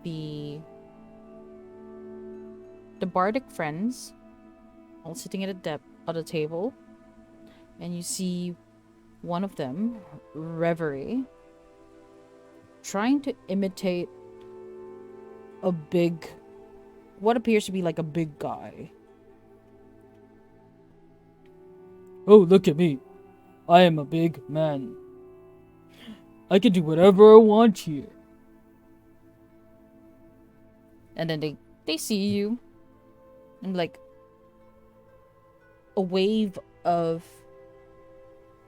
the bardic friends all sitting at a table, and you see one of them, Reverie, trying to imitate what appears to be like a big guy. Oh, look at me. I am a big man. I can do whatever I want here. And then they see you, and like a wave of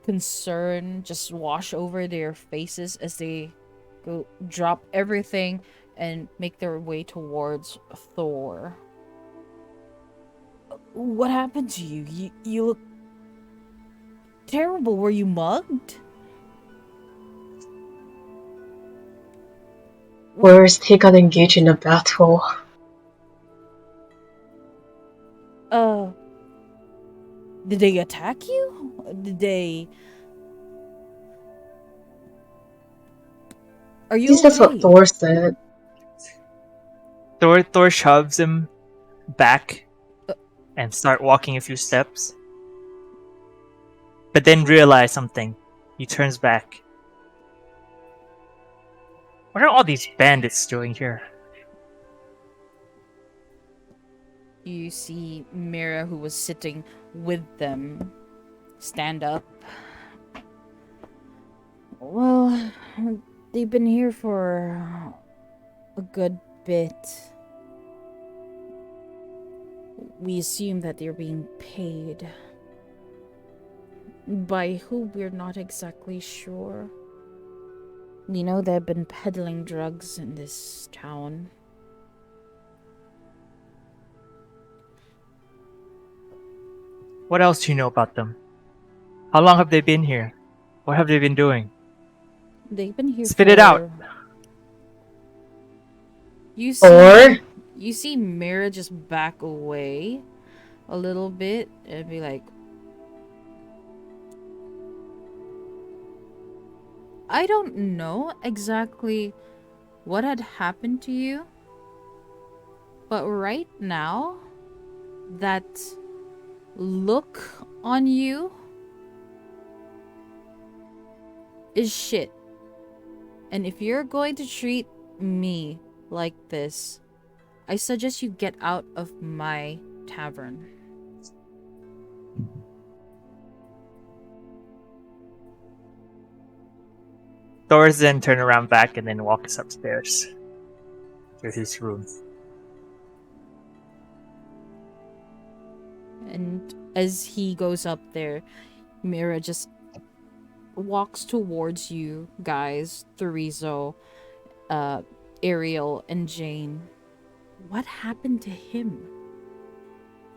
concern just wash over their faces as they go drop everything and make their way towards Thor. What happened to you? You look terrible. Were you mugged? Whereas he got engaged in a battle. Did they attack you? Did they... Are At you least that's what okay? Thor said. Thor shoves him back and start walking a few steps, but then realize something. He turns back. What are all these bandits doing here? You see Mira, who was sitting with them, stand up. Well, they've been here for a good bit. We assume that they're being paid. By who, we're not exactly sure. We know they've been peddling drugs in this town. What else do you know about them? How long have they been here? What have they been doing? They've been here Spit it out. You see, Or you see Mira just back away a little bit and be like, I don't know exactly what had happened to you, but right now, that look on you is shit. And if you're going to treat me like this, I suggest you get out of my tavern. Thor's then turn around back and then walks upstairs to his room. And as he goes up there, Mira just walks towards you guys, Thorizo, Ariel, and Jane. What happened to him?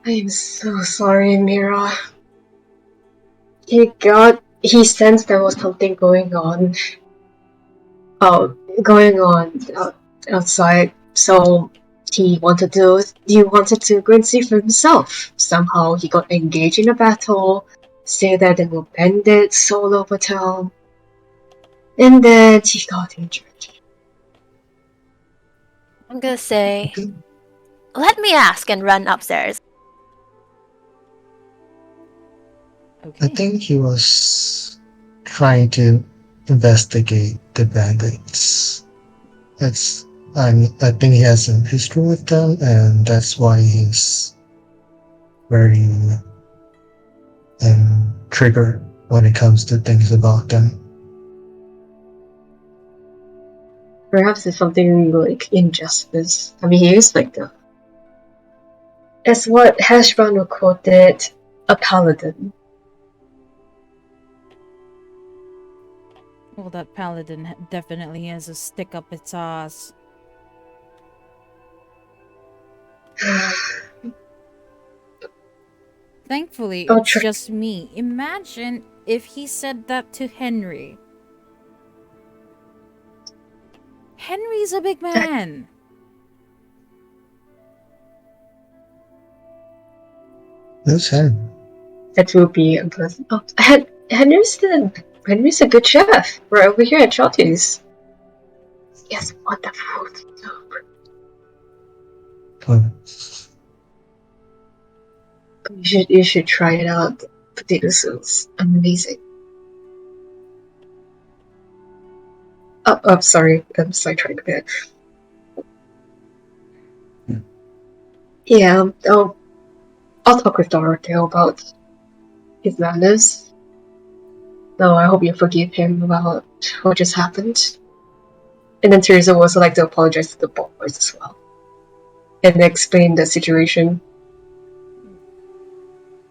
I'm so sorry, Mira. He sensed there was something going on. Going on outside. So he wanted to go and see for himself. Somehow he got engaged in a battle. Say that there were bandits all over town. And then he got injured. I'm gonna say, let me ask and run upstairs. I Okay. think he was trying to investigate the bandits. I think he has a history with them, and that's why he's very triggered when it comes to things about them. Perhaps it's something like injustice. I mean, he is like as what Hashbrown quoted, a paladin. Well, that paladin definitely has a stick up its ass. Thankfully, I'll it's try. just me. Imagine if he said that to Henry. Henry's a big man. Who's him? That will be unpleasant. Oh, Henry's a good chef. We're over here at Shotty's. Yes, wonderful soup. Oh, You should try it out. Potato soup's amazing. Oh, sorry. I'm sidetracked a bit. Yeah, I'll talk with Dorothea about his manners. So I hope you forgive him about what just happened. And then Teresa would also like to apologize to the boys as well. And explain the situation.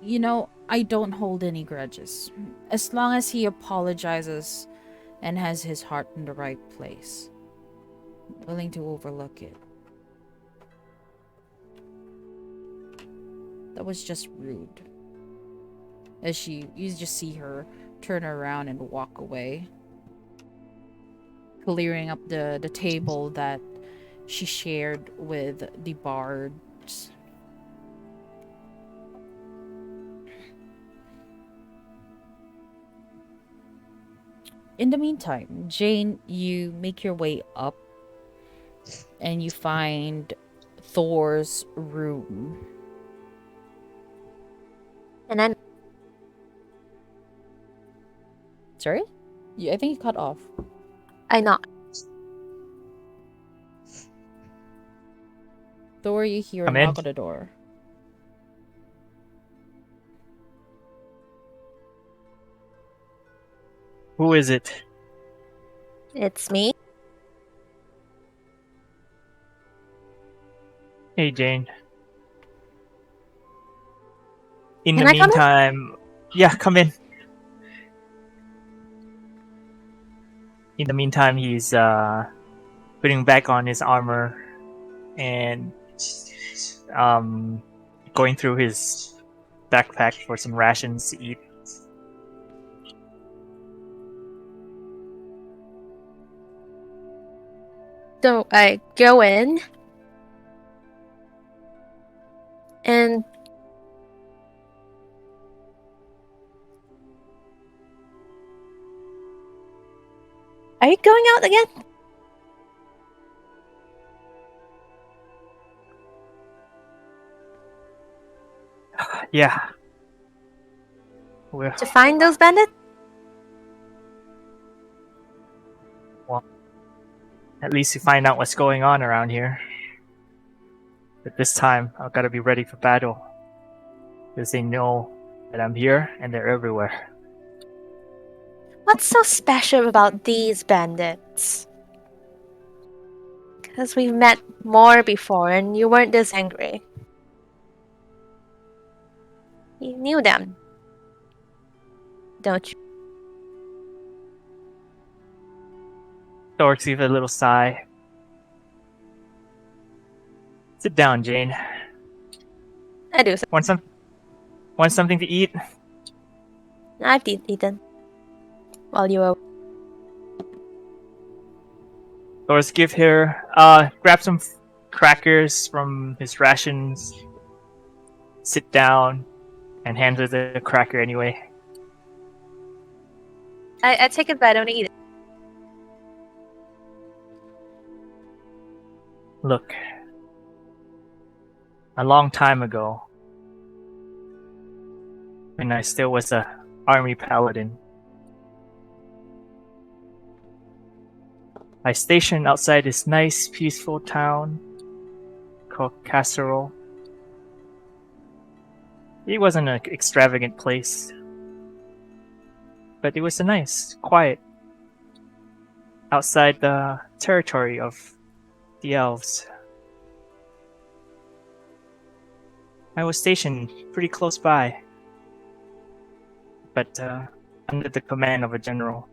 You know, I don't hold any grudges. As long as he apologizes and has his heart in the right place. I'm willing to overlook it. That was just rude. You just see her turn around and walk away. Clearing up the table that she shared with the bards. In the meantime, Jane, you make your way up and you find Thor's room. And then Sorry? I think you cut off. I knock. Thor, you hear a Come in. knock on the door. Who is it? It's me. Hey, Jane. In Can the I come in? meantime, yeah, come in. In the meantime, he's putting back on his armor and going through his backpack for some rations to eat. So I go in and Are you going out again? Yeah. Well, To find those bandits? at least you find out what's going on around here. But this time, I've got to be ready for battle. Because they know that I'm here and they're everywhere. What's so special about these bandits? Because we've met more before and you weren't this angry. You knew them, don't you? Dorks give a little sigh. Sit down, Jane. I do. Want something to eat? I've eaten while you were. Doris give her grab some crackers from his rations, sit down, and hand her the cracker anyway. I take it, but I don't eat it. Look, a long time ago, when I still was a army paladin, I stationed outside this nice, peaceful town called Casserole. It wasn't an extravagant place, but it was a nice, quiet, outside the territory of the elves. I was stationed pretty close by, but under the command of a general.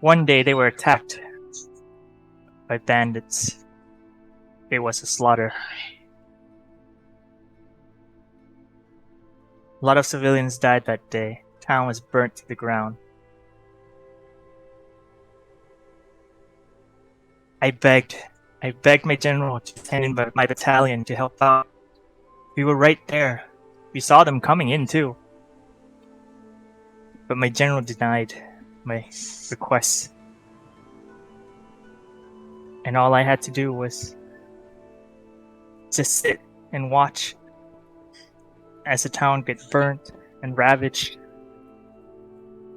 One day they were attacked by bandits. It was a slaughter. A lot of civilians died that day. Town was burnt to the ground. I begged my general to send in my battalion to help out. We were right there. We saw them coming in too. But my general denied my request. And all I had to do was just sit and watch as the town gets burnt and ravaged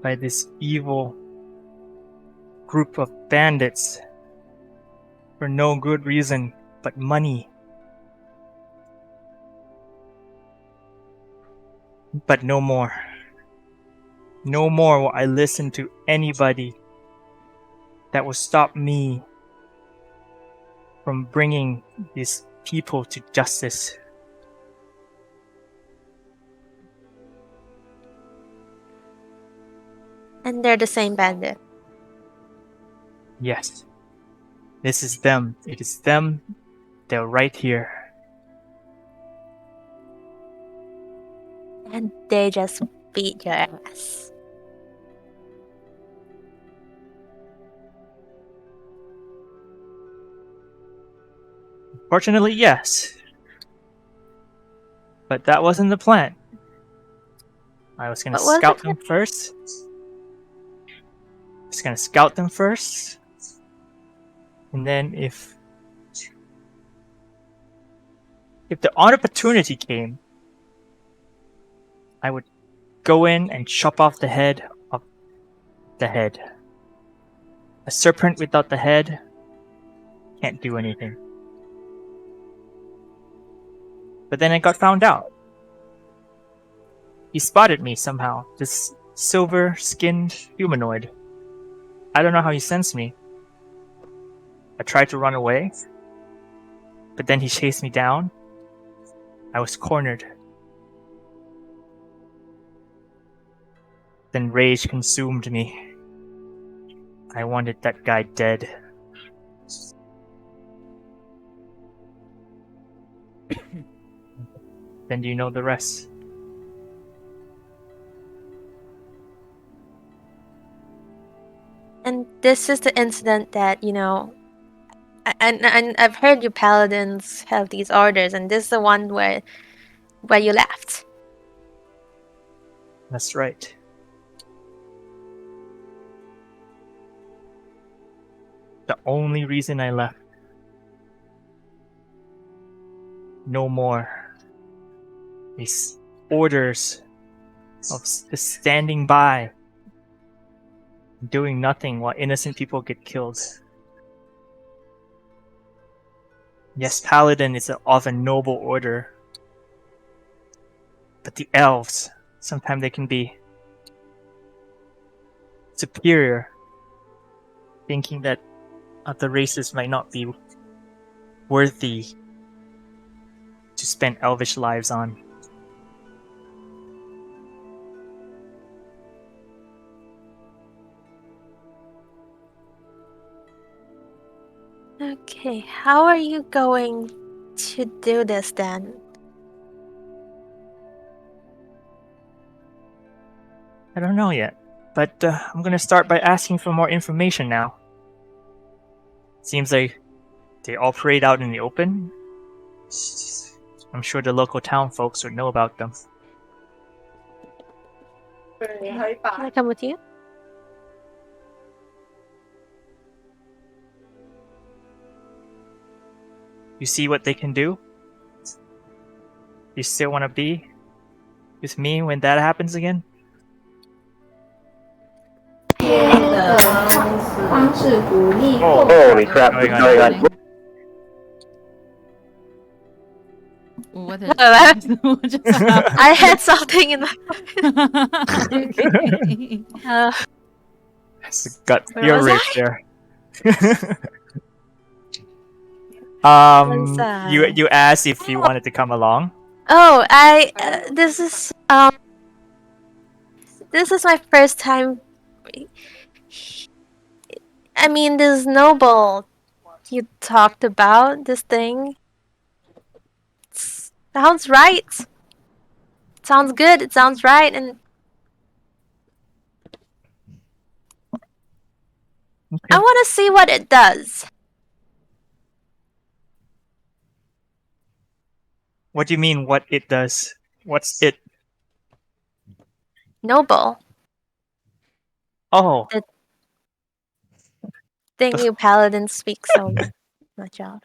by this evil group of bandits for no good reason but money. But no more. No more will I listen to anybody that will stop me from bringing these people to justice. And they're the same bandit. Yes. This is them. It is them. They're right here. And they just beat your ass. Fortunately, yes. But that wasn't the plan. I was gonna What was scout it? them first. I was gonna scout them first. And then if the opportunity came, I would go in and chop off the head of the head. A serpent without the head can't do anything. But then I got found out. He spotted me somehow. This silver-skinned humanoid. I don't know how he sensed me. I tried to run away, but then he chased me down. I was cornered. Then rage consumed me. I wanted that guy dead. Then do you know the rest? And this is the incident that, you know, and I've heard you paladins have these orders, and this is the one where you left. That's right. the only reason I left. No more. These orders of just standing by, doing nothing while innocent people get killed. Yes, Paladin is of a noble order. But the elves, sometimes they can be superior, thinking that other races might not be worthy to spend elvish lives on. Okay, how are you going to do this then? I don't know yet, but I'm gonna start by asking for more information now. Seems like they operate out in the open. I'm sure the local town folks would know about them. Can I come with you? You see what they can do? You still want to be with me when that happens again? 方式鼓励 Oh, 后 Holy crap! Going on. Going on. What Hello? what just happened? I had something in my. Okay. It's a gut Where fear was rape I? there. Was, You asked if you wanted to come along. Oh, this is my first time. I mean, this noble you talked about, this thing. Sounds right. Sounds good. It sounds right, and I want to see what it does. What do you mean? What it does? What's it? Noble. Oh, Thing you paladins speak so much of.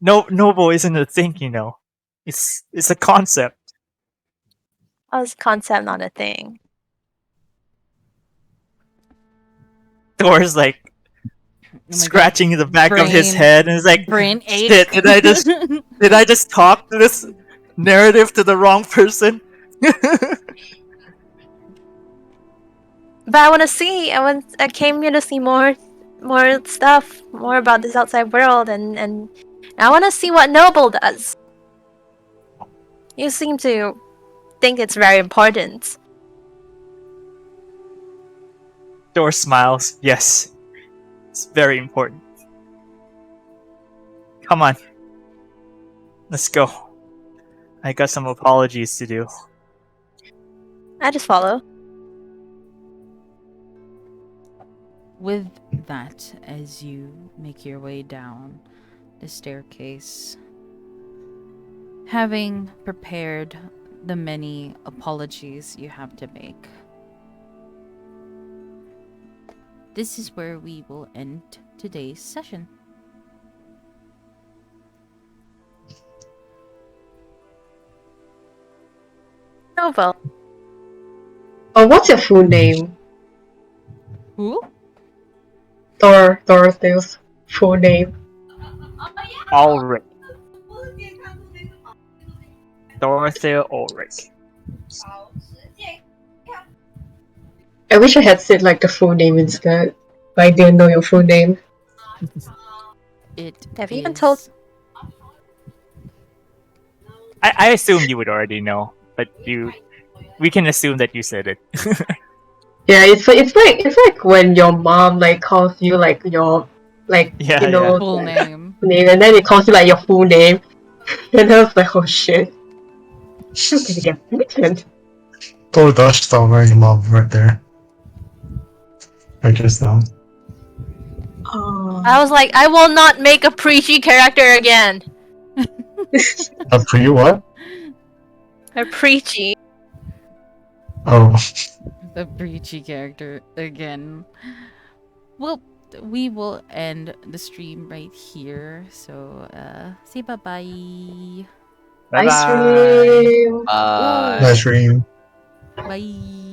no, noble isn't a thing, you know. It's a concept. Oh, it's concept, not a thing. Thor's like Oh my scratching the back of his Brain- head and is like, Brain ache. shit, did I just talk to this narrative to the wrong person? But I want to see. I came here to see more stuff, more about this outside world, and I want to see what Noble does. You seem to think it's very important. Thor smiles. Yes, it's very important. Come on, let's go. I got some apologies to do. I just follow. With that, as you make your way down the staircase, having prepared the many apologies you have to make, this is where we will end today's session. Noble. Oh, what's your full name? Who? Dorothy's full name. Ulrich. Dorothea Ulrich. I wish I had said like the full name instead, but I didn't know your full name. It Have you even is- told- I assume you would already know, but we can assume that you said it. Yeah, it's like when your mom like calls you like your Yeah, you know full like, name. name, and then it calls you like your full name, and I was like, oh shit, she's gonna get pregnant. Thor does sound very mom right there. I just know. I was like, I will not make a preachy character again. A pre what? A preachy. Oh, The breachy character again. well, we will end the stream right here. So, say bye bye. Ice Bye-bye. cream. Bye. Nice dream. Bye.